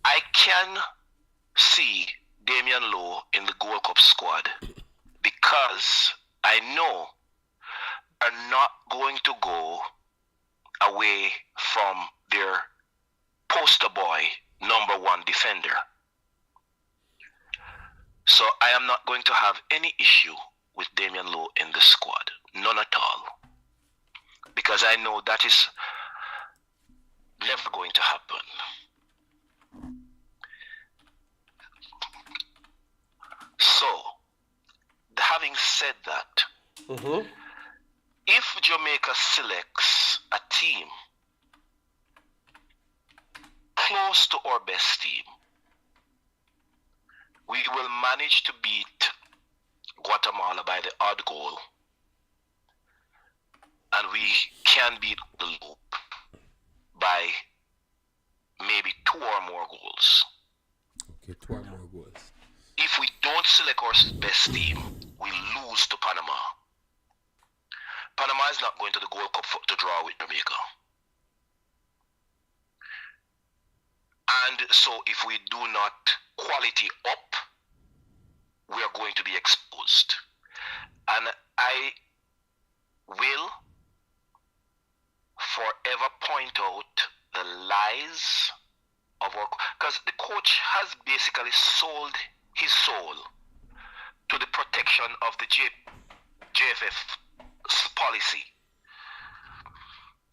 I can see Damian Lowe in the Gold Cup squad because I know they're not going to go away from their poster boy number 1 defender. So I am not going to have any issue with Damian Lowe in the squad. None at all. Because I know that is never going to happen. So, having said that, if Jamaica selects a team close to our best team, we will manage to beat Guatemala by the odd goal, and we can beat the Loop by maybe 2 or more goals. Okay, 2 or more goals. If we don't select our best team, we lose to Panama. Panama is not going to the Gold Cup to draw with Jamaica. And so if we do not quality up, we are going to be exposed. And I will forever point out the lies of our, because the coach has basically sold his soul to the protection of the JFF policy.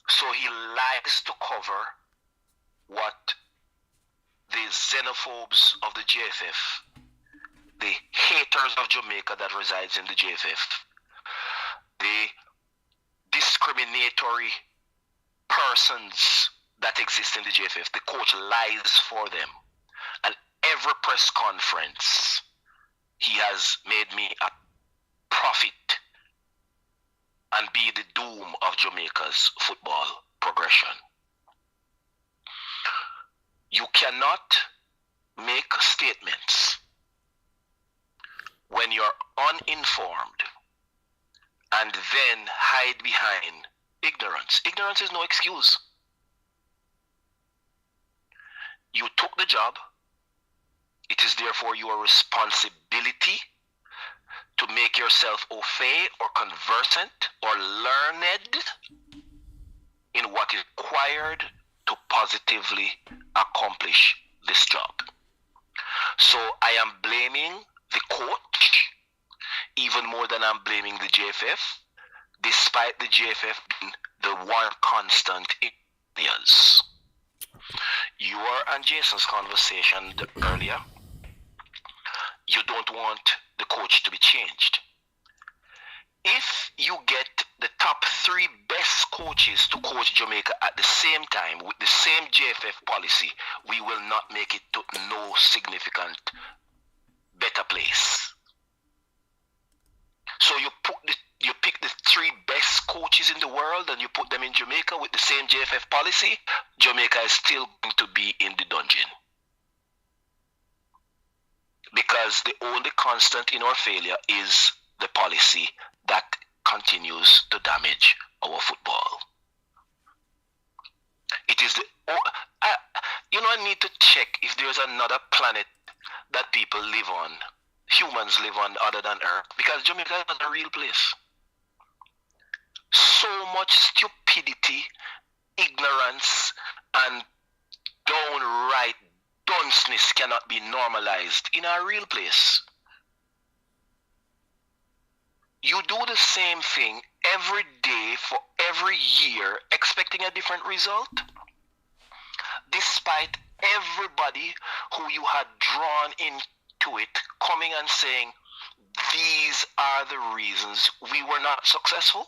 So he likes to cover what the xenophobes of the JFF, the haters of Jamaica that resides in the JFF, the discriminatory persons that exist in the JFF, the coach lies for them. And every press conference, he has made me a prophet and be the doom of Jamaica's football progression. You cannot make statements when you're uninformed and then hide behind ignorance. Ignorance is no excuse. You took the job. It is therefore your responsibility to make yourself au fait or conversant or learned in what is required to positively accomplish this job. So I am blaming the coach even more than I'm blaming the JFF, despite the JFF being the one constant in areas. Your and Jason's conversation earlier, you don't want the coach to be changed. If you get the top 3 best coaches to coach Jamaica at the same time with the same JFF policy, we will not make it to no significant better place. So you pick the 3 best coaches in the world and you put them in Jamaica with the same JFF policy, Jamaica is still going to be in the dungeon. Because the only constant in our failure is the policy that continues to damage our football. It is I need to check if there's another planet that people live on, humans live on other than Earth, because Jamaica is not a real place. So much stupidity, ignorance, and downright dunceness cannot be normalized in a real place. You do the same thing every day for every year, expecting a different result, despite everybody who you had drawn into it coming and saying, these are the reasons we were not successful.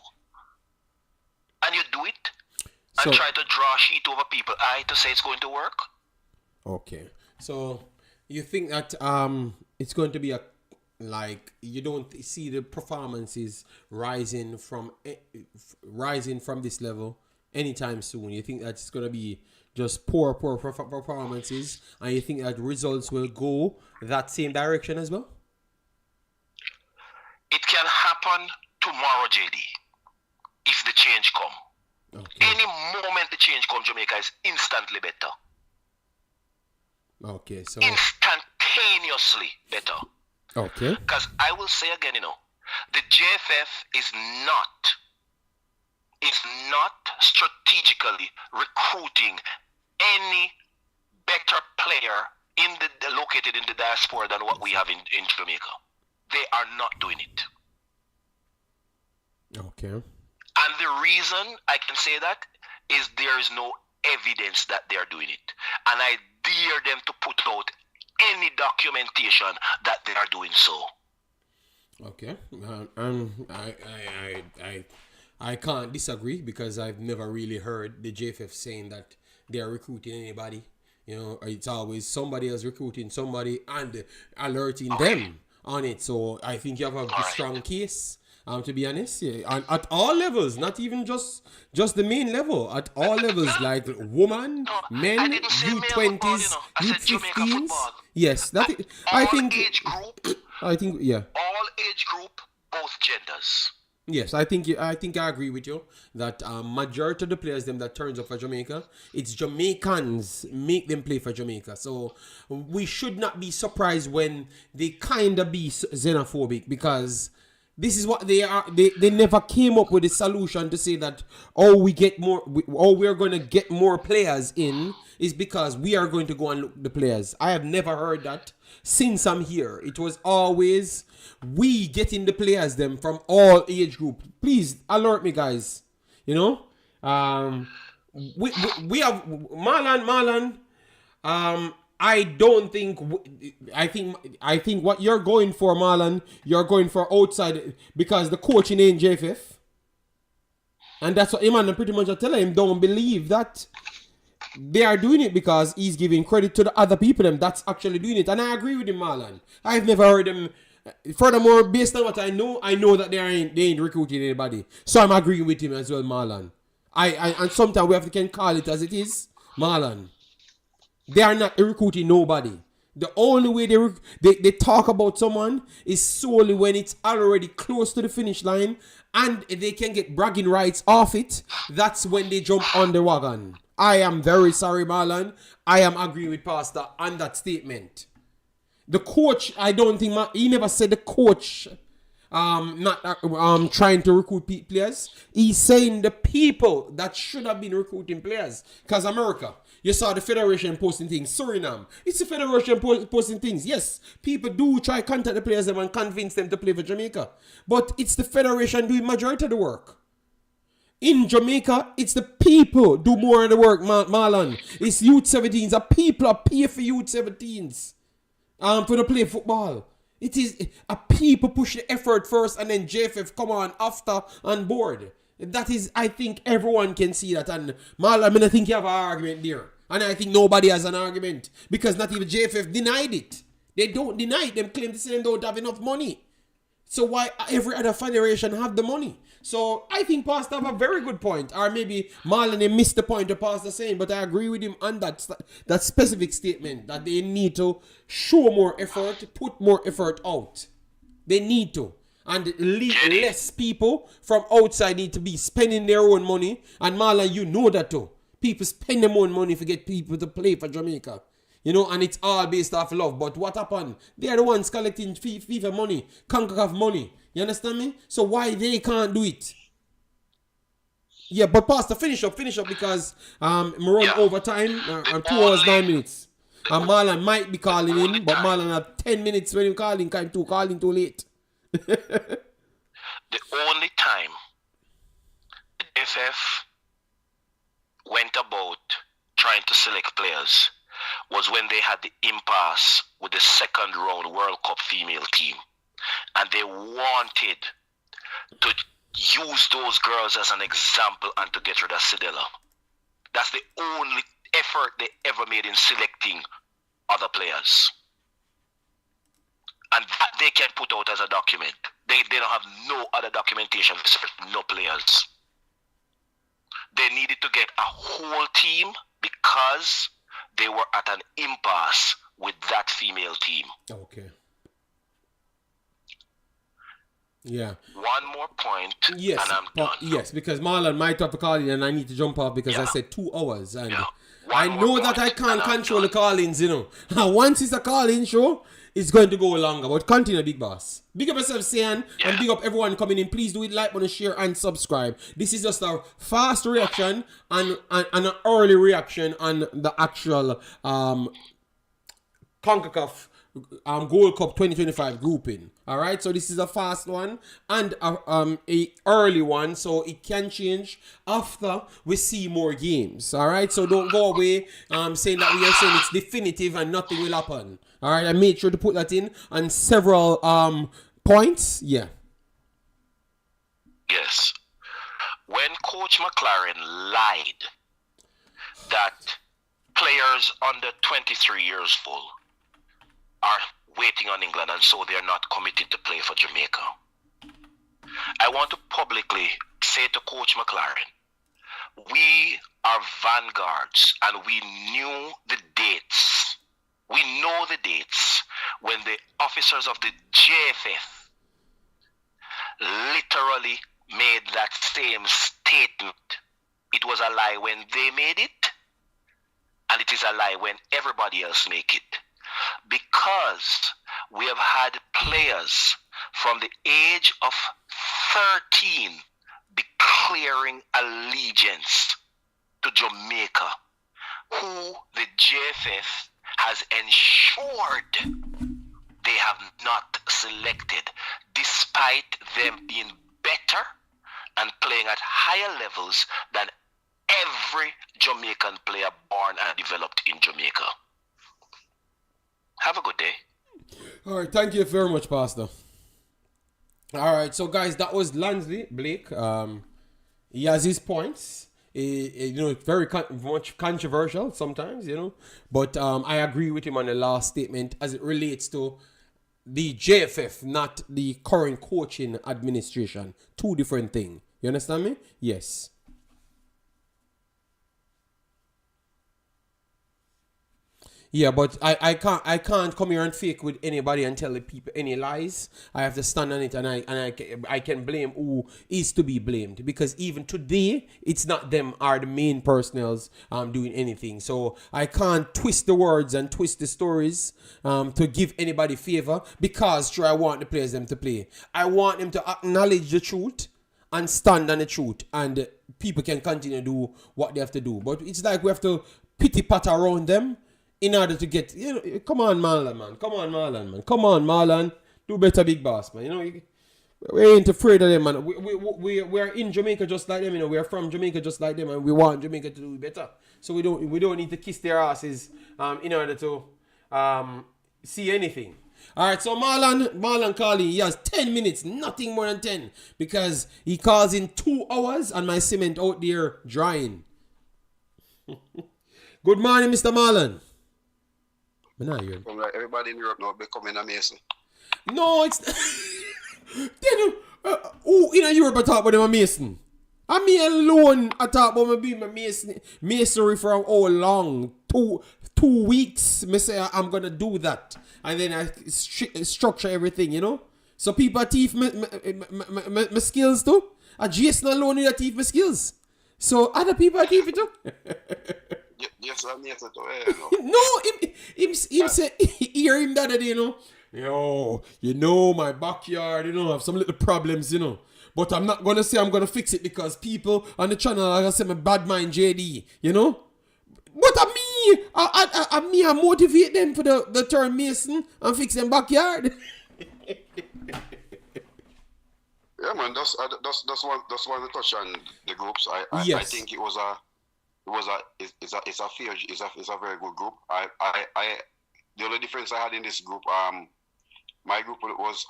And you do it and try to draw sheet over people's eye to say it's going to work. Okay. So you think that it's going to be you don't see the performances rising from this level anytime soon? You think that it's going to be just poor performances, and you think that results will go that same direction as well? It can happen tomorrow, JD, if the change come. Okay. Any moment the change comes, Jamaica is instantly better. Okay, so instantaneously better. Okay. Because I will say again, the JFF is not strategically recruiting any better player located in the diaspora than what we have in Jamaica. They are not doing it. Okay. And the reason I can say that is there is no evidence that they are doing it. And I dare them to put out any documentation that they are doing so. Okay. I can't disagree, because I've never really heard the JFF saying that they are recruiting anybody. It's always somebody else recruiting somebody and alerting them on it. So I think you have a strong case. To be honest, yeah, at all levels, not even just the main level, at all levels, like women, men, U20s, U15s. Yes, I think age group. I think, yeah. All age group, both genders. Yes, I think I agree with you that majority of the players them that turns up for Jamaica, it's Jamaicans make them play for Jamaica. So we should not be surprised when they kind of be xenophobic, because this is what they are. They never came up with a solution to say that we're going to get more players in is because we are going to go and look the players. I have never heard that since I'm here. It was always we getting the players them from all age group. Please alert me, guys. We have Marlon. I think what you're going for, Marlon, you're going for outside, because the coaching ain't JFF. And that's what Iman pretty much tell him, don't believe that they are doing it because he's giving credit to the other people that's actually doing it. And I agree with him, Marlon. I've never heard them. Furthermore, based on what I know that they ain't recruiting anybody. So I'm agreeing with him as well, Marlon. And sometimes we can call it as it is, Marlon. They are not recruiting nobody. The only way they talk about someone is solely when it's already close to the finish line and they can get bragging rights off it. That's when they jump on the wagon. I am very sorry, Marlon. I am agreeing with Pastor on that statement. The coach, I don't think, he never said the coach not trying to recruit players. He's saying the people that should have been recruiting players. Because America, you saw the federation posting things. Suriname, it's the federation posting things. Yes, people do try to contact the players and convince them to play for Jamaica. But it's the federation doing majority of the work. In Jamaica, it's the people do more of the work, Marlon. It's youth 17s. The people are pay for youth 17s for to play football. It is a people push the effort first and then JFF come on after on board. That is, I think everyone can see that. And Marlon, I think you have an argument there. And I think nobody has an argument. Because not even JFF denied it. They don't deny it. They claim to say they don't have enough money. So why every other federation have the money? So I think Pastor have a very good point. Or maybe Marlon missed the point of Pastor saying, but I agree with him on that specific statement that they need to show more effort, put more effort out. They need to. And less people from outside need to be spending their own money. And Marlon, you know that too. People spend their own money to get people to play for Jamaica. You know, and it's all based off love. But what happened? They're the ones collecting FIFA money, Concacaf money. You understand me? So why they can't do it? Yeah, but Pastor, finish up because we're on overtime. 2 hours, 9 minutes. And Marlon might be calling in, but Marlon have 10 minutes when you calling too late. The only time the FF went about trying to select players was when they had the impasse with the second round World Cup female team. And they wanted to use those girls as an example and to get rid of Sidela. That's the only effort they ever made in selecting other players. And that they can put out as a document. They don't have no other documentation for no players. They needed to get a whole team because they were at an impasse with that female team. Okay. Yeah. One more point, yes, and I'm done. Yes, because Marlon might have to call in and I need to jump off because I said 2 hours. And I One know more that I point, can't and I'm control the done. call-ins, you know. Once it's a call-in show, it's going to go longer. But continue, Big Boss. Big up yourself, Sian, and big up everyone coming in. Please do it, like, button, share, and subscribe. This is just a fast reaction and an early reaction on the actual CONCACAF Gold Cup 2025 grouping. All right, so this is a fast one and a early one, so it can change after we see more games. All right, so don't go away saying that we are saying it's definitive and nothing will happen. All right, I made sure to put that in on several points. Yeah. Yes. When Coach McLaren lied that players under 23 years old are waiting on England and so they're not committed to play for Jamaica, I want to publicly say to Coach McLaren, we are vanguards and we knew the dates. We know the dates when the officers of the JFF literally made that same statement. It was a lie when they made it, and it is a lie when everybody else make it. Because we have had players from the age of 13 declaring allegiance to Jamaica, who the JFF has ensured they have not selected, despite them being better and playing at higher levels than every Jamaican player born and developed in Jamaica. Have a good day. All right, thank you very much, Pastor. All right, so guys, that was Lansley Blake. He has his points. You know, it's very much controversial sometimes, you know. But I agree with him on the last statement as it relates to the JFF, not the current coaching administration. Two different things. You understand me? Yes. Yeah, but I can't come here and fake with anybody and tell the people any lies. I have to stand on it, and I can blame who is to be blamed, because even today it's not them are the main personnels doing anything. So I can't twist the words and twist the stories to give anybody favor, because sure, I want the players them to play. I want them to acknowledge the truth and stand on the truth, and people can continue to do what they have to do. But it's like we have to pity pat around them in order to get, you know, come on, Marlon, man. Come on, Marlon, man. Come on, Marlon. Do better, Big Boss, man. You know, We ain't afraid of them, man. We are in Jamaica just like them, you know. We are from Jamaica just like them, and we want Jamaica to do better. So we don't need to kiss their asses in order to see anything. All right, so Marlon Carly, he has 10 minutes, nothing more than 10, because he calls in 2 hours and my cement out there drying. Good morning, Mr. Marlon. Everybody in Europe now becoming a Mason. No, it's then who in Europe I talk about them a Mason? I me alone I talk about me being my masonry for how long? 2 weeks. Me say I'm gonna do that, and then I structure everything, you know. So people thief my skills too. A Jason alone in thief my skills. So other people are thief it too. Yes, I'm here to No, him say hear him that day, you know. Yo, you know my backyard, you know, have some little problems, you know. But I'm not gonna say I'm gonna fix it because people on the channel are gonna say my bad mind JD, you know. But I motivate them for the turn Mason and fix them backyard. Yeah, man, that's one to touch on the groups. Yes. I think it's a very good group. The only difference I had in this group, my group was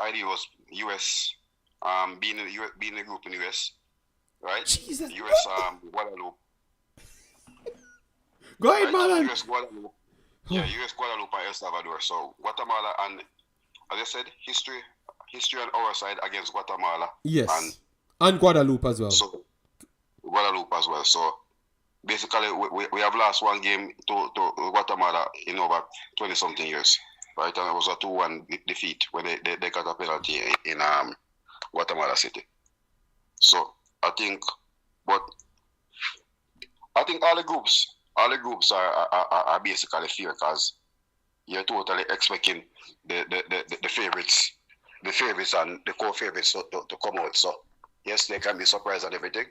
US, being in the group in US, right? Jesus. US Guadeloupe. Go ahead, man. US Guadeloupe. Yeah, US Guadeloupe and El Salvador. So Guatemala and, as I said, history on our side against Guatemala. Yes. And Guadeloupe as well. So Guadeloupe as well. So basically, we have lost one game to Guatemala in over 20-something years, right? And it was a 2-1 defeat when they got a penalty in Guatemala City. So I think all the groups are basically fair because you're totally expecting the favorites and the co-favorites to come out. So yes, they can be surprised at everything.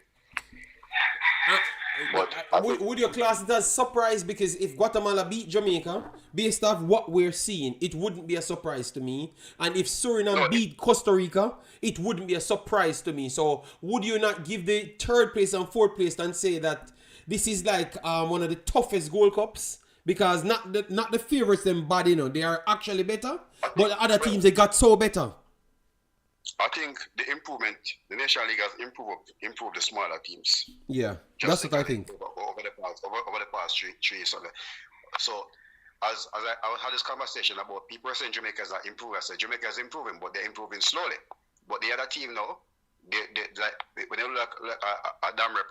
Would your class it as surprise? Because if Guatemala beat Jamaica, based off what we're seeing, it wouldn't be a surprise to me. And if Suriname beat Costa Rica, it wouldn't be a surprise to me. So would you not give the 3rd place and 4th place and say that this is like one of the toughest Gold Cups? Because not the favorites them bad, you know, they are actually better, but the other teams they got so better. I think the improvement, the National League has improved the smaller teams. Yeah, that's what I think. Over the past three years. So, as I had this conversation about people saying Jamaica is not improving, I said Jamaica is improving, but they're improving slowly. But the other team now, they like when they look like a damn rep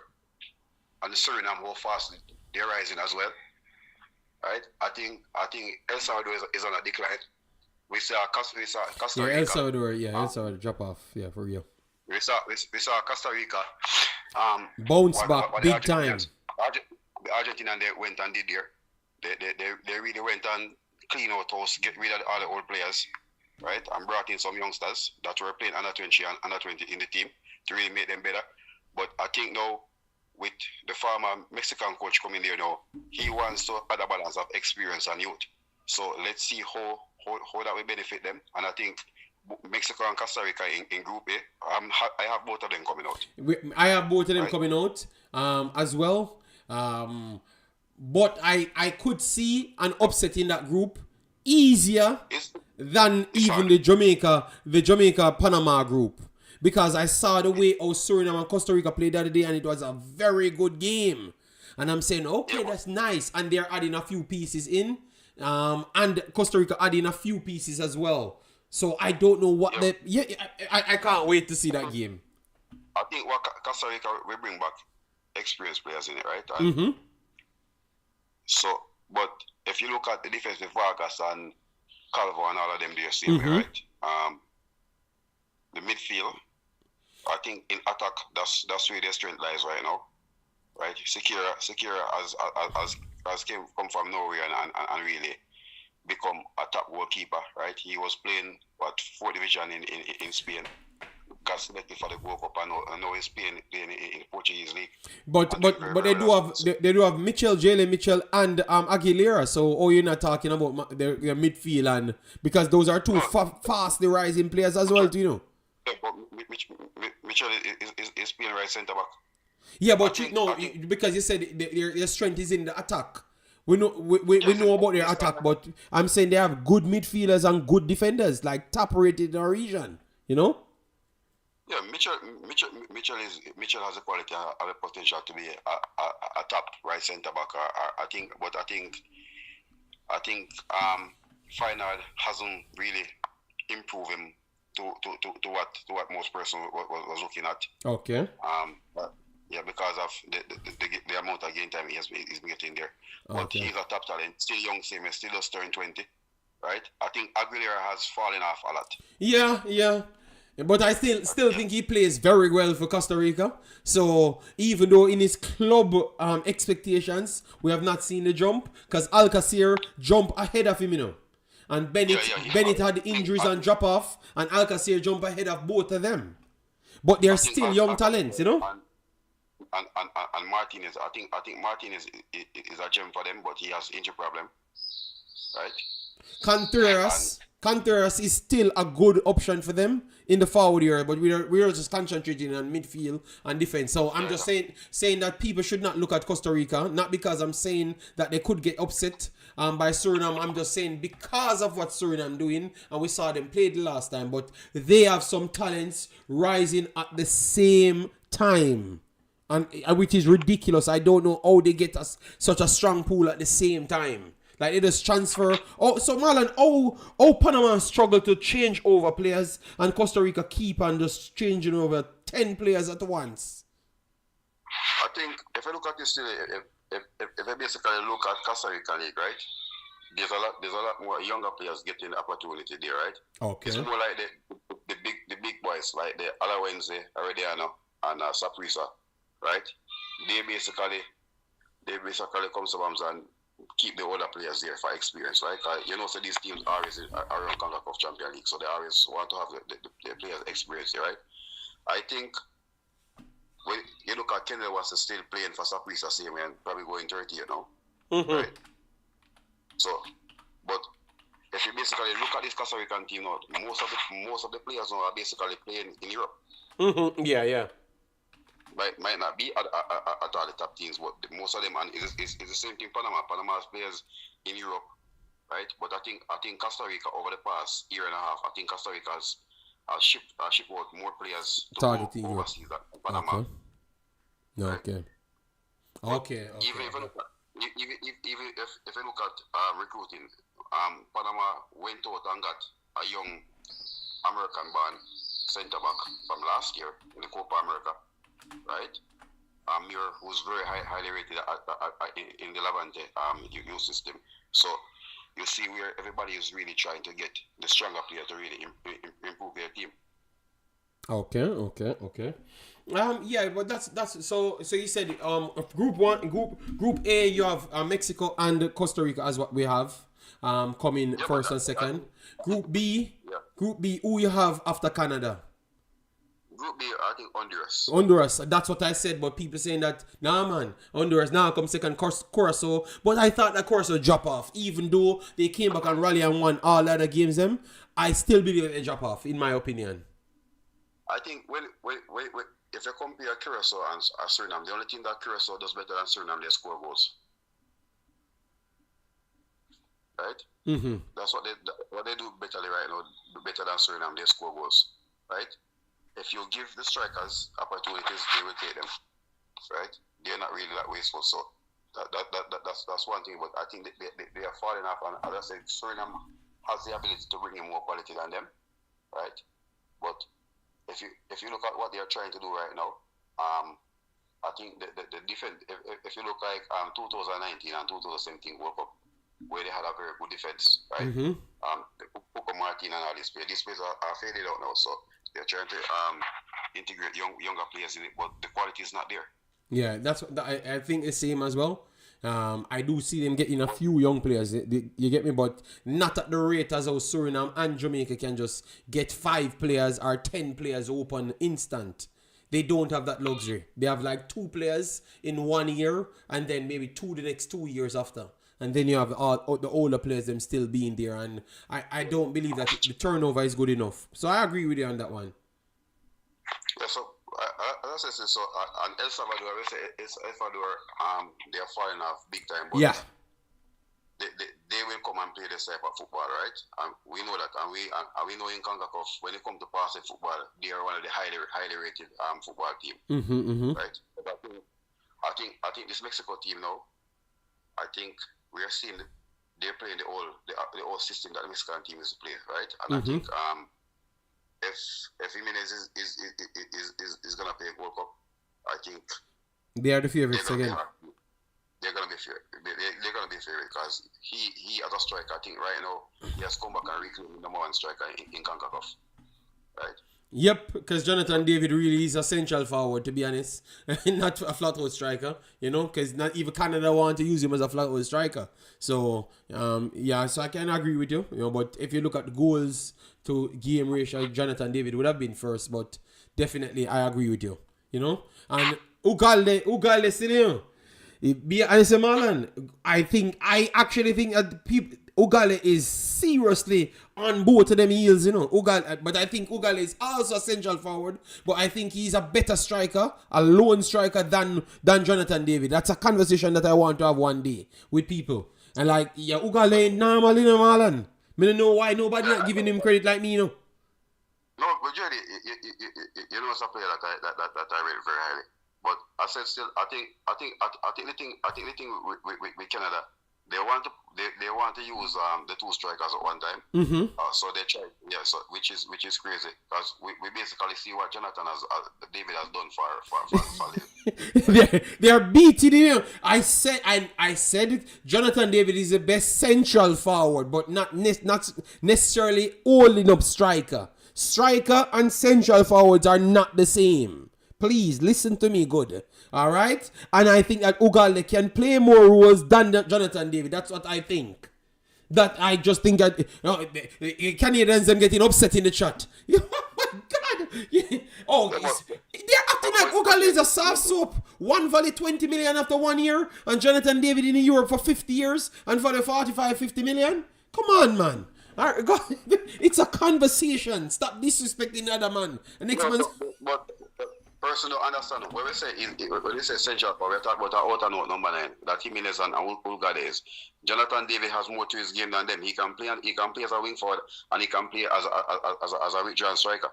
and the Suriname, how fast they're rising as well. Right? I think El Salvador is on a decline. We saw Costa Rica. El Salvador drop off. Yeah, for real. We saw Costa Rica. Bounce back big time. The Argentina they went and did there. They really went and clean out house, get rid of all the old players, right? And brought in some youngsters that were playing under 20 and under 20 in the team to really make them better. But I think now with the former Mexican coach coming there now, he wants to add a balance of experience and youth. So let's see how that will benefit them. And I think Mexico and Costa Rica in Group A, I have both of them coming out. I have both of them coming out as well. But I could see an upset in that group easier than even the Jamaica Panama group. Because I saw the way how Suriname and Costa Rica played the other day and it was a very good game. And I'm saying, okay, that's nice. And they're adding a few pieces in. And Costa Rica adding a few pieces as well. So I don't know what I can't wait to see that game. I think what Costa Rica will bring back experienced players in it, right? Mm-hmm. So, but if you look at the defense with Vargas and Calvo and all of them, they're same way, right? The midfield, I think in attack, that's where their strength lies right now, right? Sekira has come from Norway and really become a top goalkeeper, right? He was playing 4th division in Spain, got selected for the World Cup, and now he's playing in the Portuguese league. But they do have Jalen Mitchell and Aguilera. So you're not talking about their midfield, and because those are two fast rising players as well, do you know? Yeah, but Mitchell is playing right centre back. Yeah, but I think because you said their strength is in the attack. We know about their attack, but I'm saying they have good midfielders and good defenders, like top rated in the region. You know? Yeah, Mitchell has the quality and the potential to be a top right centre back. I think Final hasn't really improved him to what most person was looking at. Okay. But yeah, because of the amount of game time he's been getting there. But Okay. he's a top talent, still young, same, still just turning 20, right? I think Aguilera has fallen off a lot. Yeah. But I still think he plays very well for Costa Rica. So even though in his club expectations we have not seen the jump, because Alcacer jump ahead of him, you know. And Bennett had injuries and drop off, and Alcacer jump ahead of both of them. But they're still young talents, you know. And Martinez, I think Martinez is a gem for them, but he has injury problem, right? Contreras is still a good option for them in the forward area, but we're just concentrating on midfield and defense. So I'm just saying that people should not look at Costa Rica, not because I'm saying that they could get upset by Suriname. I'm just saying because of what Suriname doing, and we saw them play the last time, but they have some talents rising at the same time. And which is ridiculous. I don't know how they get us such a strong pool at the same time. Like they just transfer. Oh, so Marlon, Panama struggle to change over players, and Costa Rica keep on just changing over 10 players at once. I think if I look at this, if I basically look at Costa Rica League, right? There's a lot more younger players getting the opportunity there, right? Okay. It's more like the big boys like the Alawense, Herediano, and Saprissa, right? They basically come sometimes and keep the older players there for experience, right? So these teams are around Concacaf Champions League, so they always want to have the players' experience there, right? I think when you look at Kendall was still playing for Saprissa same way and probably going 30, right? So, but if you basically look at this Costa Rican team now, most of the players now are basically playing in Europe. Yeah. Might not be at all the top teams, but most of them, and it's the same thing. Panama has players in Europe, right? But I think Costa Rica over the past year and a half, I think Costa Rica has shipped out more players to targeting overseas than Panama. Okay. Okay. Even if you look at recruiting, Panama went out and got a young American-born centre back from last year in the Copa America, right? Muir, who's very highly rated in the Levante youth system. So you see where everybody is really trying to get the stronger player to really improve their team. Okay. Yeah, but that's so you said group A you have Mexico and Costa Rica as what we have coming first and second. Group B who you have after Canada? Group B, I think Honduras. That's what I said, but people saying that nah man, Honduras now come second, Curacao. But I thought that Curacao drop off, even though they came back and rally and won all other games. Them, I still believe they drop off, in my opinion. I think when if you compare Curacao and Suriname, the only thing that Curacao does better than Suriname, they score goals. Right? Mm-hmm. That's what they do better right now, better than Suriname, they score goals. Right? If you give the strikers opportunities, they will take them. Right? They're not really that wasteful. So that's one thing. But I think they are falling off. And as I said, Suriname has the ability to bring in more quality than them. Right? But if you look at what they are trying to do right now, I think the defense. If you look like 2019 and 2017 World Cup, where they had a very good defense, right? Mm-hmm. Puko Martin and all these players are faded out now, so they're trying to integrate younger players in it, but the quality is not there. Yeah, that's what I think the same as well. I do see them getting a few young players. You get me, but not at the rate as how Suriname and Jamaica can just get 5 players or 10 players open instant. They don't have that luxury. They have like 2 players in 1 year, and then maybe 2 the next 2 years after. And then you have all the older players them still being there, and I don't believe that the turnover is good enough. So I agree with you on that one. Yeah, so as I said, so and El Salvador, I say El Salvador, they are falling off big time, but Yeah. they will come and play this type of football, right? And we know that, and we know in Concacaf when it comes to passing football, they are one of the highly rated football team, right? But I think this Mexico team now, I think we are seeing they're playing the old system that the Mexican team is playing, right? And I think if Jimenez is gonna play World Cup, I think they are the favorites again. They're gonna be fair. They're gonna be fair because he as a striker, I think right now he has come back and reclaimed the number one striker in Concacaf, right? Yep, because Jonathan David really is a central forward, to be honest, not a flat-out striker, you know, because not even Canada want to use him as a flat-out striker. So, so I can agree with you, you know, but if you look at the goals to game ratio, Jonathan David would have been first, but definitely I agree with you, you know. And Ugalde still, be honest, Marlon, I actually think that people, Ugale is seriously on both of them heels, you know. But I think Ugale is also a central forward, but I think he's a better striker, a lone striker than Jonathan David. That's a conversation that I want to have one day with people. And like, yeah, Ugale ain't normal, you know, Marlon. I don't know why nobody not giving him credit like me, you know. No, but Jerry, you know, it's a player that I rate very highly. But I said still, I think the thing with Canada, they want to use the two strikers at one time. So they try, so which is crazy because we basically see what Jonathan David has done for Lille. they are beating him. I said it. Jonathan David is the best central forward, but not necessarily holding up striker. Striker and central forwards are not the same. Please listen to me good. Alright? And I think that Ugalde can play more roles than Jonathan David. That's what I think. That I just think that the Canadians are getting upset in the chat. Oh my God. They're acting like Ugalde is a soft soap. One value 20 million after 1 year and Jonathan David in Europe for 50 years and for the 45-50 million. Come on, man. All right, go. It's a conversation. Stop disrespecting the other man. The next man's... But person don't understand when we say central power, we're talking about our outer note number 9 that Jimenez and Ulgade is. Jonathan David has more to his game than them. He can play as a wing forward and he can play as a regional striker.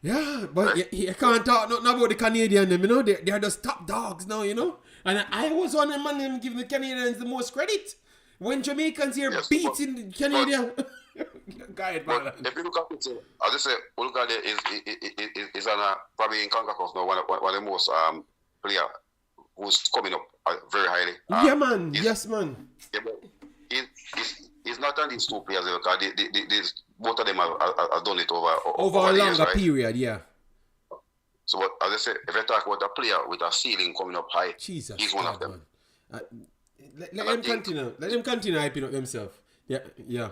Yeah, but right? you can't talk nothing about the Canadian them, you know. They are just top dogs now, you know. And I was one of the man giving the Canadians the most credit. When Jamaicans here beating the Canadian. If you look at it, as I say, Ulgade is probably in Concacaf now one of the most player who's coming up very highly. Yeah, man. Yes, man. Yeah, but he's not on these two players because both of them have done it over a longer years, right? Period. Yeah. So, what, as I said, if I talk about a player with a ceiling coming up high, Jesus, he's one of them. Let him continue. Let him continue hyping up himself. Yeah.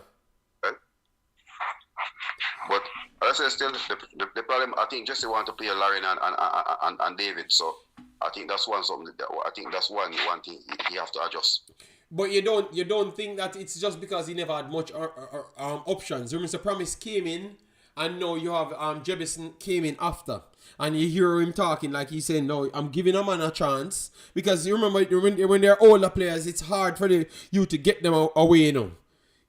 But as I said, still the problem. I think Jesse want to play Lauren and David. So I think that's one thing he have to adjust. But you don't think that it's just because he never had much options. Remember, Promise came in, and now you have Jebison came in after. And you hear him talking like he's saying, no, I'm giving a man a chance. Because you remember when they're older players, it's hard for you to get them away, you know.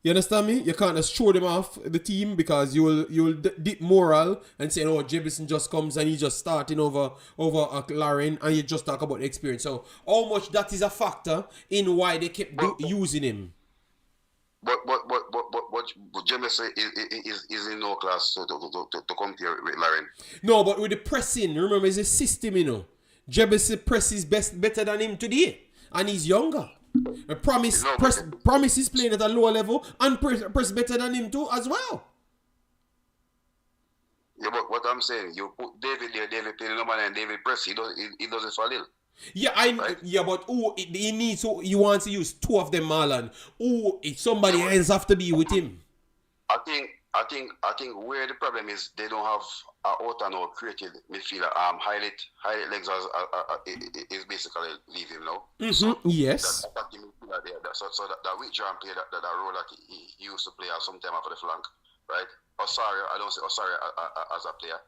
You understand me? You can't just throw them off the team because you'll dip morale and say, oh, Jebison just comes and he's just starting over Lauren and you just talk about the experience. So how much that is a factor in why they kept using him? But Jebison is in no class to compare with Lauren. No, but with the pressing, remember, it's a system, you know. Jebison presses better than him today. And he's younger. Promise is playing at a lower level and press better than him too as well. Yeah, but what I'm saying, you put David there, David playing number 9, David press, he does it for Lille. Yeah, right? Yeah, but he wants to use two of them, Marlon. Somebody else have to be with him. I think where the problem is, they don't have outer no created midfielder. Highlight legs is basically leaving now. Mm-hmm. So yes. That midfielder there. So that withdrawn player that role that he used to play sometime after the flank, right? Osorio, I don't say Osorio as a player.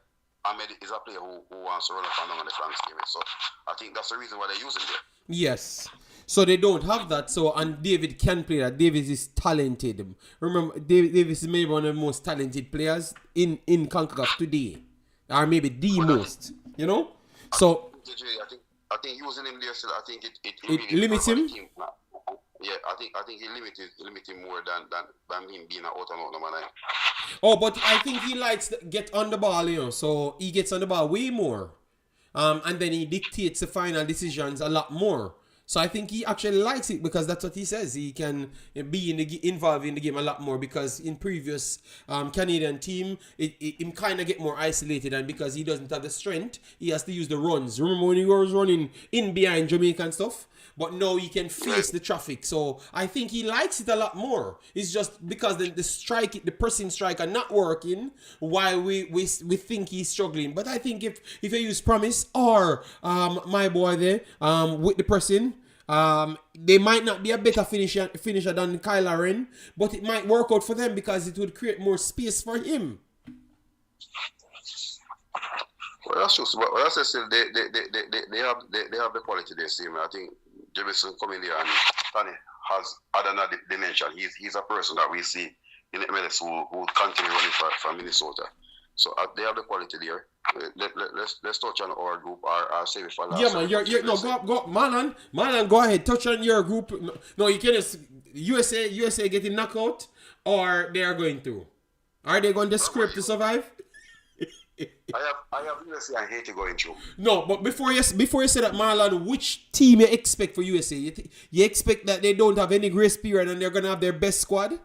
Ahmed is a player who wants to run up and down on the flanks game. So I think that's the reason why they're using him. Yes. So they don't have that. So and David can play that. Davis is talented. Remember, Davis is maybe one of the most talented players in Concacaf today, or maybe the most. You know. So I think using him there still. I think it it limits him. Yeah, I think he limited him more than him being an out and out number 9. Oh, but I think he likes to get on the ball, you know. So he gets on the ball way more, and then he dictates the final decisions a lot more. So I think he actually likes it because that's what he says. He can be involved in the game a lot more because in previous Canadian team, him kind of get more isolated, and because he doesn't have the strength, he has to use the runs. Remember when he was running in behind Jamaica and stuff? But now he can face the traffic. So I think he likes it a lot more. It's just because the pressing strike are not working while we think he's struggling. But I think if you use Promise or my boy there with the pressing, they might not be a better finisher than Kyle Aren, but it might work out for them because it would create more space for him. Well, that's true. But that's still they have the quality they see. I think Jamison coming there and Tani has another dimension. He's a person that we see in the MLS who would continue running for Minnesota. So they have the quality there. Let's touch on our group or save it for last. Yeah, man. Go Marlon, go ahead. Touch on your group. No, you can just USA getting knocked out, or they are going to. Are they going to scrape to survive? I have USA and Haiti going through. No, but before you say that, Marlon, which team you expect for USA? You expect that they don't have any grace period and they're going to have their best squad?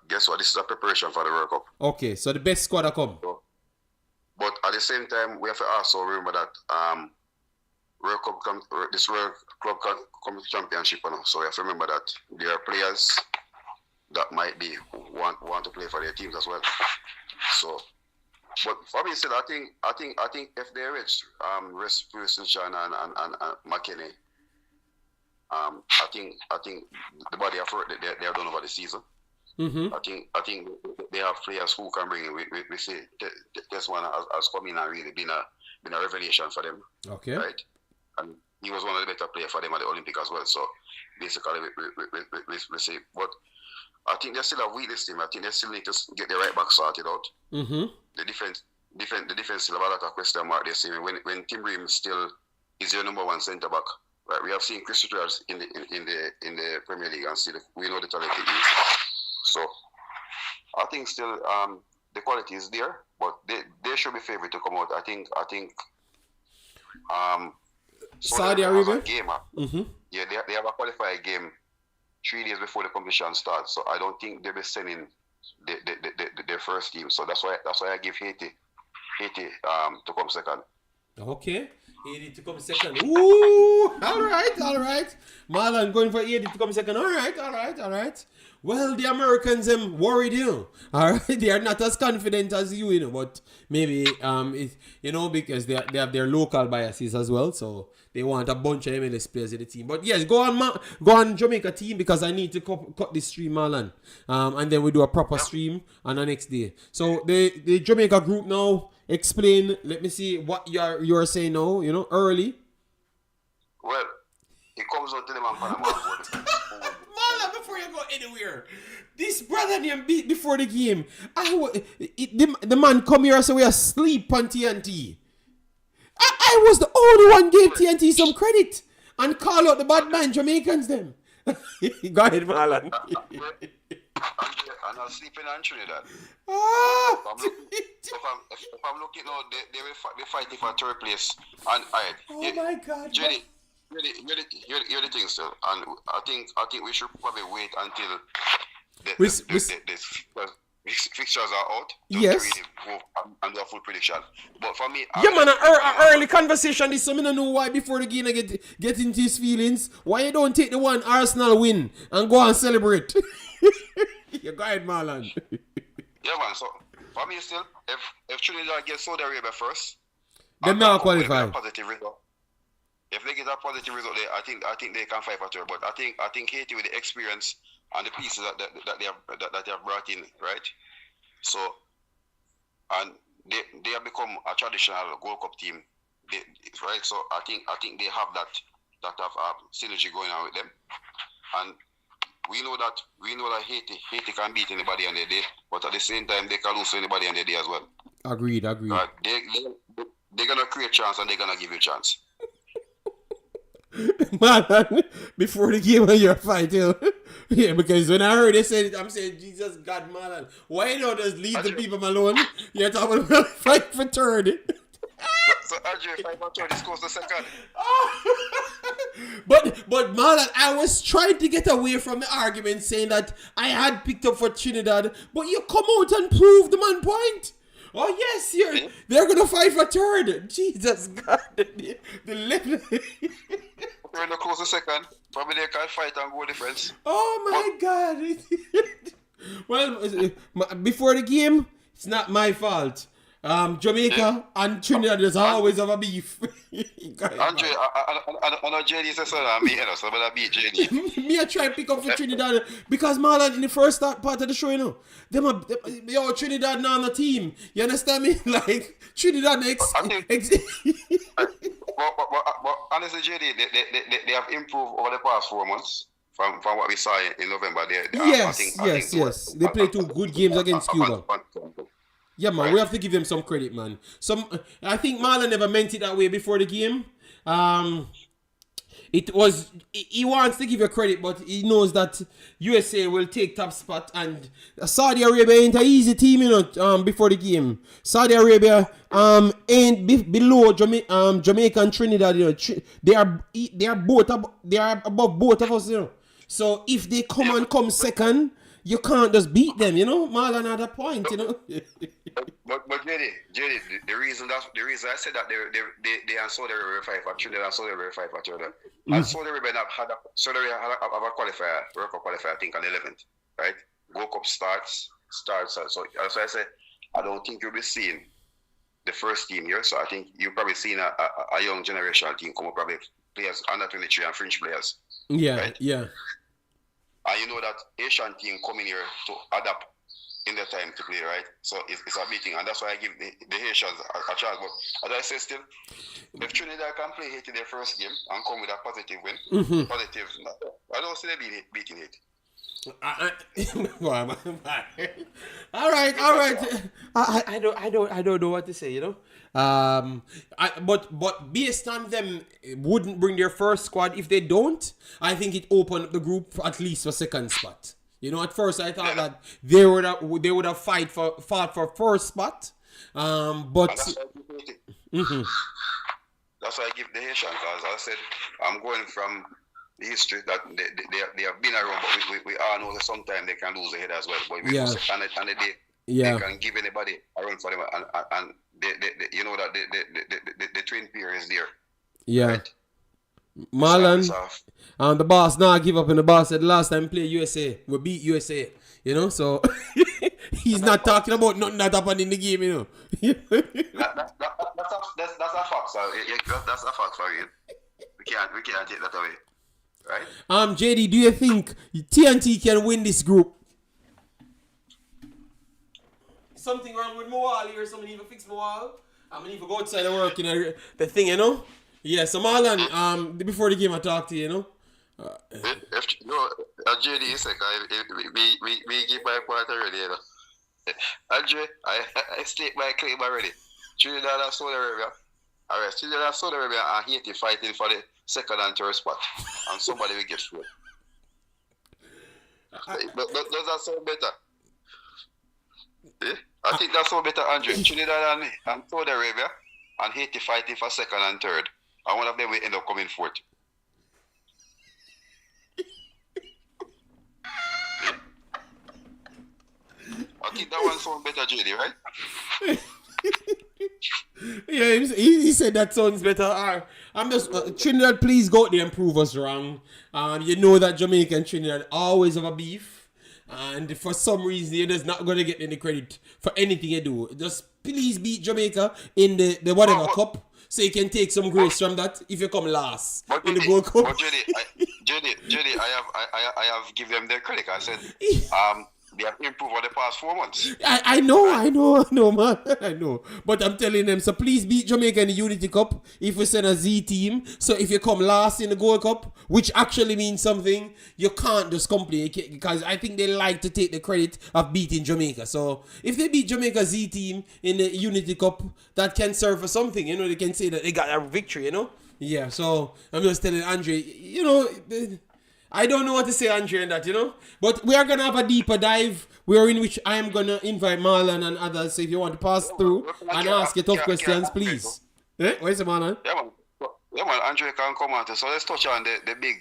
Guess what? This is a preparation for the World Cup. Okay, so the best squad will come. So, but at the same time, we have to also remember that World Club Championship, so we have to remember that there are players that might be want to play for their teams as well. So, but for me, still, I think if they reach Wilson and McKinney, I think the body of work they have done over the season. Mm-hmm. I think they have players who can bring in. We see this one has come in and really been a revelation for them. Okay. Right, and he was one of the better players for them at the Olympic as well. So basically, we see, but I think they still have weakness team. I think they still need to get the right back sorted out. Mm-hmm. The defense still have a lot of question mark. They see when Tim Ream still is your number one centre back. Right, we have seen Chris Richards in the Premier League and still we know the talent he is. So I think still the quality is there, but they should be favourite to come out. I think Saudi Arabia game. Mm-hmm. Yeah, they have a qualifier game 3 days before the competition starts. So I don't think they'll be sending their first team. So that's why I give Haiti to come second. Okay. Haiti to come second. Ooh, all right. Marlon going for Haiti to come second. All right. Well, the Americans worried, all right. They are not as confident as you, but maybe because they have their local biases as well, so they want a bunch of MLS players in the team. But yes, go on Jamaica team because I need to cut this stream, Marlon, and then we do a proper stream on the next day. So the Jamaica group now. Explain. Let me see what you're saying now. Early. Well, it comes out to them on Panama. Marlon, before you go anywhere, this brother named beat before the game. The man come here and say we are asleep on TNT. I was the only one gave TNT some credit and call out the bad man Jamaicans them. Go ahead, Marlon. And I'm sleeping on Trinidad. If I'm looking now, they will fighting for third place. And my God. You're the thing still. And I think we should probably wait until the fixtures are out. Yes. To really go and do a full prediction. But for me, an early conversation this, so I don't know why before the game I get into his feelings. Why you don't take the one Arsenal win and go and celebrate? You go ahead, Marlon. Yeah, man. So for me, still, if Trinidad gets Saudi Arabia first, they're not qualified. Positive result. If they get a positive result, I think they can fight for third. But I think Haiti with the experience and the pieces that they have brought in, right? So, and they have become a traditional Gold Cup team, right? So I think they have that synergy going on with them, and we know that Haiti can beat anybody on their day, but at the same time they can lose to anybody on their day as well. Agreed. They're gonna create chance and they're gonna give you a chance. Man, before the game when you're fighting. Yeah, because when I heard they said it, I'm saying, Jesus God, man, why don't just leave the people alone? You're talking about fight for third. So Andrew, fight for third, this goes to second. But man, I was trying to get away from the argument saying that I had picked up for Trinidad, but you come out and prove the man point. Oh yes, they're gonna fight for third. Jesus God, the level. They're in the close to second. Probably they can fight and go difference. Oh my God. Well, before the game, it's not my fault. Jamaica and Trinidad just always have a beef. Andre, I know JD says so, so I'm gonna beat JD. Me, I try to pick up for Trinidad because Marlon in the first part of the show, you know, yo, Trinidad now on the team. You understand me? Like Trinidad But honestly, JD, they have improved over the past 4 months from what we saw in November. Yes. They played 2 good games against Cuba. Yeah, man, we have to give them some credit, man. I think Marlon never meant it that way before the game. He wants to give you credit, but he knows that USA will take top spot, and Saudi Arabia ain't an easy team, you know, before the game. Saudi Arabia ain't below Jamaica and Trinidad, you know. They are above both of us, you know. So if they come second, you can't just beat them, you know. Marlon had a point, you know. but Jerry, the reason I said that they and Saudi Arabia fight for Trinidad and Saudi Arabia fight for Trinidad. And Saudi Arabia have a qualifier, World Cup qualifier, I think on the 11th, right? World Cup starts. So that's why I say I don't think you'll be seeing the first team here. So I think you're probably seeing a young generation team come up, probably players under 23 and French players. Yeah, right? Yeah. And you know that Asian team coming here to adapt in the time to play, right? So it's a meeting, and that's why I give the Haitians a chance. But as I say still, if Trinidad can play Haiti their first game and come with a positive win, I don't see them beating Haiti. All right. I don't know what to say, you know. But based on them wouldn't bring their first squad if they don't, I think it opened up the group at least for second spot. You know, at first I thought that they would have fought for first spot. But that's why I give the Haitians, as I said, I'm going from the history that they have been around, but we all know that sometimes they can lose their head as well. But we they can give anybody a run for them, and they you know that the twin peer is there. Yeah. Right? Marlon, the boss now give up, and the boss said last time we played USA, we beat USA. You know, so he's not talking about nothing that happened in the game, you know. That's a fact, sir. That's a fact for you. We can't take that away. Right? JD, do you think TNT can win this group? Something wrong with Moali or something need to fix Moali? I'm gonna need to go outside and work in the thing, you know? Yeah, so Marlon, before the game I talked to you, you know? If JD is like, we give my point already, you know? Andre, I state my claim already. Trinidad and Saudi Arabia. Alright, Trinidad and Saudi Arabia are Haiti fighting for the second and third spot, and somebody will get through. Does that sound better? Yeah? I think that sounds better, Andrew. Trinidad and Saudi Arabia and Haiti fighting for second and third, and one of them will end up coming fourth. Yeah? I think that one sounds better, JD, right? Yeah, he said that sounds better. I'm just Trinidad, please go out there and prove us wrong. You know that Jamaica and Trinidad always have a beef, and for some reason you're just not gonna get any credit for anything you do. Just please beat Jamaica in the whatever cup, so you can take some grace from that if you come last in the Gold Cup. But JD, I have given them their credit. I said have improved over the past 4 months. I know, man. I know. But I'm telling them, so please beat Jamaica in the Unity Cup if we send a Z team. So if you come last in the Gold Cup, which actually means something, you can't just complain because I think they like to take the credit of beating Jamaica. So if they beat Jamaica Z team in the Unity Cup, that can serve for something. You know, they can say that they got a victory, you know? Yeah, so I'm just telling Andre, you know, I don't know what to say, Andre, and that, you know. But we are going to have a deeper dive where in which I am going to invite Marlon and others. So if you want to pass through and ask your tough questions, please. Where's the Marlon? Yeah, man. Andre can come on. So let's touch on the big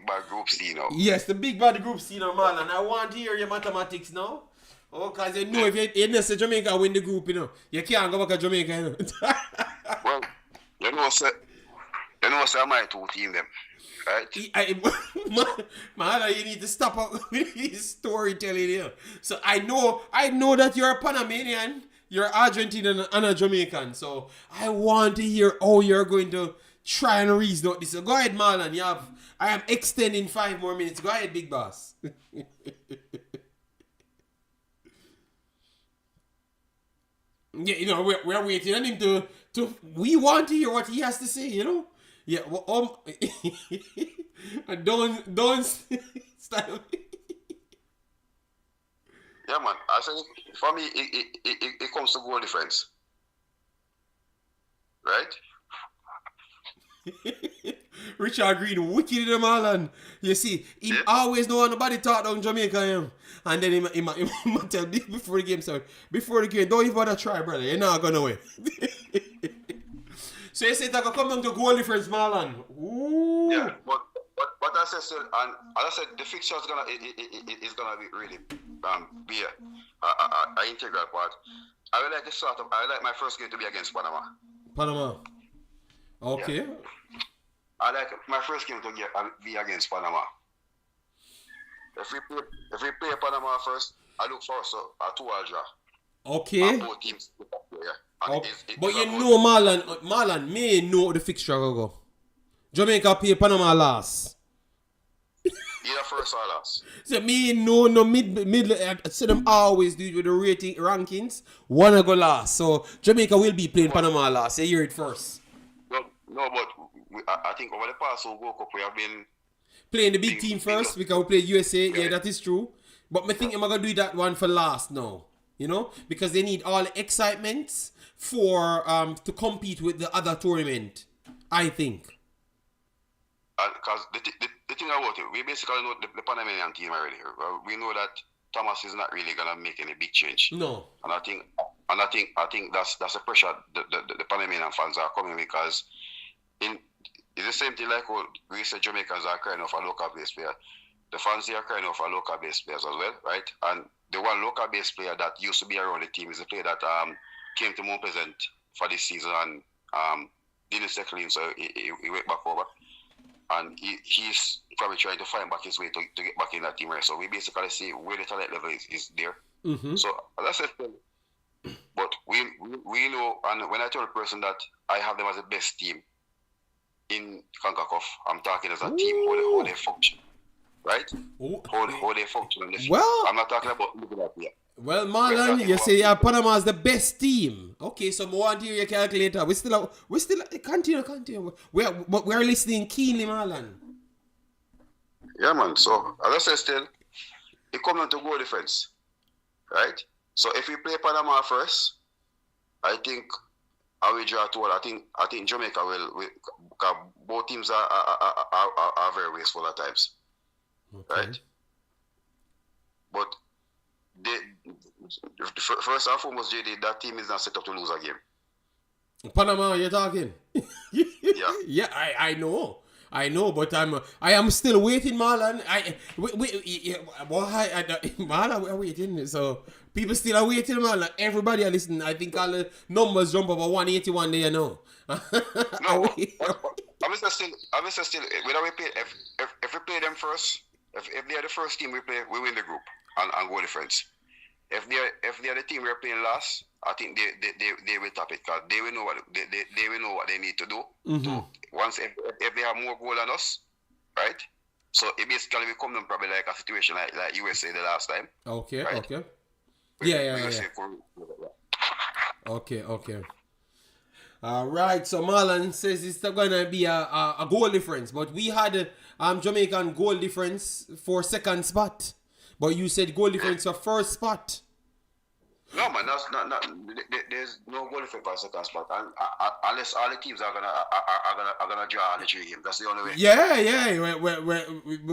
bad group C now. Yes, the big bad group C now, Marlon. I want to hear your mathematics now. Oh, because you know if you say Jamaica win the group, you know, you can't go back to Jamaica, you know. Well, you know, I might two team them. Right? Man, you need to stop with his storytelling here. So I know that you're a Panamanian, you're Argentinian and a Jamaican. So I want to hear how you're going to try and reason out this. So go ahead, Marlon. I am extending 5 more minutes. Go ahead, big boss. Yeah, you know, we're waiting on him to. We want to hear what he has to say. You know. Yeah, well, don't stop. Yeah, man. I said for me, it comes to goal difference, right? Richard Green, wicked in the Marlon. You see, he always know nobody talk down Jamaica him, and then he tell me before the game started. Before the game, don't even bother try, brother. You're not gonna win. So you say that come down to goal difference, Marlon. Ooh. Yeah, but I said still, and as I said, the fixture is gonna be really be a integral part. I would like to start up. I would like my first game to be against Panama. Panama. Okay. Yeah. I like my first game to be against Panama. If we play Panama first, I look for a 2-all draw. Okay. Both teams. Yeah. But you know, Marlon may know the fixture will go. Jamaica play Panama last. Either first or last. So me no mid. I see them always do it with the rankings. Wanna go last. So Jamaica will be playing Panama last. You hear it first. No, but I think over the past World Cup we have been playing the big team first because we play USA. Yeah, that is true. But I think I'm gonna do that one for last now. You know, because they need all the excitement for to compete with the other tournament. I think. Because the thing about it, we basically know the Panamanian team already. We know that Thomas is not really gonna make any big change. No. And I think that's the pressure the Panamanian fans are coming because it's the same thing like what we said Jamaicans are crying off a local base player. The fans here are crying off a local base players as well, right? And the one local base player that used to be around the team is a player that came to Mount Pleasant for this season and didn't settle in, so he went back over. And he's probably trying to find back his way to get back in that team, right? So we basically see where the talent level is there. Mm-hmm. So as I said, but we know, and when I tell a person that I have them as the best team in Concacaf, I'm talking as a team how they function, right? How they function on the field. Well, I'm not talking about looking at here. Well, Marlon, you say Panama is the best team. Okay, so I want to hear your calculator. We still continue. We're listening keenly, Marlon. Yeah, man. So as I said, still, it comes down to goal difference, right? So if we play Panama first, I think I will draw 2-all. I think Jamaica will because both teams are very wasteful at times, okay. Right? But first and foremost, JD, that team is not set up to lose a game. Panama, you're talking? Yeah. Yeah, I know, but I am still waiting, Marlon. Marlon, we're waiting. So people still are waiting, Marlon. Everybody are listening. I think all the numbers jump over 181 there now. No, I'm still. Whether we play, if we play them first, if they are the first team we play, we win the group and goal difference. If they are the team we're playing last, I think they will top it because they will know what they need to do. Mm-hmm. Once if they have more goal than us, right? So it basically become them probably like a situation like USA the last time. Okay, right? okay. Yeah. USA Okay. All right. So Marlon says it's gonna be a goal difference, but we had Jamaican goal difference for second spot, but you said goal difference for first spot. No man, that's not. There's no goal for second spot, and unless all the teams are gonna draw all the 3 games. That's the only way. Yeah.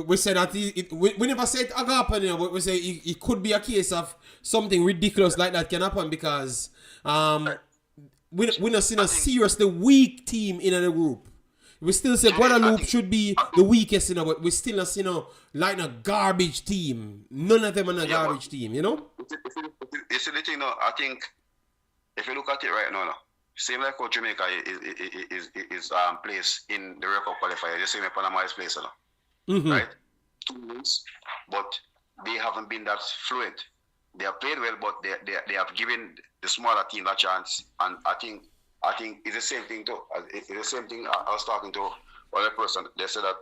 We said that we never said it happen, you know, but we say it could be a case of something ridiculous like that can happen because we not seen a seriously weak team in the group. We still say Guadeloupe should be the weakest, you know, but we still not see like a garbage team. None of them are a garbage team, you know. You see the thing now, I think if you look at it right now, same like how Jamaica is placed in the World Cup qualifier, the same way Panama is placed now. Right? 2 wins, but they haven't been that fluent. They have played well, but they have given the smaller team a chance, and I think it's the same thing too. It's the same thing. I was talking to another person. They said that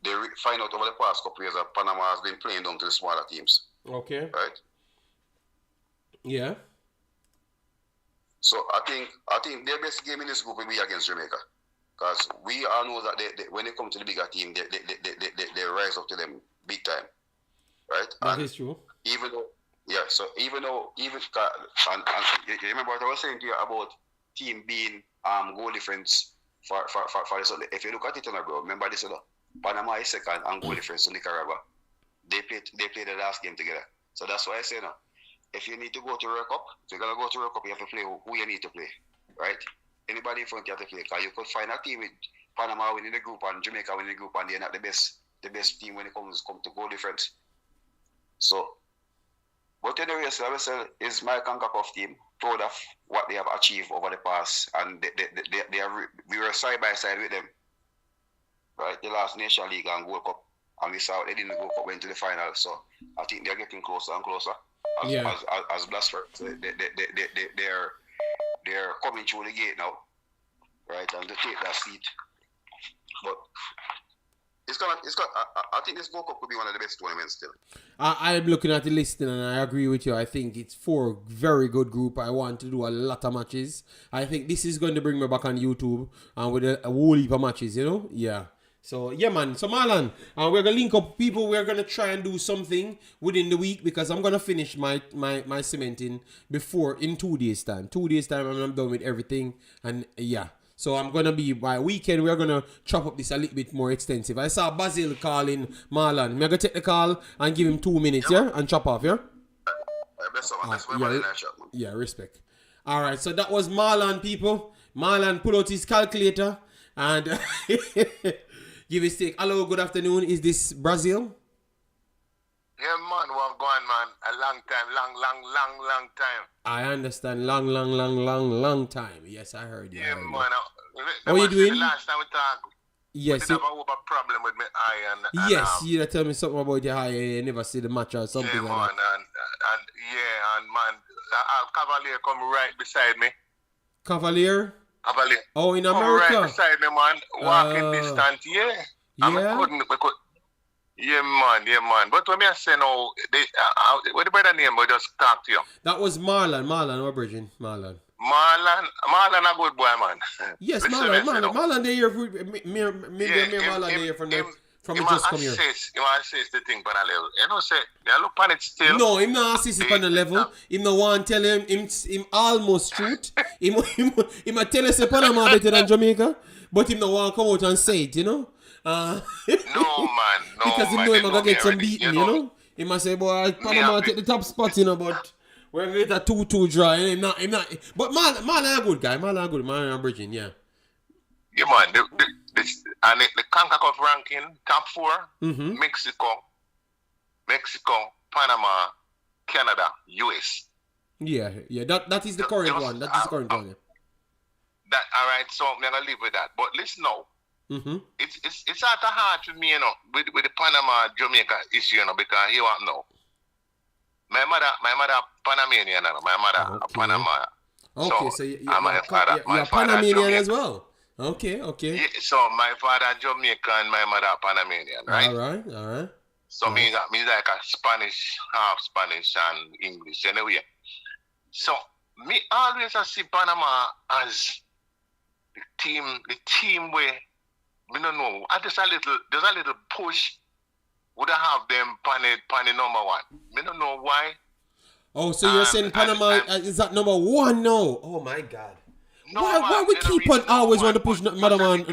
they find out over the past couple years that Panama has been playing down to the smaller teams. Okay. Right. Yeah. So I think their best game in this group will be against Jamaica, because we all know that they when they come to the bigger team, they rise up to them big time, right? That is true. Even though you remember what I was saying to you about team being goal difference for this. If you look at it, bro, remember this, Panama is second and goal difference to Nicaragua. They played the last game together. So that's why I say now, if you need to go to World Cup, if you're gonna go to World Cup, you have to play who you need to play, right? Anybody in front you have to play, because you could find a team with Panama winning the group and Jamaica winning the group, and they're not the best team when it comes to goal difference. So, but anyway, so I will say is my Concacaf team proud of what they have achieved over the past, and we were side by side with them, right? The last Nation League and World Cup, and we saw they didn't go up, went to the final. So I think they're getting closer and closer. As Blasters, they're coming through the gate now, right? And to take that seat, but I think this World Cup could be one of the best tournaments still. I'm looking at the list and I agree with you. I think it's 4 very good group. I want to do a lot of matches. I think this is going to bring me back on YouTube and with a whole heap of matches, you know? Yeah. So, yeah, man. So, Marlon, we're going to link up people. We're going to try and do something within the week because I'm going to finish my cementing in 2 days' time. 2 days' time, I'm done with everything. And, yeah. So, I'm going to be, by weekend, we're going to chop up this a little bit more extensive. I saw Basil calling Marlon. I'm going to take the call and give him 2 minutes, yeah? And chop off, yeah? Yeah, respect. All right. So, that was Marlon, people. Marlon pull out his calculator and... Give his take. Hello, good afternoon. Is this Brazil? Yeah, man. What going, man? A long time. Long time. I understand. Long time. Yes, I heard you. Yeah, man. How are you doing? The last time we talked, yes. I have a problem with my eye. And yes, you tell me something about your eye. You never see the match or something like man, that. And man, Cavalier come right beside me. Cavalier? Oh, in Come America. right beside me, man. Walking distance, yeah. Yeah, man. But when I say no, what the brother name? But just talk to you. That was Marlon, our virgin, Marlon. Marlon, a good boy, man. Yes, Marlon, they here for Marlon, they here from just come here. He want to assist the thing on a level. You know, say, you look on it still. No, him not assist it on the level. Him no want tell him almost shoot. him tell us Panama better than Jamaica, but him no want come out and say it, you know. No, man. Because him know him gonna get some beating, you know. He must say, boy, Panama take the top spot, you know, but we're gonna get a 2-2 draw. Him not. But Marlon a good guy. Marlon Bridging, yeah. Yeah, man. The Concacaf ranking, top 4, Mexico, Panama, Canada, US. Yeah. That is the current one. That is the current one. That all right. So I'm gonna live with that. But listen now. It's sort of hard to me, you know, with the Panama Jamaica issue, you know, because you want to know. My mother Panamanian, you know, my mother Panama. Okay, so you're Panamanian as well. Okay. Yeah, so my father Jamaican, my mother Panamanian, right? All right. So me like a Spanish, half Spanish and English anyway. So me always I see Panama as the team where we don't know. There's a little push would have them pan number one. We don't know why. Oh, so you're saying Panama is that number one now? Oh my God. No, why we keep on always want to push Madam on?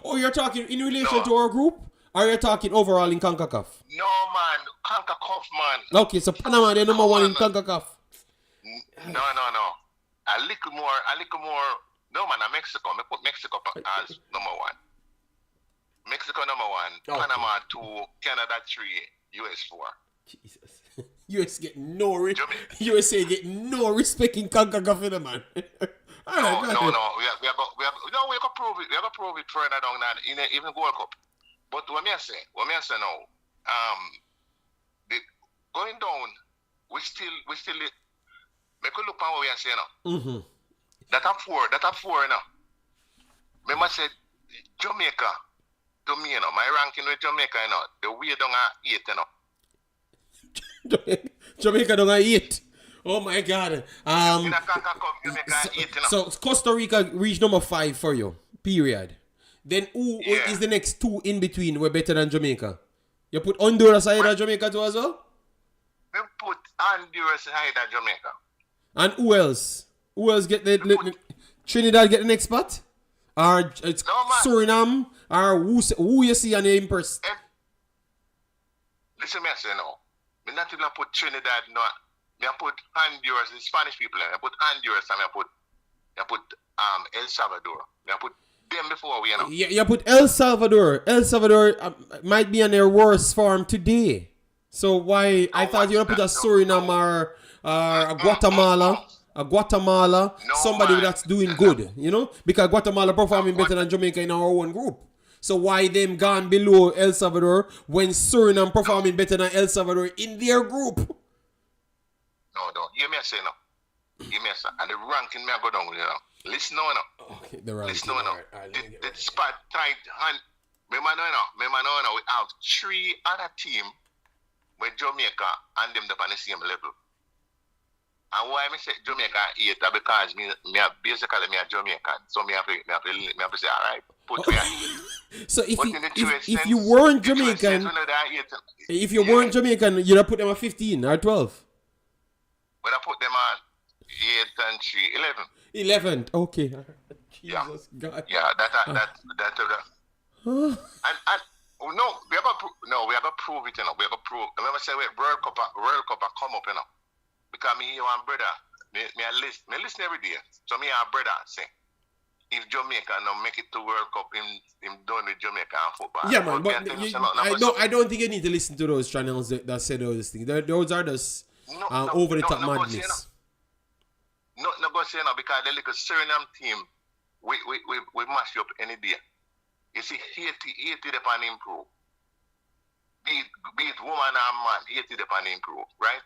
Oh, you're talking in relation to our group? Or you're talking overall in Concacaf? No, man. Concacaf, man. Okay, so Panama, they're number one in Concacaf. No. A little more. No, man, Mexico. I put Mexico as number one. Mexico number one. Okay. Panama 2, Canada 3, US 4. Jesus. USA get no respect in Concacaf, man. No. We have to prove it. We have to prove it further down that in even World Cup. But what me I say now, going down, we still make a look at what we are saying now. Mm-hmm. That are four now. Remember I said Jamaica, to me, my ranking with Jamaica, the way down at 8, Jamaica down at 8. Oh my God. So Costa Rica reached number 5 for you. Period. Then who is the next 2 in between were better than Jamaica? You put Honduras ahead of Jamaica too as well? We put Honduras ahead of Jamaica. And who else? Who else get the Trinidad get the next spot? Or it's Suriname? Or who you see and you impressed? Listen me I say now. Me not even put Trinidad no. Me put Honduras, the Spanish people. I put Honduras and I put El Salvador. I put them before we You put El Salvador. El Salvador might be in their worst form today. So why I thought you would put a Suriname or a Guatemala. A Guatemala, somebody that's doing good, you know? Because Guatemala performing better than Jamaica in our own group. So why them gone below El Salvador when Suriname performing better than El Salvador in their group? No. Hear me say no. Hear me say. And the ranking may go down, you know. Listen now. Okay, the ranking. Listen now. The spot tight hand. Remember now, we have 3 other teams with Jamaica and them on the same level. And why I say Jamaica 8 because me basically a Jamaican. So me have to say, all right, put me at 8. So if you weren't Jamaican, you'd have put them at 15 or 12. But I put them on 8 and 3, 11. 11th, okay. Jesus God. Yeah, that. And we have to prove it, you know. We have to prove. Remember, say World Cup come up, you know. Because me here one brother, me listen every day. So me a brother say, if Jamaica now make it to World Cup, him done with Jamaica and football. Yeah, man, but I don't think you need to listen to those channels that say those things. Those are just over the top madness. No, go say no, because the little Suriname team, we mash you up any day. You see, Haiti depend improve. Be it woman or man, Haiti depend improve, right?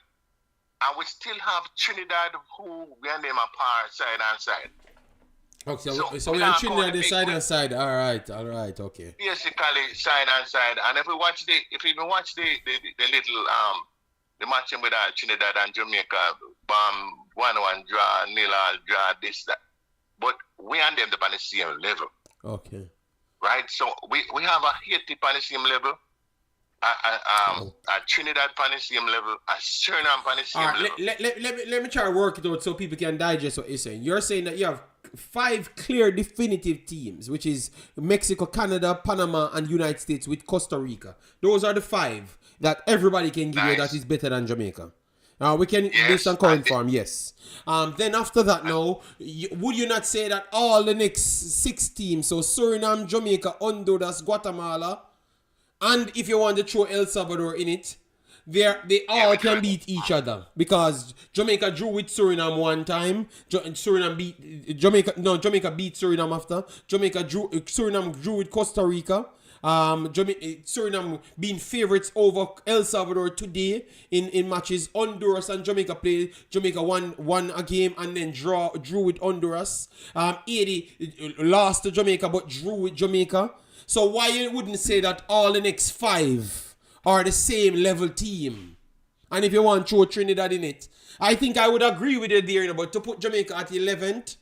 And we still have Trinidad who we are name apart side and side. Okay, so we are Trinidad the side and side. All right, okay. Basically side and side. And if we watch the little the matching with Trinidad and Jamaica, 1-1 draw, 0 draw, this, that. But we and them on the same level. Okay. Right? So we have a Haiti on the same level. A Trinidad on the same level, a Suriname on the same level. Let me try to work it out so people can digest what you're saying. You're saying that you have 5 clear definitive teams, which is Mexico, Canada, Panama, and United States with Costa Rica. Those are the 5 that everybody can give you that is better than Jamaica. We can based on current form, yes. Then after that now, would you not say that all the next 6 teams, so Suriname, Jamaica, Honduras, Guatemala, and if you want to throw El Salvador in it, they all can beat each other because Jamaica drew with Suriname one time. Jamaica beat Suriname after. Suriname drew with Costa Rica, Suriname being favorites over El Salvador today in matches. Honduras and Jamaica played. Jamaica won a game and then drew with Honduras. Haiti lost to Jamaica but drew with Jamaica. So why you wouldn't say that all the next 5 are the same level team? And if you want to throw Trinidad in it, I think I would agree with you there, but to put Jamaica at 11th,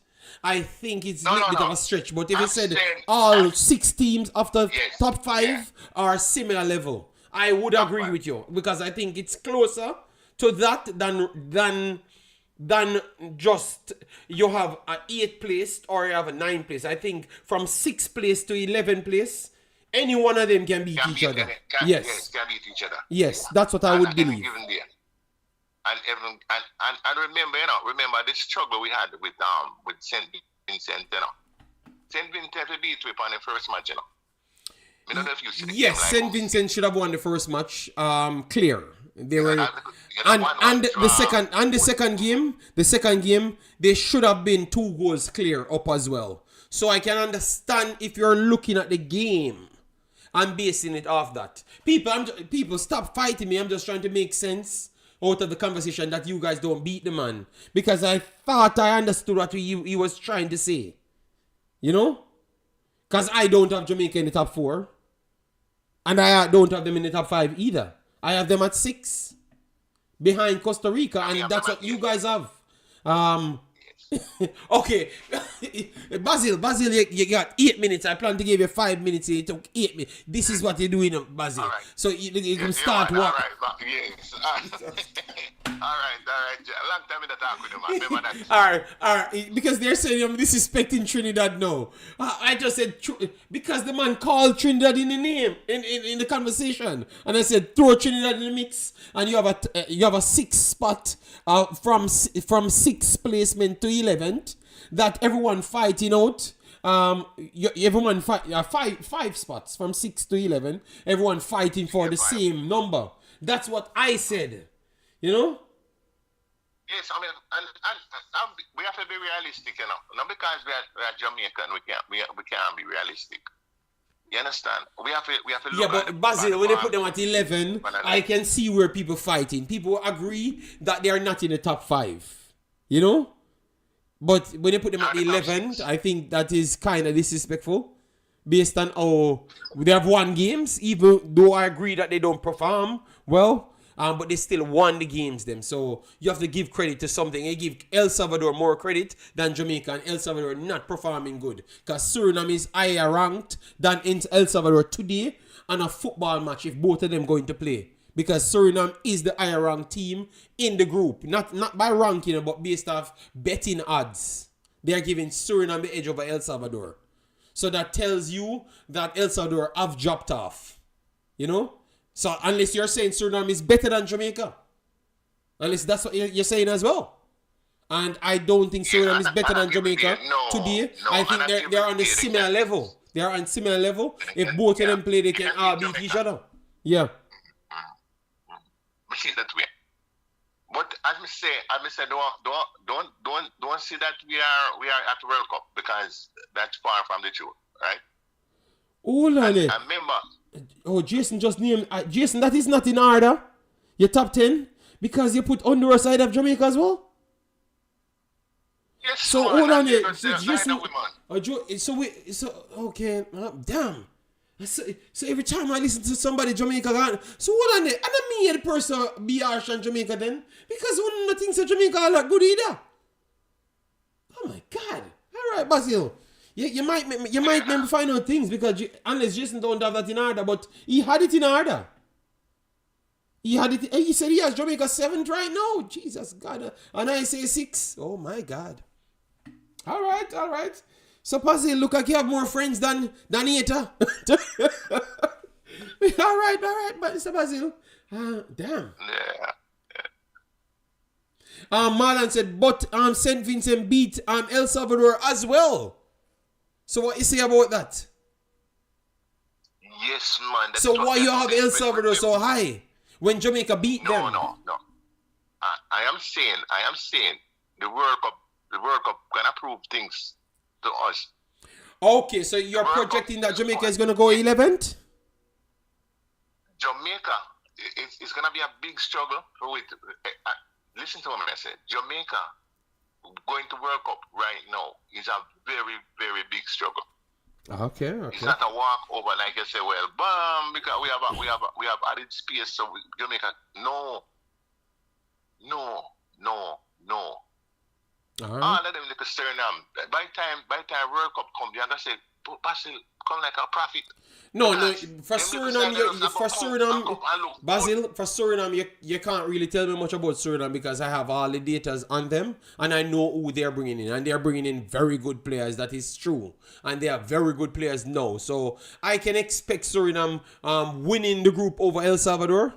I think it's a little bit of a stretch. But if you said all 6 teams after top 5 are similar level, I would agree with you, because I think it's closer to that than just you have an 8th place or you have a 9th place. I think from 6th place to 11th place, any one of them can beat each other. Yes, can beat each other. Yes, that's what I would believe. And remember the struggle we had with St. Vincent, St. Vincent beat we on the first match, I don't know if you see the game. Yes, St. Vincent should have won the first match. Clear. They were the second game, they should have been 2 goals clear up as well. So I can understand if you're looking at the game and basing it off that. People stop fighting me. I'm just trying to make sense out of the conversation that you guys don't beat the man, because I thought I understood what he was trying to say. You know? Because I don't have Jamaica in the top 4. And I don't have them in the top 5 either. I have them at 6 behind Costa Rica, and that's what you guys have. Okay. Basil, you got 8 minutes. I plan to give you 5 minutes. It took 8 minutes. This is what you're doing, Basil. Right. So you can start what? All right. Yes. All right. A long time in the talk with you, man. Remember that. All right. Because they're saying I'm disrespecting Trinidad now. I just said because the man called Trinidad in the name in the conversation, and I said throw Trinidad in the mix, and you have a 6th spot from 6th placement to 11th that everyone fighting out. Everyone five spots from 6 to 11. Everyone fighting for the same number. That's what I said. You know. Yes, I mean, and we have to be realistic, Not because we are Jamaican, we can't be realistic. You understand? We have to look. Yeah, but Basil, when they put them at 11, I can see where people fighting. People agree that they are not in the top 5. You know? But when they put them at 11th, I think that is kind of disrespectful. Based on how they have won games, even though I agree that they don't perform well. But they still won the games them. So you have to give credit to something. You give El Salvador more credit than Jamaica, and El Salvador not performing good. Because Suriname is higher ranked than in El Salvador today on a football match if both of them going to play. Because Suriname is the higher ranked team in the group. Not by ranking, but based off betting odds. They are giving Suriname the edge over El Salvador. So that tells you that El Salvador have dropped off. You know? So unless you're saying Suriname is better than Jamaica. Unless that's what you're saying as well. And I don't think Suriname is better than Jamaica today. I think they're on the similar level. They are on similar level. If both of them play, they can all beat each other. Yeah. See that way. But as I say, don't see that we are at World Cup, because that's far from the truth, right? Hold on it. And remember. Oh, Jason just named Jason. That is not in order. Your top 10 because you put Honduras side of Jamaica as well. Yes. So hold on it. So Jason. Okay. Damn. So every time I listen to somebody Jamaica gone. So hold on it. I don't mean the person be harsh on Jamaica then, because one of the things that Jamaica are not good either. Oh my God. All right, Basil. You might never find out things because unless Jason don't have that in order, but he had it in order. He said he has Jamaica 7th right now. Jesus God. And I say 6. Oh my God. All right. So Basil, look like you have more friends than Eta. All right, but Mr. Basil. Damn. Yeah. Marlon said, but St. Vincent beat El Salvador as well. So what you say about that? Yes, man. So why you have El Salvador so high when Jamaica beat them? No. I am saying the World Cup gonna prove things to us. Okay, so you're projecting that Jamaica is gonna go 11th? Jamaica, it's gonna be a big struggle for it. Listen to what I said. Jamaica going to World Cup right now is a very, very big struggle. Okay. It's not a walk over like I say. Well, bam, because we have added space. So Jamaica, no. All of them like a Suriname. By time World Cup come, you're gonna say, Basil, come like a prophet. No, for Suriname, Basil, for Suriname, you can't really tell me much about Suriname because I have all the data on them and I know who they're bringing in. And they're bringing in very good players, that is true. And they are very good players now. So I can expect Suriname winning the group over El Salvador.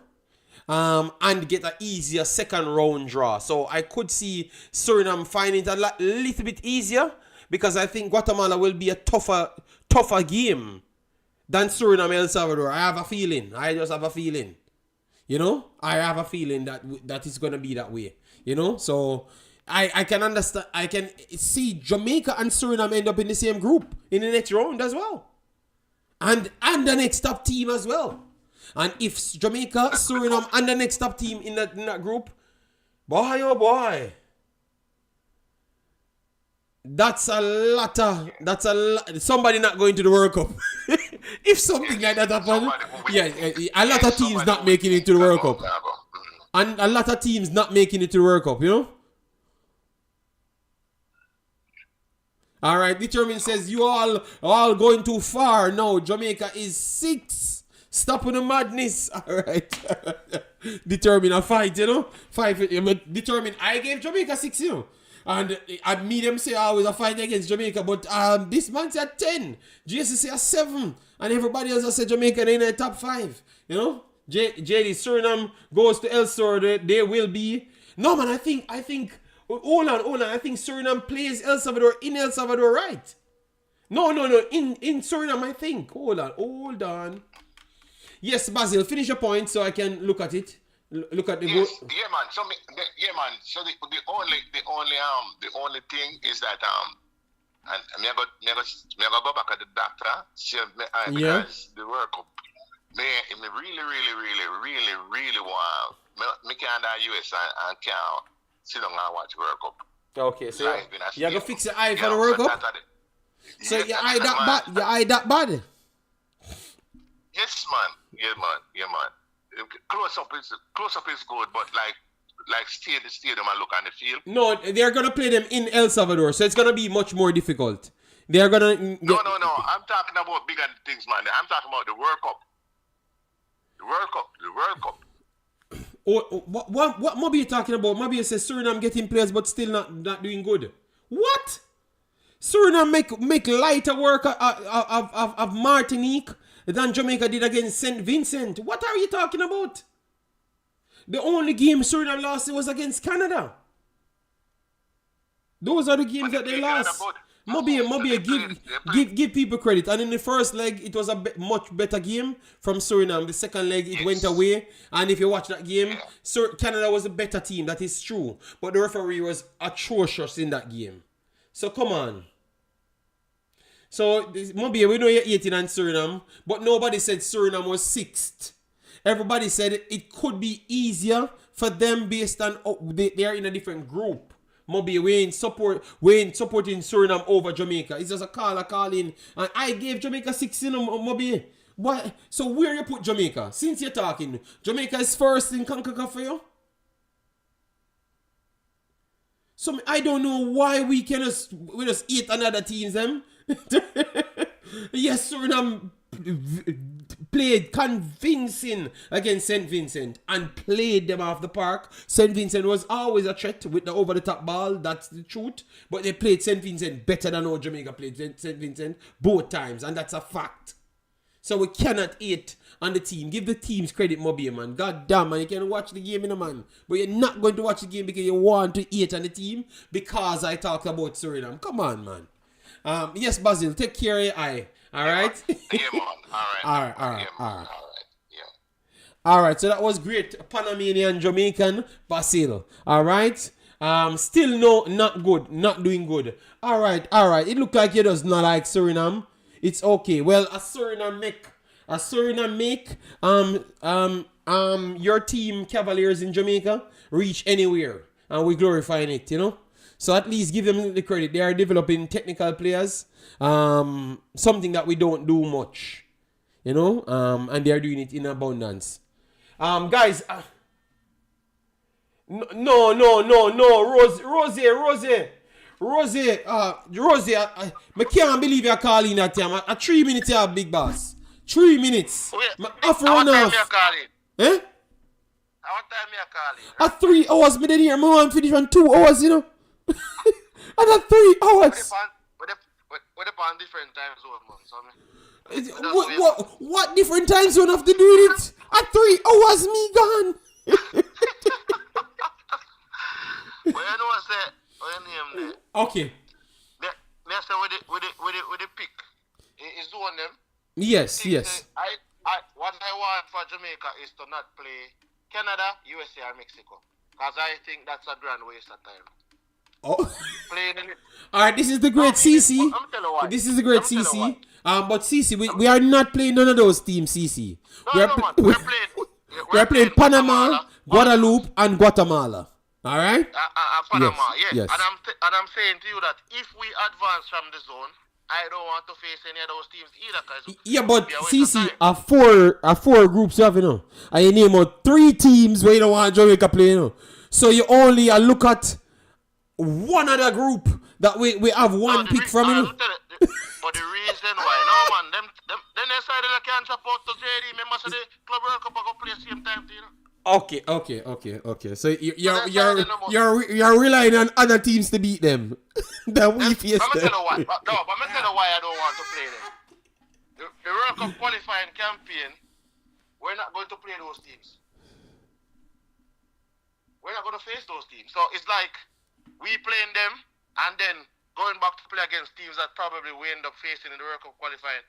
And get an easier second round draw. So I could see Suriname finding it a little bit easier because I think Guatemala will be a tougher game than Suriname El Salvador. I have a feeling. I just have a feeling. You know? I have a feeling that it's going to be that way. You know? So I can understand. I can see Jamaica and Suriname end up in the same group in the next round as well. And the next top team as well. And if Jamaica, Suriname, and the next top team in that group, boy, oh boy, that's a lot. Somebody not going to the World Cup. If something like that happens, a lot of teams not making it to the World Cup. And a lot of teams not making it to the World Cup, you know? All right, Determined says, you all going too far. No, Jamaica is 6. Stop with the madness. All right. Determine a fight, you know. Determine. I gave Jamaica 6, you know. And I me them say always a fight against Jamaica. But this man said 10. JC say 7. And everybody else said Jamaica in the top 5. You know. JD Suriname goes to El Salvador. They will be. No, man, I think. Hold on. I think Suriname plays El Salvador in El Salvador, right? No. In Suriname, I think. Hold on. Yes, Basil, finish your point so I can look at it. Look at the yeah, man. So the only thing is that and me go back at the doctor. Because the World Cup, me really want me can the US and can sit down and watch World Cup. Okay, so you gonna fix your eye for the World Cup. So your eye that bad? Your eye that bad? Yes, man. Yeah, man. Close up is good, but like stay in the stadium and look on the field. No, they're gonna play them in El Salvador, so it's gonna be much more difficult. They're gonna. No. I'm talking about bigger things, man. I'm talking about the World Cup. The World Cup. Oh, what Moby you talking about? Moby says Suriname getting players, but still not doing good. What? Suriname make lighter work of Martinique than Jamaica did against St. Vincent. What are you talking about? The only game Suriname lost was against Canada. Those are the games that they lost. Moby, give people credit. And in the first leg, it was a much better game from Suriname. The second leg, it went away. And if you watch that game, Canada was a better team. That is true. But the referee was atrocious in that game. So come on. So, Moby, we know you're 18 and Suriname, but nobody said Suriname was 6th. Everybody said it could be easier for them based on they are in a different group. Moby, we ain't supporting Suriname over Jamaica. It's just a call in. And I gave Jamaica 6, you know, Moby. What? So where you put Jamaica? Since you're talking, Jamaica is first in Concacaf for you? So I don't know why we just eat another teams them. Yes, Suriname played convincing against St. Vincent and played them off the park. St. Vincent was always a threat with the over-the-top ball. That's the truth. But they played St. Vincent better than how Jamaica played St. Vincent both times. And that's a fact. So we cannot hate on the team. Give the teams credit, Moby, man. God damn, man. You can watch the game, man. But you're not going to watch the game because you want to hate on the team because I talked about Suriname. Come on, man. Yes, Basil, take care of your eye. All right? Yeah, man. All right. All right, so that was great. Panamanian, Jamaican, Basil. All right? Still no, not good. Not doing good. All right. It looked like you does not like Suriname. It's okay. Well, a Suriname make a Suriname make your team Cavaliers in Jamaica reach anywhere, and we glorifying it, you know. So at least give them the credit. They are developing technical players, something that we don't do much, you know, and they are doing it in abundance. Guys, no, Rosie, I can't believe you're calling that time. 3 minutes you have, big boss. 3 minutes. What After time you calling? Eh? What time you calling? At 3 hours, me then here. My man finish on 2 hours, you know. And at 3 hours. What upon different time zone, man? So, What different time zone have to do with it? At 3 hours, me gone. But you know what I say? What your name there? Okay. They say with the pick. Is doing them. Yes, yes. What I want for Jamaica is to not play Canada, USA, or Mexico. Because I think that's a grand waste of time. Oh. Playing in it. Alright, this is the great CC. I'm telling you why. This is the great CC. But CC, we are not playing none of those teams, CC. No, man. We're playing Panama, Guadeloupe, and Guatemala. Alright? Panama, yes. Yes. And I'm saying to you that if we advance from the zone, I don't want to face any of those teams either. Yeah, but CC, are four groups you have, you know. And you name out 3 teams where you don't want Jamaica play, you know. So you only look at one other group that we have one pick from, you know. But the reason why, no man, them decided they can't support to JD. Remember, so the Club World Cup go play same time, you know. Okay. So you're relying on other teams to beat them. That we face them. But I'm tell you why I don't want to play them. The World Cup qualifying campaign, we're not going to play those teams. We're not going to face those teams. So it's like we playing them and then going back to play against teams that probably we end up facing in the World Cup qualifying.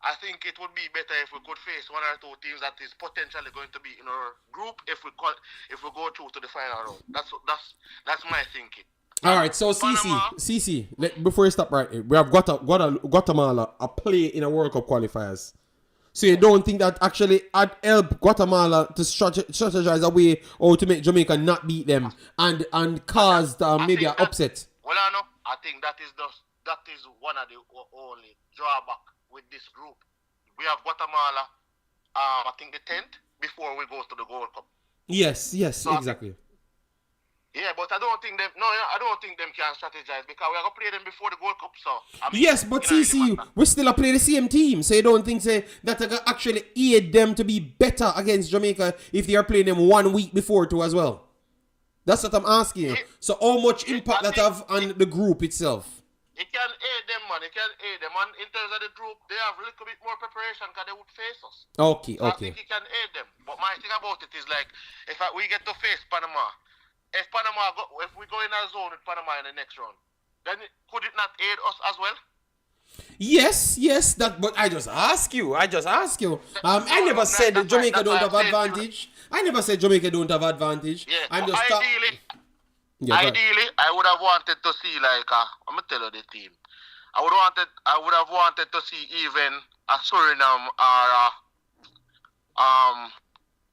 I think it would be better if we could face 1 or 2 teams that is potentially going to be in our group if we go through to the final round. That's my thinking. All right, so CC, before you stop right here, we have Guatemala a play in a World Cup qualifiers. So you don't think that actually help Guatemala to strategize a way or to make Jamaica not beat them and cause maybe an upset? Well, I think that is one of the only drawback with this group. We have Guatemala, I think the 10th before we go to the Gold Cup. Yes, so exactly. Yeah, but I don't think them can strategize because we are gonna play them before the Gold Cup. So yes, but CC, we still play the same team, so you don't think that I can actually aid them to be better against Jamaica if they are playing them 1 week before too as well? That's what I'm asking you. So how much impact that have on the group itself? It can aid them, man. It can aid them. And in terms of the group, they have a little bit more preparation because they would face us. Okay. I think it can aid them. But my thing about it is like, if we get to face Panama, if we go in a zone with Panama in the next round, then could it not aid us as well? Yes. But I just ask you. I never said that Jamaica don't have advantage. I never said Jamaica don't have advantage. Yeah, I'm just ideally, I would have wanted to see I'm gonna tell you the team. I would have wanted to see even a Suriname or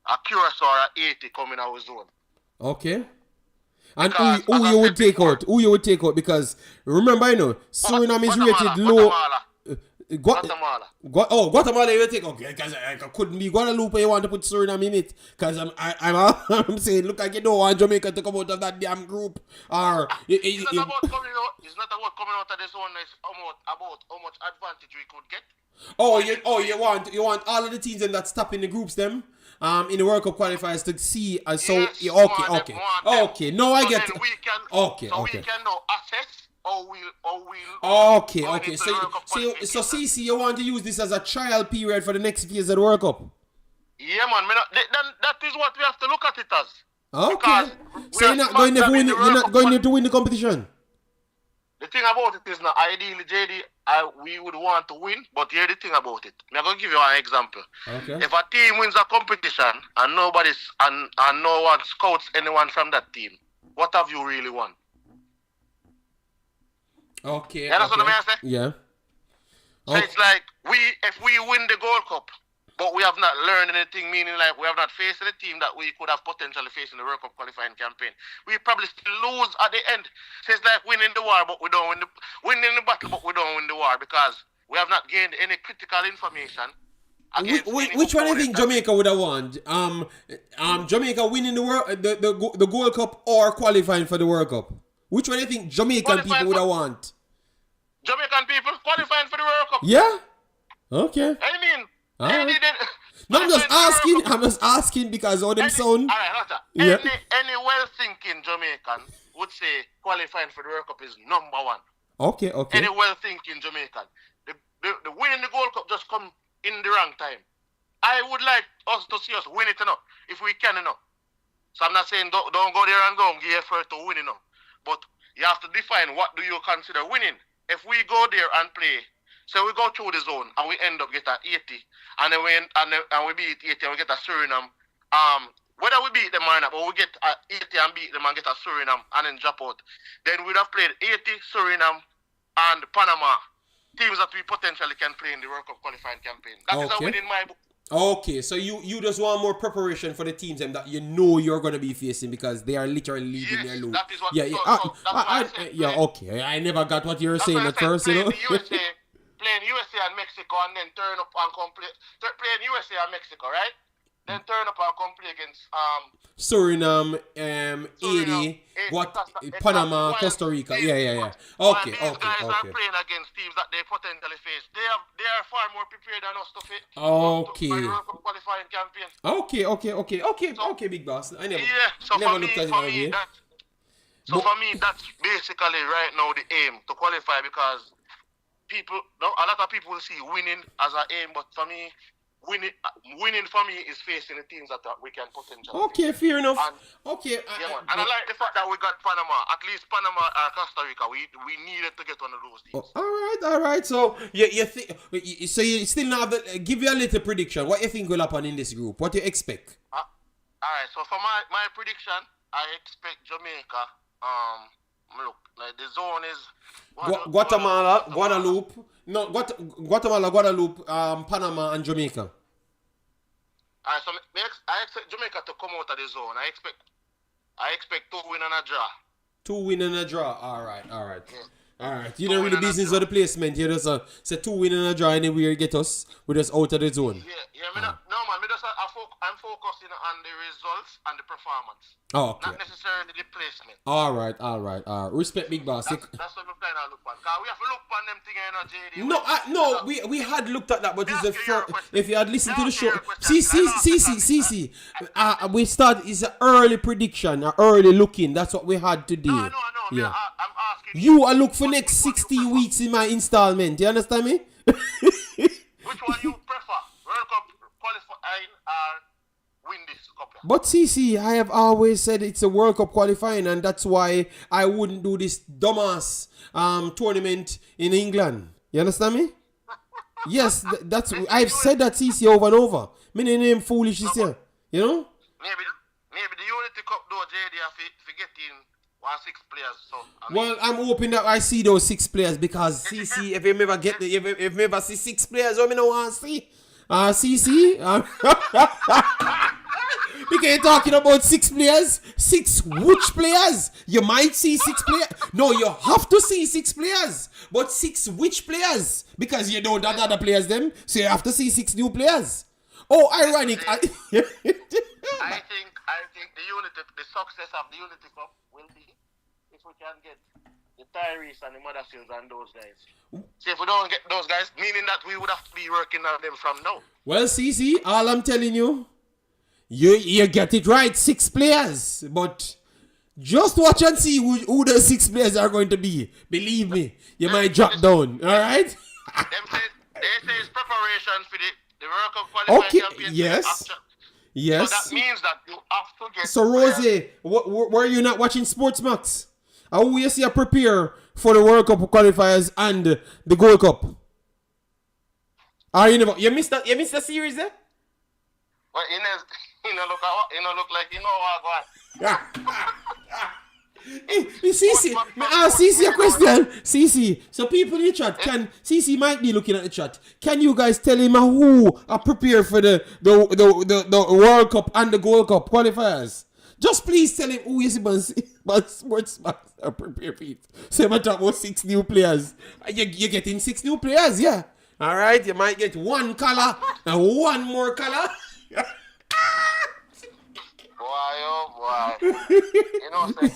a Curacao or a Haiti come in our zone. Okay. And who you would take out? Who you would take out? Because remember, Suriname is rated low. Guatemala. Guatemala you take, okay, because I couldn't be Guadeloupe you want to put Suriname in it. Because I'm saying, look, like you don't want Jamaica to come out of that damn group. Or it's not about coming out of the zone, it's about how much advantage we could get. You want all of the teams that stopping the groups them in the World Cup qualifiers to see okay. No, I get it. We can now assess Okay. So CC, you want to use this as a trial period for the next phase of the World Cup? Yeah, man. That is what we have to look at it as. Okay. So you're not going there to win the competition? The thing about it is now, ideally, JD, we would want to win, but here's the thing about it. I'm going to give you an example. Okay. If a team wins a competition and no one scouts anyone from that team, what have you really won? Okay. Yeah, that's what I'm saying. Yeah. So it's like if we win the Gold Cup but we have not learned anything, meaning like we have not faced a team that we could have potentially faced in the World Cup qualifying campaign. We probably still lose at the end. So it's like winning the war, but we don't winning the battle, but we don't win the war because we have not gained any critical information. Which one do you think Jamaica would have won? Jamaica winning the Gold Cup or qualifying for the World Up? Which one do you think Jamaican people would have want? Jamaican people qualifying for the World Cup. Yeah? Okay. I mean, no, I'm just asking because all them sound. Yeah. Any well-thinking Jamaican would say qualifying for the World Cup is number one. Okay. Any well-thinking Jamaican. The winning the Gold Cup just come in the wrong time. I would like us to see us win it enough, if we can enough. So I'm not saying don't go there and go and give effort to win enough. But you have to define what do you consider winning. If we go there and play, so we go through the zone and we end up get at 80, and then we beat 80 and we get a Suriname. Whether we beat them or not, but we get at 80 and beat them and get a Suriname and then drop out. Then we'd have played 80, Suriname, and Panama. Teams that we potentially can play in the World Cup qualifying campaign. That is a win in my book. Okay, so you just want more preparation for the teams that you know you're going to be facing because they are literally leading their loop. That is what okay. I never got what you were saying at first, you know. Playing USA and Mexico and then turn up and complete. Playing USA and Mexico, right? Then turn up and come play against Suriname, Haiti, Panama, Costa Rica. Yeah. Okay. These guys are playing against teams that they potentially face. They are far more prepared than us to fit. Okay. To qualifying campaign. Okay, big boss. I never. Yeah. So never for me, that's basically right now the aim to qualify because a lot of people will see winning as an aim, but for me. Winning for me is facing the teams that we can potentially. Okay, fair enough. And I like the fact that we got Panama. At least Panama and Costa Rica. We needed to get one of those teams. All right. So you still not give you a little prediction. What you think will happen in this group? What you expect? All right. So for my prediction, I expect Jamaica. Look, like the zone is Guatemala, Guadeloupe. No, Guatemala, Guadeloupe, Panama, and Jamaica. Alright, so I expect Jamaica to come out of the zone. I expect 2 win and a draw. 2 win and a draw. All right. Yeah. All right. You don't really business of the placement. You just say 2 win and a draw anywhere you get us. We're just out of the zone. Yeah. I'm focusing on the results and the performance. Oh, okay. Not necessarily the placement. All right. Respect, big boss. That's what we're trying to look at. Because we have to look on them things, you know, JD. No, we had looked at that, but it's the first. If you had listened to the show, see. We start. It's an early prediction, an early looking. That's what we had today. No. Yeah. I'm asking you. I look for next 60 weeks in my installment. You understand me? Which one you prefer? World Cup qualifying or win this cup? But CC, I have always said it's a World Cup qualifying, and that's why I wouldn't do this dumbass tournament in England. You understand me? Yes, I've said that CC over and over. My name foolish this year. You know? Maybe the Unity Cup though, JD, if get in 6 players. So well, I'm hoping that I see those 6 players because CC, if you ever see 6 players, what I don't want to see. CC, because you're talking about 6 players. 6 which players? You might see 6 players. No, you have to see 6 players. But 6 which players? Because you know that other players them. So you have to see 6 new players. Oh, ironic. I think the success of the Unity Cup will be if we can get the Tyrese and the Motherfields and those guys. See, if we don't get those guys, meaning that we would have to be working on them from now. Well, CC, all I'm telling you, you get it right, 6 players. But just watch and see who the 6 players are going to be. Believe me, you might drop down. All right? They say it's preparation for the World Cup qualifying campaign. Yes. So that means that you have to get. So Rosie, were you not watching Sports Max? How will you see you prepare for the World Cup qualifiers and the Gold Cup? You missed that? You missed the series there? Well, you know look like you know what going. CC, me ask CC a question. CC, so people in the chat can CC might be looking at the chat. Can you guys tell him who are prepared for the World Cup and the Gold Cup qualifiers? Just please tell him who is but sports are prepared for it. So I'm talking about 6 new players. You're getting 6 new players, yeah. All right, you might get 1 color and 1 more color. Boy, oh boy. You know, say.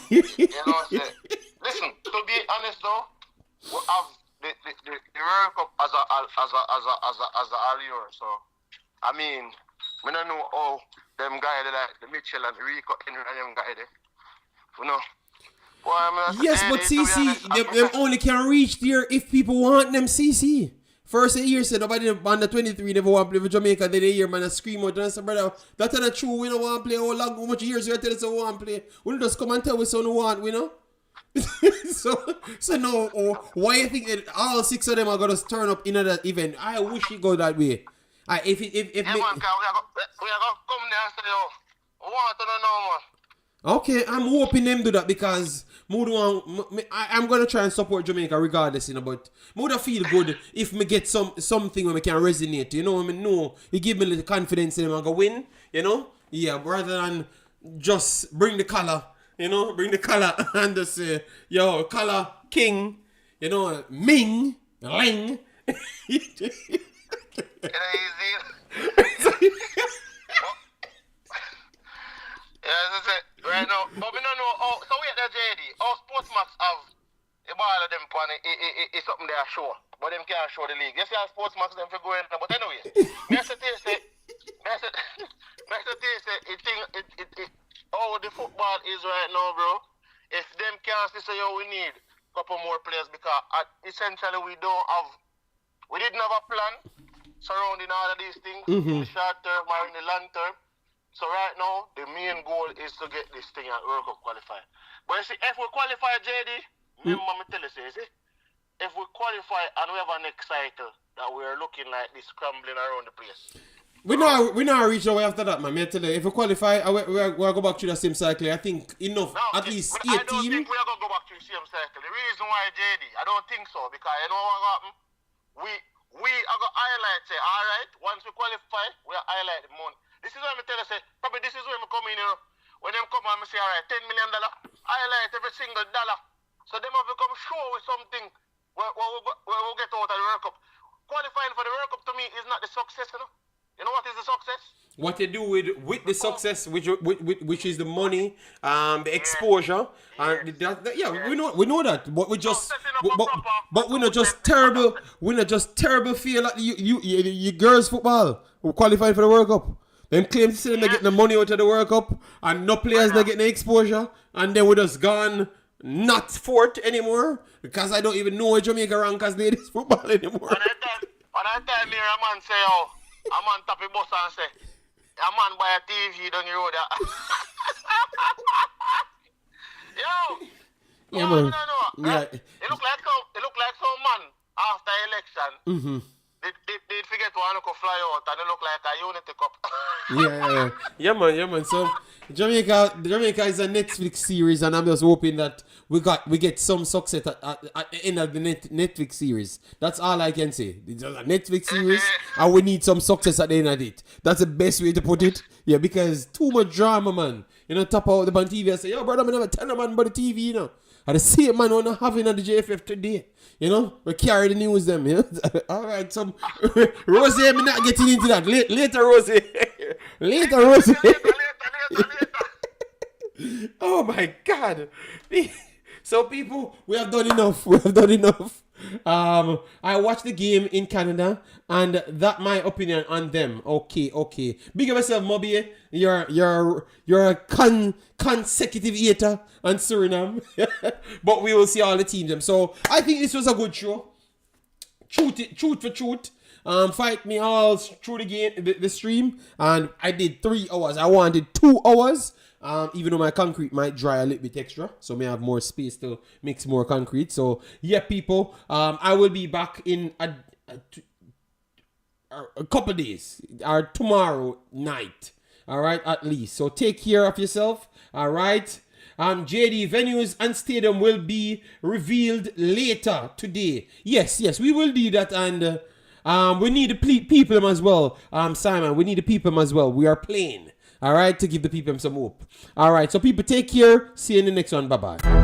Listen, to be honest though, we have the World Cup as a allure. So, I mean, we don't know how them guys like the Mitchell and the Rica and them guys there. You know. Boy, yes, but CC, they only can reach there if people want them, CC. First year said nobody under 23 never want to play for Jamaica. Then the year man scream out and say, brother, that's not true. We don't want to play. How much years you tell us we want to play? We don't just come and tell us we don't want, we know. so no. Why you think that all 6 of them are gonna turn up in that event? I wish it go that way. If yeah, man, we are gonna come there and say, oh, we want to know, man. Okay, I'm hoping them do that because I'm gonna try and support Jamaica regardless, you know. But I feel good if me get something where me can resonate, you know. I mean, no, it give me a little confidence in them and go win, you know. Yeah, rather than just bring the color, you know, and just say, yo, color king, you know, Ming, Ling. Easy. Yeah, as I said, right now, but we don't know how, so wait there, JD, how Sportsmax have a ball of them pan, it's something they are sure, but them can't show the league. You see how Sportsmax them for going, but anyway, me say, how the football is right now, bro, if them can't say, yo, we need a couple more players because essentially we didn't have a plan surrounding all of these things in the short term or in the long term. So right now, the main goal is to get this thing at World Cup qualify. But you see, if we qualify, JD, remember me tell you, see, if we qualify and we have a next cycle that we are looking like this scrambling around the place. We not reach our way after that, man. Me tell you, if we qualify, we'll go back to the same cycle. I think enough, no, at least 18. I don't think we are going to go back to the same cycle. The reason why, JD, I don't think so, because you know what happened? We are going to highlight, say, all right, once we qualify, we are highlight the money. This is why I tell you, say, probably this is where I come in, you know. When them come and I say, all right, $10 million, highlight every single dollar. So them have become show with something where we'll get out of the World Cup. Qualifying for the World Cup to me is not the success, you know. You know what is the success? What you do with the success, which is the money, the exposure, and we know that, but we just, but we're not just terrible. We're not just terrible. Feel like you girls football who qualifying for the World Cup. Them claim to say they're getting the money out of the World Cup and no players not getting the exposure, and then we just gone not fourth anymore because I don't even know where Jamaica rank as ladies football anymore. When I tell me a man say, oh, a man tap a bus and say, a man buy a TV down the road. Yo! Yeah, man. No. Yeah. It look like some man after election. They forget to want to fly out and they look like a Unity Cup. Yeah, man. So Jamaica is a Netflix series, and I'm just hoping that we get some success at the end of the Netflix series. That's all I can say. It's just a Netflix series, and we need some success at the end of it. That's the best way to put it. Yeah, because too much drama, man. You know, top out the on TV and say, yo, brother, I'm never tell a man about the TV, you know. And the same man we're having at the JFF today. You know, we carry the news them, you know. All right, some Rosie, I'm not getting into that. Later, Rosie. Later. Oh my God. So people, we have done enough. I watched the game in Canada, and that my opinion on them. Okay. Big up yourself, Moby. You're a consecutive hater on Suriname. But we will see all the teams them. So I think this was a good show. Truth for truth. Fight me all through the game, the stream, and I did 3 hours. I wanted 2 hours. Even though my concrete might dry a little bit extra, so may have more space to mix more concrete. So yeah, people, I will be back in a couple days, or tomorrow night. All right, at least. So take care of yourself. All right. JD, venues and stadium will be revealed later today. Yes, we will do that, and we need the people as well. Simon, we need the people as well. We are playing, all right, to give the people some hope. All right, so people, take care. See you in the next one. Bye-bye.